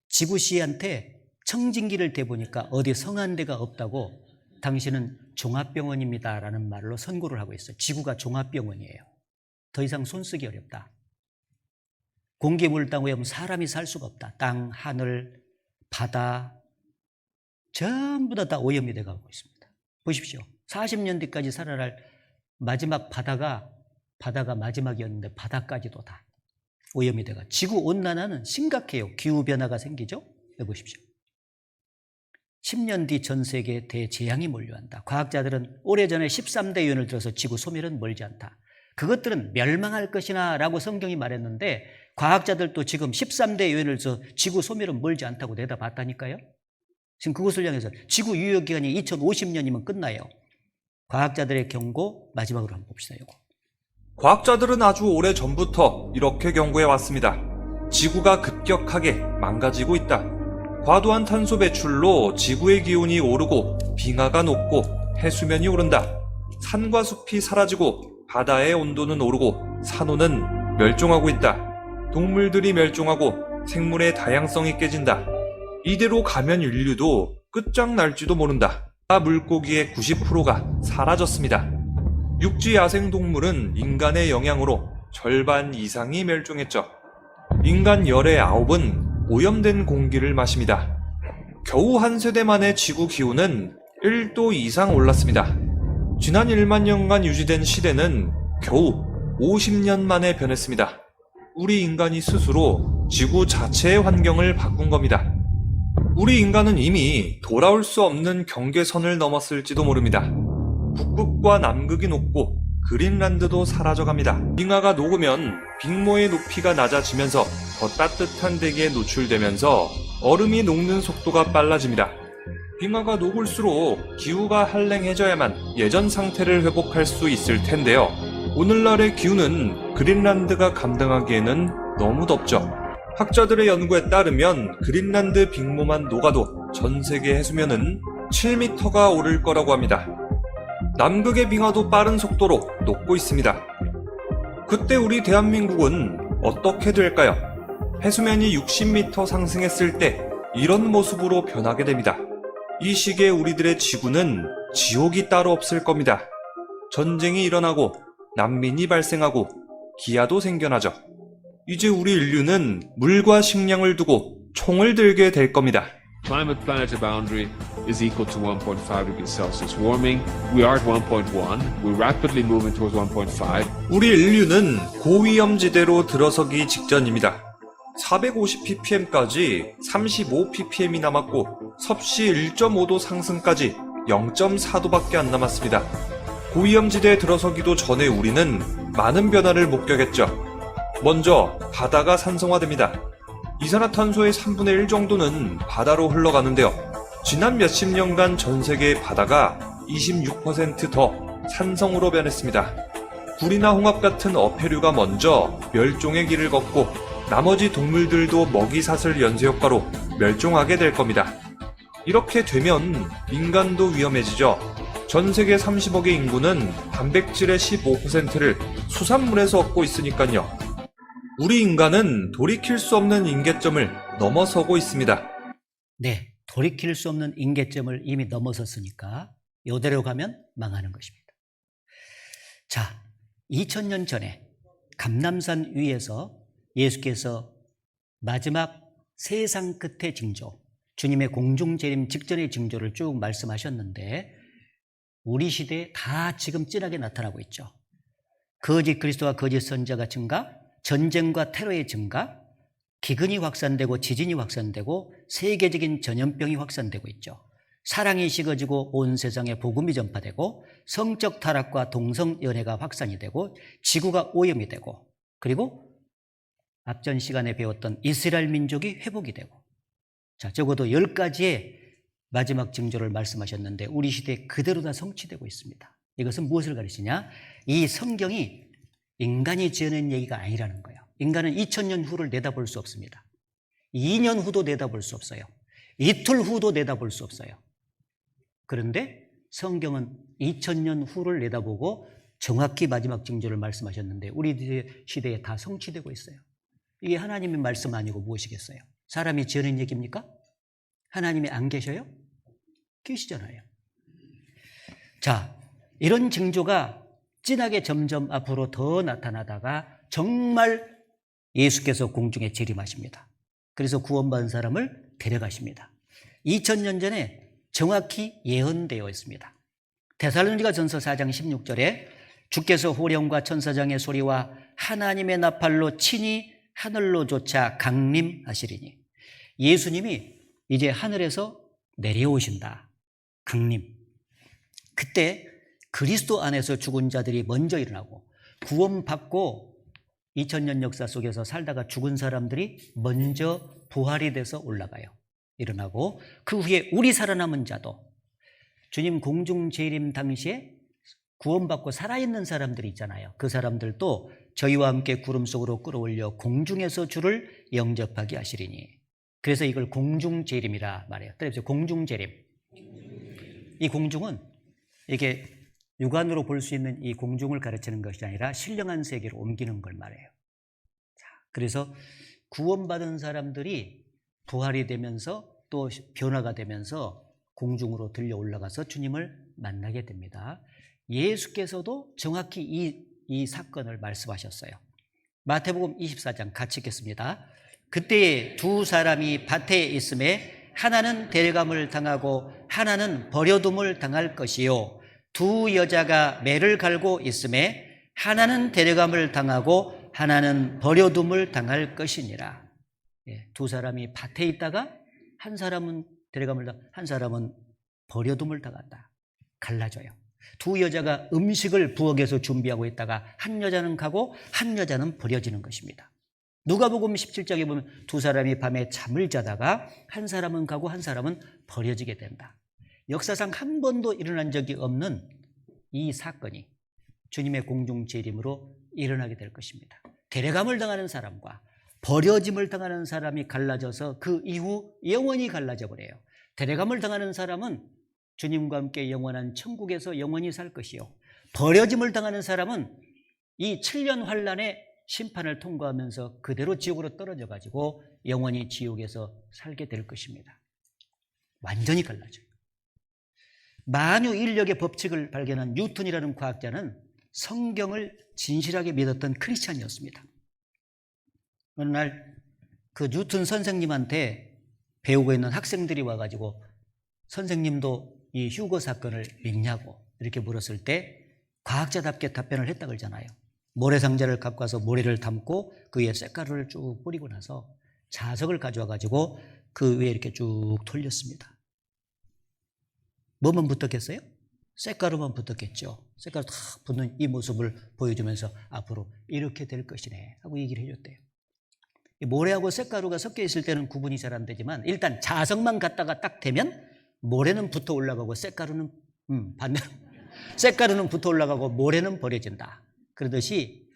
지구 씨한테 청진기를 대보니까 어디 성한 데가 없다고 당신은 종합병원입니다라는 말로 선고를 하고 있어요. 지구가 종합병원이에요. 더 이상 손쓰기 어렵다. 공기, 물, 땅, 오염, 사람이 살 수가 없다. 땅, 하늘, 바다 전부 다 오염이 돼가고 있습니다. 보십시오. 40년 뒤까지 살아날 마지막 바다가 마지막이었는데 바다까지도 다 오염이 돼가 지구온난화는 심각해요. 기후변화가 생기죠. 해보십시오. 10년 뒤 전 세계에 대재앙이 몰려한다. 과학자들은 오래전에 13대 유언을 들어서 지구 소멸은 멀지 않다. 그것들은 멸망할 것이나 라고 성경이 말했는데 과학자들도 지금 13대 유언을 들어서 지구 소멸은 멀지 않다고 내다봤다니까요. 지금 그것을 향해서 지구 유효기간이 2050년이면 끝나요. 과학자들의 경고 마지막으로 한번 봅시다. 이거. 과학자들은 아주 오래전부터 이렇게 경고해 왔습니다. 지구가 급격하게 망가지고 있다. 과도한 탄소 배출로 지구의 기온이 오르고 빙하가 녹고 해수면이 오른다. 산과 숲이 사라지고 바다의 온도는 오르고 산호는 멸종하고 있다. 동물들이 멸종하고 생물의 다양성이 깨진다. 이대로 가면 인류도 끝장날지도 모른다. 물고기의 90%가 사라졌습니다. 육지 야생 동물은 인간의 영향으로 절반 이상이 멸종했죠. 인간 열의 9은 오염된 공기를 마십니다. 겨우 한 세대 만에 지구 기온은 1도 이상 올랐습니다. 지난 1만 년간 유지된 시대는 겨우 50년 만에 변했습니다. 우리 인간이 스스로 지구 자체의 환경을 바꾼 겁니다. 우리 인간은 이미 돌아올 수 없는 경계선을 넘었을지도 모릅니다. 북극과 남극이 녹고 그린란드도 사라져갑니다. 빙하가 녹으면 빙모의 높이가 낮아지면서 더 따뜻한 대기에 노출되면서 얼음이 녹는 속도가 빨라집니다. 빙하가 녹을수록 기후가 한랭해져야만 예전 상태를 회복할 수 있을 텐데요. 오늘날의 기후는 그린란드가 감당하기에는 너무 덥죠. 학자들의 연구에 따르면 그린란드 빙모만 녹아도 전 세계 해수면은 7m가 오를 거라고 합니다. 남극의 빙하도 빠른 속도로 녹고 있습니다. 그때 우리 대한민국은 어떻게 될까요? 해수면이 60m 상승했을 때 이런 모습으로 변하게 됩니다. 이 시기에 우리들의 지구는 지옥이 따로 없을 겁니다. 전쟁이 일어나고 난민이 발생하고 기아도 생겨나죠. 이제 우리 인류는 물과 식량을 두고 총을 들게 될 겁니다. Climate planetary boundary is equal to 1.5 degrees Celsius warming. We are at 1.1. We're rapidly moving towards 1.5. 우리 인류는 고위험지대로 들어서기 직전입니다. 450ppm까지 35ppm이 남았고 섭씨 1.5도 상승까지 0.4도밖에 안 남았습니다. 고위험지대에 들어서기도 전에 우리는 많은 변화를 목격했죠. 먼저 바다가 산성화됩니다. 이산화탄소의 3분의 1 정도는 바다로 흘러가는데요. 지난 몇십 년간 전 세계의 바다가 26% 더 산성으로 변했습니다. 굴이나 홍합 같은 어패류가 먼저 멸종의 길을 걷고 나머지 동물들도 먹이사슬 연쇄 효과로 멸종하게 될 겁니다. 이렇게 되면 인간도 위험해지죠. 전 세계 30억의 인구는 단백질의 15%를 수산물에서 얻고 있으니까요. 우리 인간은 돌이킬 수 없는 임계점을 넘어서고 있습니다. 네, 돌이킬 수 없는 임계점을 이미 넘어섰으니까 이대로 가면 망하는 것입니다. 자, 2000년 전에 감람산 위에서 예수께서 마지막 세상 끝의 징조, 주님의 공중재림 직전의 징조를 쭉 말씀하셨는데 우리 시대에 다 지금 진하게 나타나고 있죠. 거짓 그리스도와 거짓 선지자가 증가, 전쟁과 테러의 증가, 기근이 확산되고 지진이 확산되고 세계적인 전염병이 확산되고 있죠. 사랑이 식어지고 온 세상에 복음이 전파되고 성적 타락과 동성연애가 확산이 되고 지구가 오염이 되고 그리고 앞전 시간에 배웠던 이스라엘 민족이 회복이 되고 자, 적어도 10가지의 마지막 징조를 말씀하셨는데 우리 시대에 그대로 다 성취되고 있습니다. 이것은 무엇을 가르치냐? 이 성경이 인간이 지어낸 얘기가 아니라는 거예요. 인간은 2000년 후를 내다볼 수 없습니다. 2년 후도 내다볼 수 없어요. 이틀 후도 내다볼 수 없어요. 그런데 성경은 2000년 후를 내다보고 정확히 마지막 징조를 말씀하셨는데 우리 시대에 다 성취되고 있어요. 이게 하나님의 말씀 아니고 무엇이겠어요? 사람이 지어낸 얘기입니까? 하나님이 안 계셔요? 계시잖아요. 자, 이런 징조가 진하게 점점 앞으로 더 나타나다가 정말 예수께서 공중에 재림하십니다. 그래서 구원받은 사람을 데려가십니다. 2000년 전에 정확히 예언되어 있습니다. 데살로니가전서 4장 16절에 주께서 호령과 천사장의 소리와 하나님의 나팔로 친히 하늘로 쫓아 강림하시리니, 예수님이 이제 하늘에서 내려오신다. 강림. 그때 그리스도 안에서 죽은 자들이 먼저 일어나고 구원받고 2000년 역사 속에서 살다가 죽은 사람들이 먼저 부활이 돼서 올라가요. 일어나고 그 후에 우리 살아남은 자도 주님 공중 재림 당시에 구원받고 살아있는 사람들이 있잖아요. 그 사람들도 저희와 함께 구름 속으로 끌어올려 공중에서 주를 영접하게 하시리니. 그래서 이걸 공중 재림이라 말해요. 따라서 공중 재림. 이 공중은 이게 육안으로 볼 수 있는 이 공중을 가르치는 것이 아니라 신령한 세계로 옮기는 걸 말해요. 자, 그래서 구원받은 사람들이 부활이 되면서 또 변화가 되면서 공중으로 들려 올라가서 주님을 만나게 됩니다. 예수께서도 정확히 이 사건을 말씀하셨어요. 마태복음 24장 같이 읽겠습니다. 그때에 두 사람이 밭에 있음에 하나는 데려감을 당하고 하나는 버려둠을 당할 것이요, 두 여자가 매를 갈고 있음에 하나는 데려감을 당하고 하나는 버려둠을 당할 것이니라. 두 사람이 밭에 있다가 한 사람은 데려감을 당하고 한 사람은 버려둠을 당한다. 갈라져요. 두 여자가 음식을 부엌에서 준비하고 있다가 한 여자는 가고 한 여자는 버려지는 것입니다. 누가복음 17장에 보면 두 사람이 밤에 잠을 자다가 한 사람은 가고 한 사람은 버려지게 된다. 역사상 한 번도 일어난 적이 없는 이 사건이 주님의 공중 재림으로 일어나게 될 것입니다. 데려감을 당하는 사람과 버려짐을 당하는 사람이 갈라져서 그 이후 영원히 갈라져 버려요. 데려감을 당하는 사람은 주님과 함께 영원한 천국에서 영원히 살 것이요, 버려짐을 당하는 사람은 이 7년 환란의 심판을 통과하면서 그대로 지옥으로 떨어져 가지고 영원히 지옥에서 살게 될 것입니다. 완전히 갈라져요. 만유 인력의 법칙을 발견한 뉴턴이라는 과학자는 성경을 진실하게 믿었던 크리스찬이었습니다. 어느 날 그 뉴턴 선생님한테 배우고 있는 학생들이 와가지고 선생님도 이 휴거 사건을 믿냐고 이렇게 물었을 때 과학자답게 답변을 했다 그러잖아요. 모래상자를 갖고 와서 모래를 담고 그 위에 쇳가루를 쭉 뿌리고 나서 자석을 가져와 가지고 그 위에 이렇게 쭉 돌렸습니다. 뭐만 붙었겠어요? 쇳가루만 붙었겠죠. 쇳가루 탁 붙는 이 모습을 보여주면서 앞으로 이렇게 될 것이네 하고 얘기를 해줬대요. 모래하고 쇳가루가 섞여 있을 때는 구분이 잘 안 되지만 일단 자석만 갖다가 딱 대면 모래는 붙어 올라가고 쇳가루는 반대로 쇳가루는 붙어 올라가고 모래는 버려진다. 그러듯이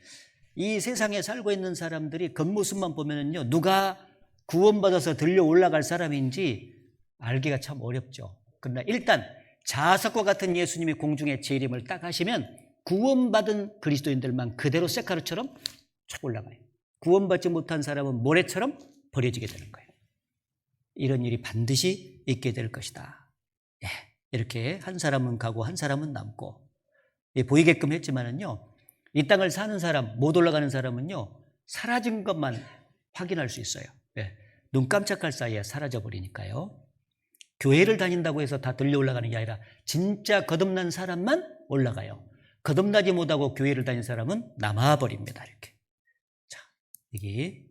이 세상에 살고 있는 사람들이 겉모습만 보면은요, 누가 구원받아서 들려 올라갈 사람인지 알기가 참 어렵죠. 그러나 일단 자석과 같은 예수님이 공중의 재림을 딱 하시면 구원받은 그리스도인들만 그대로 쇳가루처럼 쭉 올라가요. 구원받지 못한 사람은 모래처럼 버려지게 되는 거예요. 이런 일이 반드시 있게 될 것이다. 이렇게 한 사람은 가고 한 사람은 남고 보이게끔 했지만은요, 이 땅을 사는 사람, 못 올라가는 사람은요, 사라진 것만 확인할 수 있어요. 눈 깜짝할 사이에 사라져 버리니까요. 교회를 다닌다고 해서 다 들려 올라가는 게 아니라 진짜 거듭난 사람만 올라가요. 거듭나지 못하고 교회를 다닌 사람은 남아버립니다. 이렇게. 자, 여기.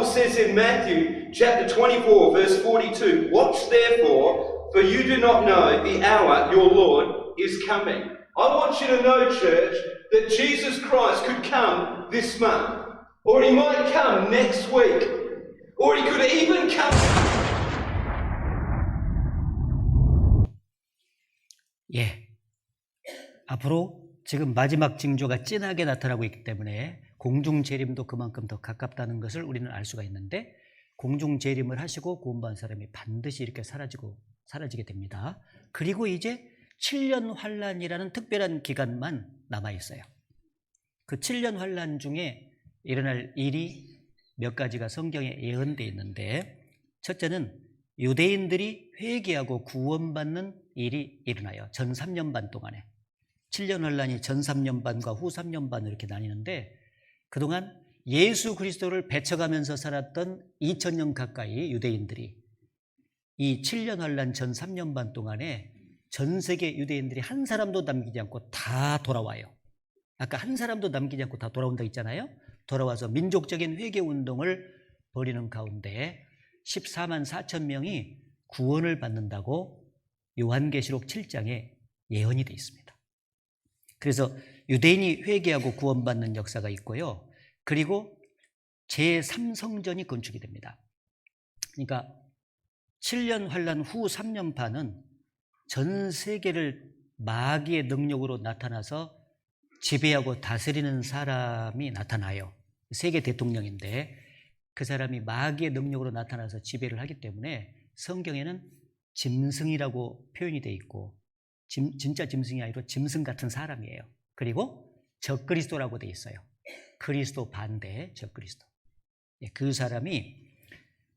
says in Matthew chapter 24, verse 42, "Watch therefore, for you do not know the hour your Lord is coming." I want you to know, church, that Jesus Christ could come this month, or he might come next week, or he could even come. 예. 앞으로 지금 마지막 징조가 진하게 나타나고 있기 때문에 공중 재림도 그만큼 더 가깝다는 것을 우리는 알 수가 있는데, 공중 재림을 하시고 구원받은 사람이 반드시 이렇게 사라지게 됩니다. 그리고 이제 7년 환란이라는 특별한 기간만 남아 있어요. 그 7년 환란 중에 일어날 일이 몇 가지가 성경에 예언되어 있는데, 첫째는 유대인들이 회개하고 구원받는 일이 일어나요. 전 3년 반 동안에. 7년 환란이 전 3년 반과 후 3년 반으로 이렇게 나뉘는데, 그동안 예수 그리스도를 배척하면서 살았던 2000년 가까이 유대인들이 이 7년 환란 전 3년 반 동안에 전 세계 유대인들이 한 사람도 남기지 않고 다 돌아와요. 아까 한 사람도 남기지 않고 다 돌아온다 했잖아요. 돌아와서 민족적인 회개 운동을 벌이는 가운데 14만 4천 명이 구원을 받는다고 요한계시록 7장에 예언이 되어 있습니다. 그래서 유대인이 회개하고 구원받는 역사가 있고요. 그리고 제3성전이 건축이 됩니다. 그러니까 7년 환란 후 3년 반은 전 세계를 마귀의 능력으로 나타나서 지배하고 다스리는 사람이 나타나요. 세계 대통령인데 그 사람이 마귀의 능력으로 나타나서 지배를 하기 때문에 성경에는 짐승이라고 표현이 되어 있고, 진짜 짐승이 아니라 짐승 같은 사람이에요. 그리고 적그리스도라고 되어 있어요. 그리스도 반대 적그리스도. 그 사람이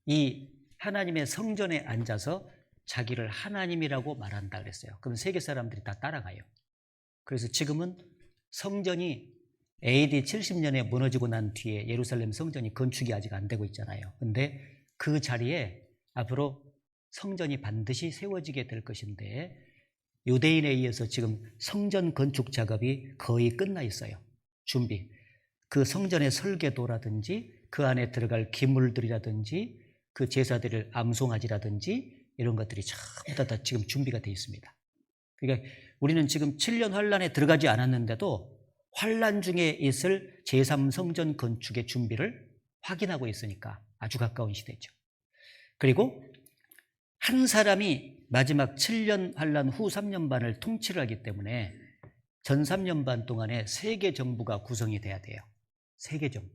이 하나님의 성전에 앉아서 자기를 하나님이라고 말한다 그랬어요. 그럼 세계 사람들이 다 따라가요. 그래서 지금은 성전이 AD 70년에 무너지고 난 뒤에 예루살렘 성전이 건축이 아직 안 되고 있잖아요. 근데 그 자리에 앞으로 성전이 반드시 세워지게 될 것인데, 유대인에 의해서 지금 성전 건축 작업이 거의 끝나 있어요. 준비. 그 성전의 설계도라든지 그 안에 들어갈 기물들이라든지 그 제사들을 암송아지라든지 이런 것들이 전부 다 지금 준비가 되어 있습니다. 그러니까 우리는 지금 7년 환란에 들어가지 않았는데도 환란 중에 있을 제3성전 건축의 준비를 확인하고 있으니까 아주 가까운 시대죠. 그리고 한 사람이 마지막 7년 환란 후 3년 반을 통치를 하기 때문에 전 3년 반 동안에 세계 정부가 구성이 돼야 돼요. 세계 정부.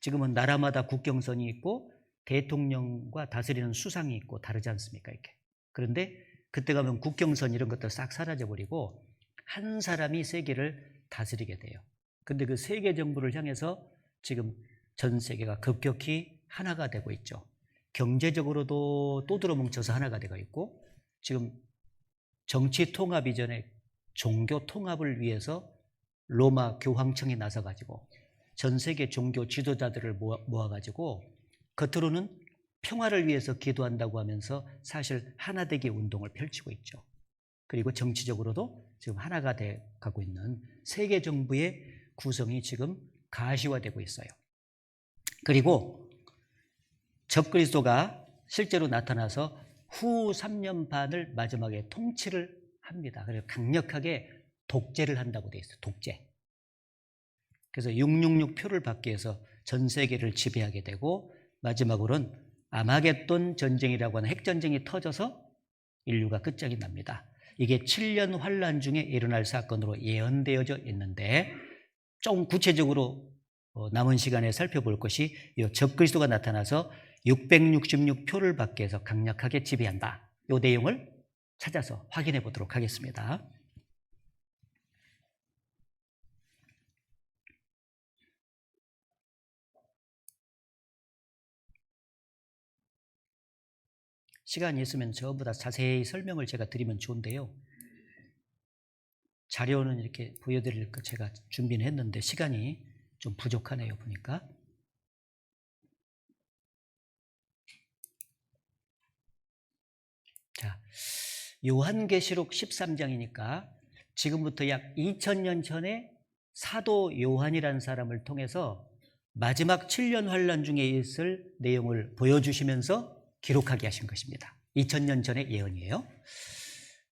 지금은 나라마다 국경선이 있고 대통령과 다스리는 수상이 있고 다르지 않습니까? 이렇게. 그런데 그때 가면 국경선 이런 것들 싹 사라져버리고 한 사람이 세계를 다스리게 돼요. 근데 그 세계 정부를 향해서 지금 전 세계가 급격히 하나가 되고 있죠. 경제적으로도 또 들어뭉쳐서 하나가 되고 있고, 지금 정치 통합 이전에 종교 통합을 위해서 로마 교황청이 나서가지고 전 세계 종교 지도자들을 모아가지고 겉으로는 평화를 위해서 기도한다고 하면서 사실 하나되기 운동을 펼치고 있죠. 그리고 정치적으로도 지금 하나가 돼 가고 있는 세계 정부의 구성이 지금 가시화되고 있어요. 그리고 적그리스도가 실제로 나타나서 후 3년 반을 마지막에 통치를 합니다. 그래서 강력하게 독재를 한다고 되어 있어요. 독재. 그래서 666 표를 받기 위해서 전 세계를 지배하게 되고, 마지막으로는 아마겟돈 전쟁이라고 하는 핵전쟁이 터져서 인류가 끝장이 납니다. 이게 7년 환란 중에 일어날 사건으로 예언되어져 있는데, 좀 구체적으로 남은 시간에 살펴볼 것이 이 적그리스도가 나타나서 666표를 받게 해서 강력하게 지배한다. 이 내용을 찾아서 확인해 보도록 하겠습니다. 시간이 있으면 전부 다 자세히 설명을 제가 드리면 좋은데요. 자료는 이렇게 보여드릴 거 제가 준비는 했는데 시간이 좀 부족하네요, 보니까. 자, 요한계시록 13장이니까 지금부터 약 2000년 전에 사도 요한이라는 사람을 통해서 마지막 7년 환란 중에 있을 내용을 보여주시면서 기록하게 하신 것입니다. 2000년 전의 예언이에요.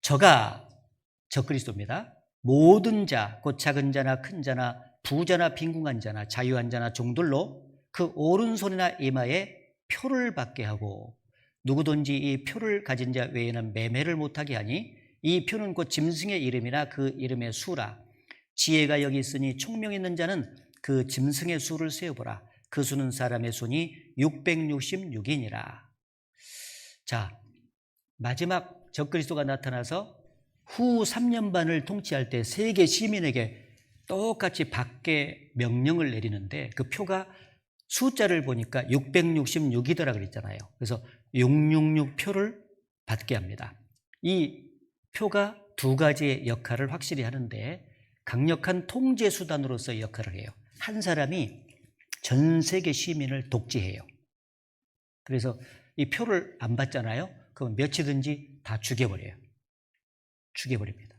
저가 적그리스도입니다. 모든 자, 곧 작은 자나 큰 자나 부자나 빈궁한 자나 자유한 자나 종들로 그 오른손이나 이마에 표를 받게 하고 누구든지 이 표를 가진 자 외에는 매매를 못하게 하니 이 표는 곧 짐승의 이름이나 그 이름의 수라. 지혜가 여기 있으니 총명 있는 자는 그 짐승의 수를 세어보라. 그 수는 사람의 손이 666이니라. 자, 마지막 적그리스도가 나타나서 후 3년 반을 통치할 때 세계 시민에게 똑같이 받게 명령을 내리는데 그 표가 숫자를 보니까 666이더라 그랬잖아요. 그래서 666표를 받게 합니다. 이 표가 두 가지의 역할을 확실히 하는데 강력한 통제 수단으로서의 역할을 해요. 한 사람이 전 세계 시민을 독재해요. 그래서 이 표를 안 받잖아요. 그럼 며칠든지 다 죽여버려요. 죽여버립니다.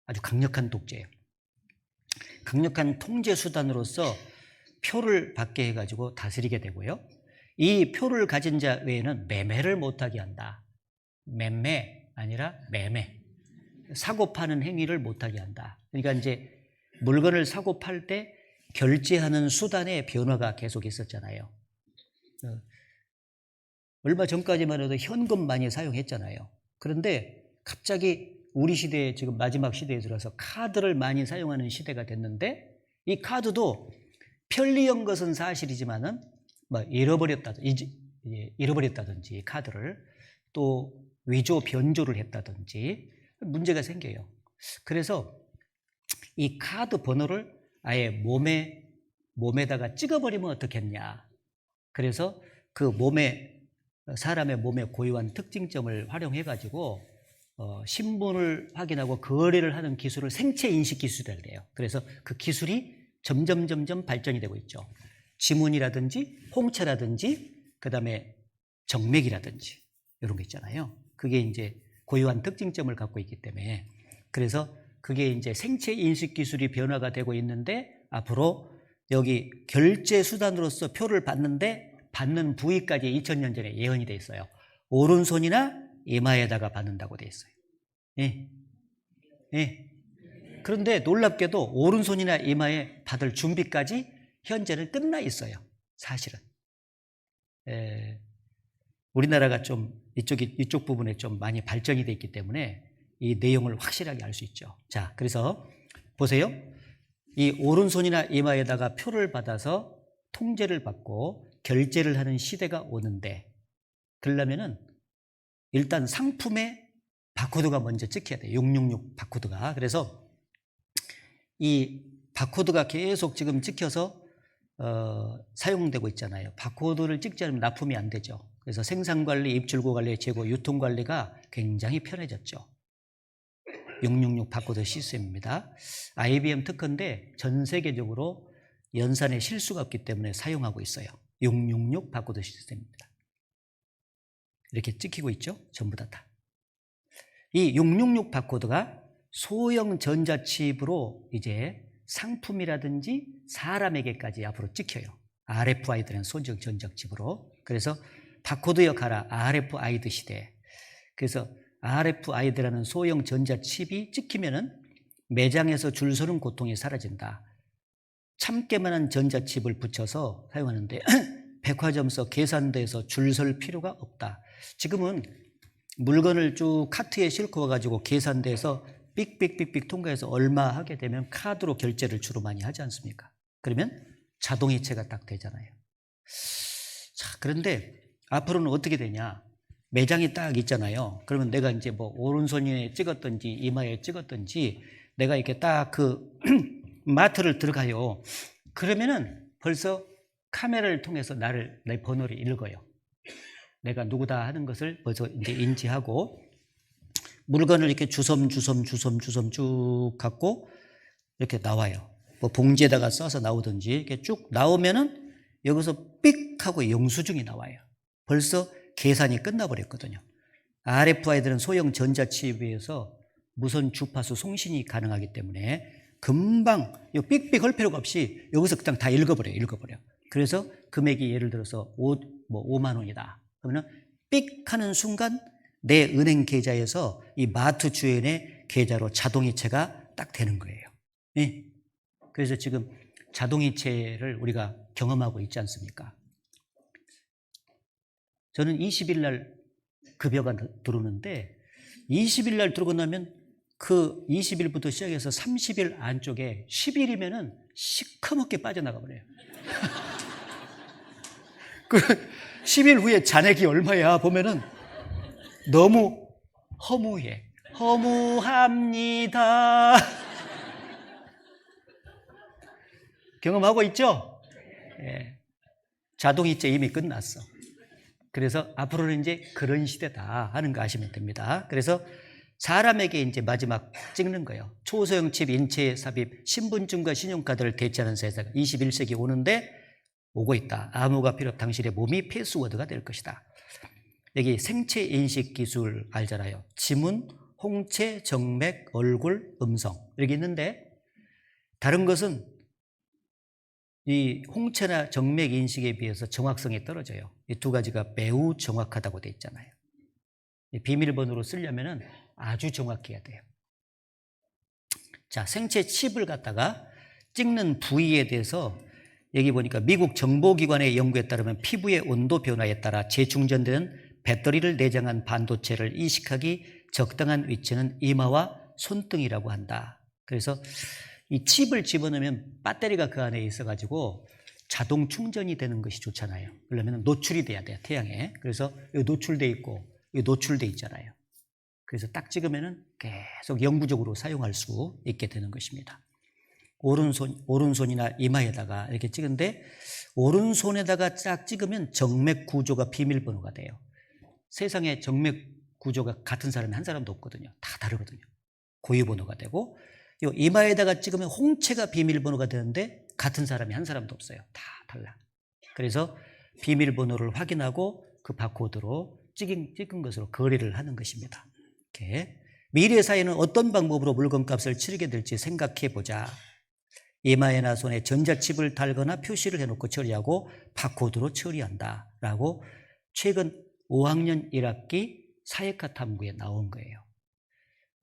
아주 강력한 독재예요. 강력한 통제 수단으로서 표를 받게 해가지고 다스리게 되고요. 이 표를 가진 자 외에는 매매를 못하게 한다. 매매 아니라 매매. 사고 파는 행위를 못하게 한다. 그러니까 이제 물건을 사고 팔 때 결제하는 수단의 변화가 계속 있었잖아요. 얼마 전까지만 해도 현금 많이 사용했잖아요. 그런데 갑자기 우리 시대에 지금 마지막 시대에 들어서 카드를 많이 사용하는 시대가 됐는데 이 카드도 편리한 것은 사실이지만은 뭐 잃어버렸다든지 카드를 또 위조 변조를 했다든지 문제가 생겨요. 그래서 이 카드 번호를 아예 몸에다가 찍어버리면 어떻겠냐. 그래서 그 사람의 몸에 고유한 특징점을 활용해가지고 신분을 확인하고 거래를 하는 기술을 생체 인식 기술이라고 그래요. 그래서 그 기술이 점점 발전이 되고 있죠. 지문이라든지 홍채라든지 그다음에 정맥이라든지 이런 거 있잖아요. 그게 이제 고유한 특징점을 갖고 있기 때문에 그래서 그게 이제 생체 인식 기술이 변화가 되고 있는데 앞으로 여기 결제 수단으로서 표를 받는데 받는 부위까지 2000년 전에 예언이 돼 있어요. 오른손이나 이마에다가 받는다고 돼 있어요. 예. 예. 그런데 놀랍게도 오른손이나 이마에 받을 준비까지 현재는 끝나 있어요. 사실은. 우리나라가 좀 이쪽 부분에 좀 많이 발전이 돼 있기 때문에 이 내용을 확실하게 알 수 있죠. 자, 그래서 보세요. 이 오른손이나 이마에다가 표를 받아서 통제를 받고 결제를 하는 시대가 오는데 그러려면은 일단 상품에 바코드가 먼저 찍혀야 돼요. 666 바코드가. 그래서 이 바코드가 계속 지금 찍혀서 사용되고 있잖아요. 바코드를 찍지 않으면 납품이 안 되죠. 그래서 생산관리, 입출고관리, 재고, 유통관리가 굉장히 편해졌죠. 666 바코드 시스템입니다. IBM 특허인데 전 세계적으로 연산에 실수가 없기 때문에 사용하고 있어요. 666 바코드 시스템입니다. 이렇게 찍히고 있죠. 전부 다. 이 666 바코드가 소형 전자칩으로 이제 상품이라든지 사람에게까지 앞으로 찍혀요. RFID라는 소형 전자칩으로. 그래서 바코드 역할은 RFID 시대. 그래서 RFID라는 소형 전자칩이 찍히면은 매장에서 줄 서는 고통이 사라진다. 참깨만한 전자칩을 붙여서 사용하는데 백화점에서 계산대에서 줄 설 필요가 없다. 지금은 물건을 쭉 카트에 싣고 와가지고 계산대에서 삑삑삑삑 통과해서 얼마 하게 되면 카드로 결제를 주로 많이 하지 않습니까? 그러면 자동이체가 딱 되잖아요. 자, 그런데 앞으로는 어떻게 되냐? 매장이 딱 있잖아요. 그러면 내가 이제 뭐 오른손에 찍었든지 이마에 찍었든지 내가 이렇게 딱 그 마트를 들어가요. 그러면은 벌써 카메라를 통해서 내 번호를 읽어요. 내가 누구다 하는 것을 벌써 이제 인지하고 물건을 이렇게 주섬 쭉 갖고 이렇게 나와요. 뭐 봉지에다가 써서 나오든지 이렇게 쭉 나오면은 여기서 삑 하고 영수증이 나와요. 벌써 계산이 끝나버렸거든요. RFID는 소형 전자칩에서 무선 주파수 송신이 가능하기 때문에 금방 삑삑 할 필요가 없이 여기서 그냥 다 읽어버려요. 그래서 금액이 예를 들어서 5만 원이다. 그러면 삑 하는 순간 내 은행 계좌에서 이 마트 주인의 계좌로 자동이체가 딱 되는 거예요. 예. 그래서 지금 자동이체를 우리가 경험하고 있지 않습니까? 저는 20일 날 급여가 들어오는데 20일 날 들어오고 나면 그 20일부터 시작해서 30일 안쪽에 10일이면은 시커멓게 빠져나가 버려요. 그 10일 후에 잔액이 얼마야 보면은 너무 허무해. 허무합니다. 경험하고 있죠? 예. 자동이체 이미 끝났어. 그래서 앞으로는 이제 그런 시대다 하는 거 아시면 됩니다. 그래서 사람에게 이제 마지막 찍는 거예요. 초소형 칩 인체 삽입, 신분증과 신용카드를 대체하는 세상 21세기 오는데 오고 있다. 암호가 필요 없 당신의 몸이 패스워드가 될 것이다. 여기 생체 인식 기술 알잖아요. 지문, 홍채, 정맥, 얼굴, 음성 이렇게 있는데 다른 것은 이 홍채나 정맥 인식에 비해서 정확성이 떨어져요. 이 두 가지가 매우 정확하다고 돼 있잖아요. 비밀번호로 쓰려면 아주 정확해야 돼요. 자, 생체 칩을 갖다가 찍는 부위에 대해서 여기 보니까 미국 정보기관의 연구에 따르면 피부의 온도 변화에 따라 재충전되는 배터리를 내장한 반도체를 이식하기 적당한 위치는 이마와 손등이라고 한다. 그래서 이 칩을 집어넣으면 배터리가 그 안에 있어가지고 자동 충전이 되는 것이 좋잖아요. 그러면 노출이 돼야 돼요, 태양에. 그래서 여기 노출돼 있고 여기 노출돼 있잖아요. 그래서 딱 찍으면은 계속 영구적으로 사용할 수 있게 되는 것입니다. 오른손이나 이마에다가 이렇게 찍은데 오른손에다가 쫙 찍으면 정맥 구조가 비밀번호가 돼요. 세상에 정맥 구조가 같은 사람이 한 사람도 없거든요. 다 다르거든요. 고유번호가 되고 요 이마에다가 찍으면 홍채가 비밀번호가 되는데 같은 사람이 한 사람도 없어요. 다 달라. 그래서 비밀번호를 확인하고 그 바코드로 찍은 것으로 거래를 하는 것입니다. 이렇게. 미래 사회는 어떤 방법으로 물건값을 치르게 될지 생각해보자. 이마에나 손에 전자칩을 달거나 표시를 해놓고 처리하고 바코드로 처리한다 라고 최근 5학년 1학기 사회과 탐구에 나온 거예요.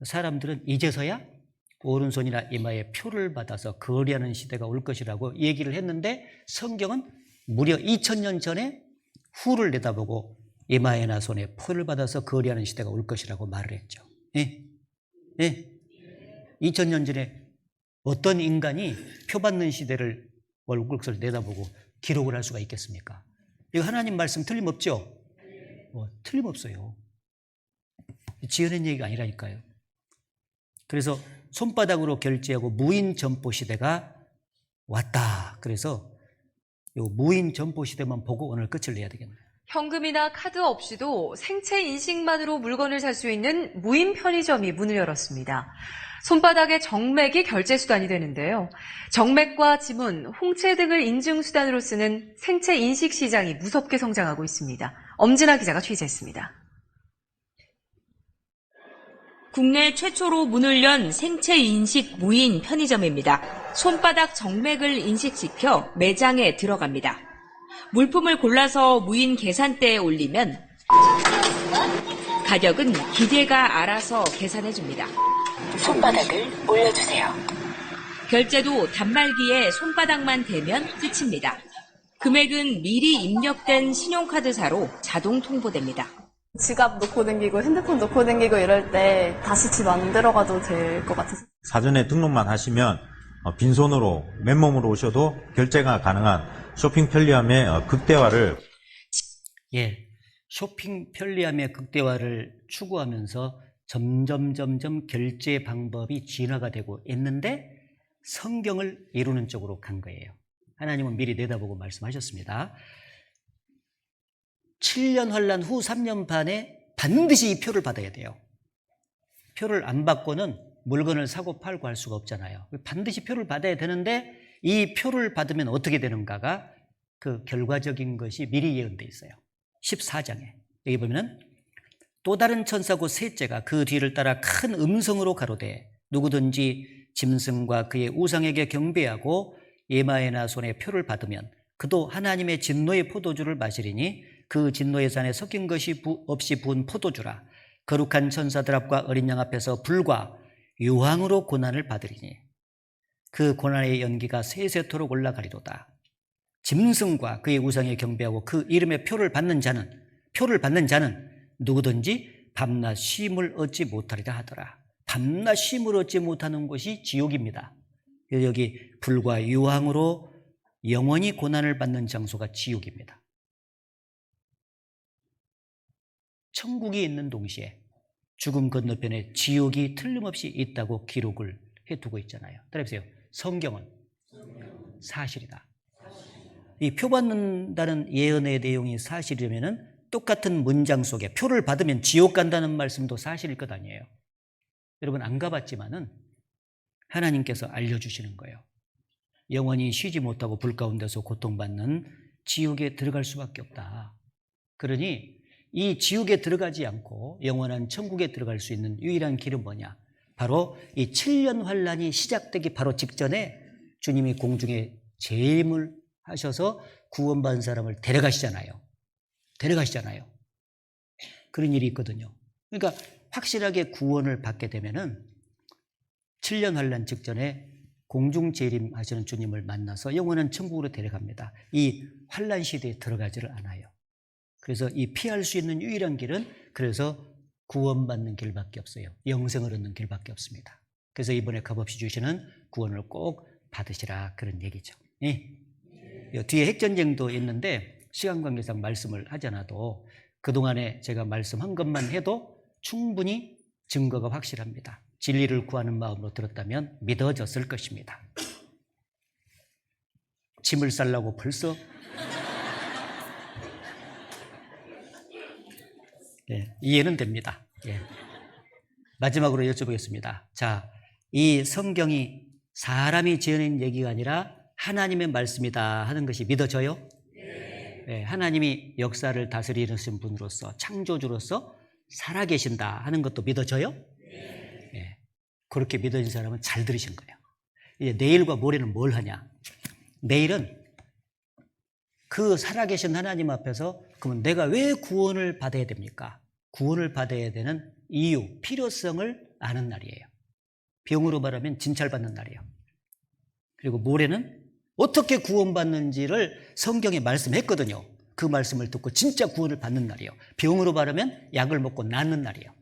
사람들은 이제서야 오른손이나 이마에 표를 받아서 거래하는 시대가 올 것이라고 얘기를 했는데 성경은 무려 2000년 전에 후를 내다보고 이마에나 손에 표를 받아서 거래하는 시대가 올 것이라고 말을 했죠. 예? 예? 2000년 전에 어떤 인간이 표 받는 시대를 얼굴을 내다보고 기록을 할 수가 있겠습니까? 이거 하나님 말씀 틀림없죠? 틀림없어요. 지어낸 얘기가 아니라니까요. 그래서 손바닥으로 결제하고 무인 점포 시대가 왔다. 그래서 이 무인 점포 시대만 보고 오늘 끝을 내야 되겠네요. 현금이나 카드 없이도 생체 인식만으로 물건을 살 수 있는 무인 편의점이 문을 열었습니다. 손바닥의 정맥이 결제 수단이 되는데요. 정맥과 지문, 홍채 등을 인증 수단으로 쓰는 생체 인식 시장이 무섭게 성장하고 있습니다. 엄진아 기자가 취재했습니다. 국내 최초로 문을 연 생체 인식 무인 편의점입니다. 손바닥 정맥을 인식시켜 매장에 들어갑니다. 물품을 골라서 무인 계산대에 올리면 가격은 기계가 알아서 계산해줍니다. 손바닥을 올려주세요. 결제도 단말기에 손바닥만 대면 끝입니다. 금액은 미리 입력된 신용카드사로 자동 통보됩니다. 지갑 놓고 댕기고 핸드폰 놓고 댕기고 이럴 때 다시 집 안 들어가도 될 것 같아서. 사전에 등록만 하시면 빈손으로 맨몸으로 오셔도 결제가 가능한 쇼핑 편리함의 극대화를 쇼핑 편리함의 극대화를 추구하면서 점점 결제 방법이 진화가 되고 있는데 성경을 이루는 쪽으로 간 거예요. 하나님은 미리 내다보고 말씀하셨습니다. 7년 환란 후 3년 반에 반드시 이 표를 받아야 돼요. 표를 안 받고는 물건을 사고 팔고 할 수가 없잖아요. 반드시 표를 받아야 되는데 이 표를 받으면 어떻게 되는가가 그 결과적인 것이 미리 예언되어 있어요. 14장에 여기 보면은 또 다른 천사고 셋째가 그 뒤를 따라 큰 음성으로 가로되 누구든지 짐승과 그의 우상에게 경배하고 이마에나 손에 표를 받으면 그도 하나님의 진노의 포도주를 마시리니 그 진노의 잔에 섞인 것이 없이 부은 포도주라. 거룩한 천사들 앞과 어린 양 앞에서 불과 유황으로 고난을 받으리니 그 고난의 연기가 세세토록 올라가리로다. 짐승과 그의 우상에 경배하고 그 이름의 표를 받는 자는 누구든지 밤낮 쉼을 얻지 못하리라 하더라. 밤낮 쉼을 얻지 못하는 곳이 지옥입니다. 여기 불과 유황으로 영원히 고난을 받는 장소가 지옥입니다. 천국이 있는 동시에 죽음 건너편에 지옥이 틀림없이 있다고 기록을 해두고 있잖아요. 따라해보세요. 성경은 사실이다. 이 표 받는다는 예언의 내용이 사실이라면 똑같은 문장 속에 표를 받으면 지옥 간다는 말씀도 사실일 것 아니에요. 여러분 안 가봤지만은 하나님께서 알려주시는 거예요. 영원히 쉬지 못하고 불 가운데서 고통받는 지옥에 들어갈 수밖에 없다. 그러니 이 지옥에 들어가지 않고 영원한 천국에 들어갈 수 있는 유일한 길은 뭐냐? 바로 이 7년 환란이 시작되기 바로 직전에 주님이 공중에 재림을 하셔서 구원받은 사람을 데려가시잖아요. 그런 일이 있거든요. 그러니까 확실하게 구원을 받게 되면은 7년 환란 직전에 공중 재림하시는 주님을 만나서 영원한 천국으로 데려갑니다. 이 환란 시대에 들어가지를 않아요. 그래서 이 피할 수 있는 유일한 길은 그래서 구원받는 길밖에 없어요. 영생을 얻는 길밖에 없습니다. 그래서 이번에 값없이 주시는 구원을 꼭 받으시라 그런 얘기죠. 예. 뒤에 핵전쟁도 있는데 시간 관계상 말씀을 하지 않아도 그동안에 제가 말씀한 것만 해도 충분히 증거가 확실합니다. 진리를 구하는 마음으로 들었다면 믿어졌을 것입니다. 침을 쌀라고 벌써 이해는 됩니다. 마지막으로 여쭤보겠습니다. 자, 이 성경이 사람이 지어낸 얘기가 아니라 하나님의 말씀이다 하는 것이 믿어져요? 하나님이 역사를 다스리는 분으로서 창조주로서 살아계신다 하는 것도 믿어져요? 그렇게 믿어진 사람은 잘 들으신 거예요. 이제 내일과 모레는 뭘 하냐? 내일은 그 살아계신 하나님 앞에서 그러면 내가 왜 구원을 받아야 됩니까? 구원을 받아야 되는 이유, 필요성을 아는 날이에요. 병으로 말하면 진찰받는 날이에요. 그리고 모레는 어떻게 구원받는지를 성경에 말씀했거든요. 그 말씀을 듣고 진짜 구원을 받는 날이에요. 병으로 말하면 약을 먹고 낫는 날이에요.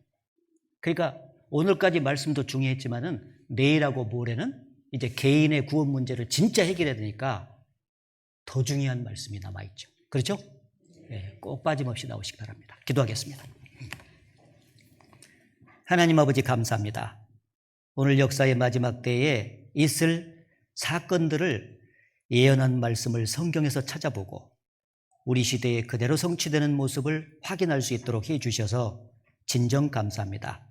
그러니까 오늘까지 말씀도 중요했지만은 내일하고 모레는 이제 개인의 구원 문제를 진짜 해결해야 되니까 더 중요한 말씀이 남아있죠. 그렇죠? 꼭 빠짐없이 나오시기 바랍니다. 기도하겠습니다. 하나님 아버지 감사합니다. 오늘 역사의 마지막 때에 있을 사건들을 예언한 말씀을 성경에서 찾아보고 우리 시대에 그대로 성취되는 모습을 확인할 수 있도록 해주셔서 진정 감사합니다.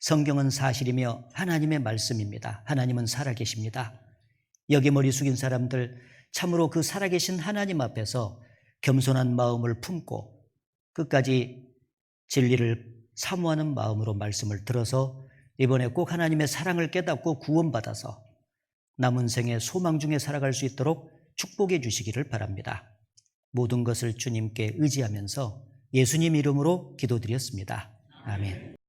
성경은 사실이며 하나님의 말씀입니다. 하나님은 살아계십니다. 여기 머리 숙인 사람들 참으로 그 살아계신 하나님 앞에서 겸손한 마음을 품고 끝까지 진리를 사모하는 마음으로 말씀을 들어서 이번에 꼭 하나님의 사랑을 깨닫고 구원받아서 남은 생에 소망 중에 살아갈 수 있도록 축복해 주시기를 바랍니다. 모든 것을 주님께 의지하면서 예수님 이름으로 기도드렸습니다. 아멘.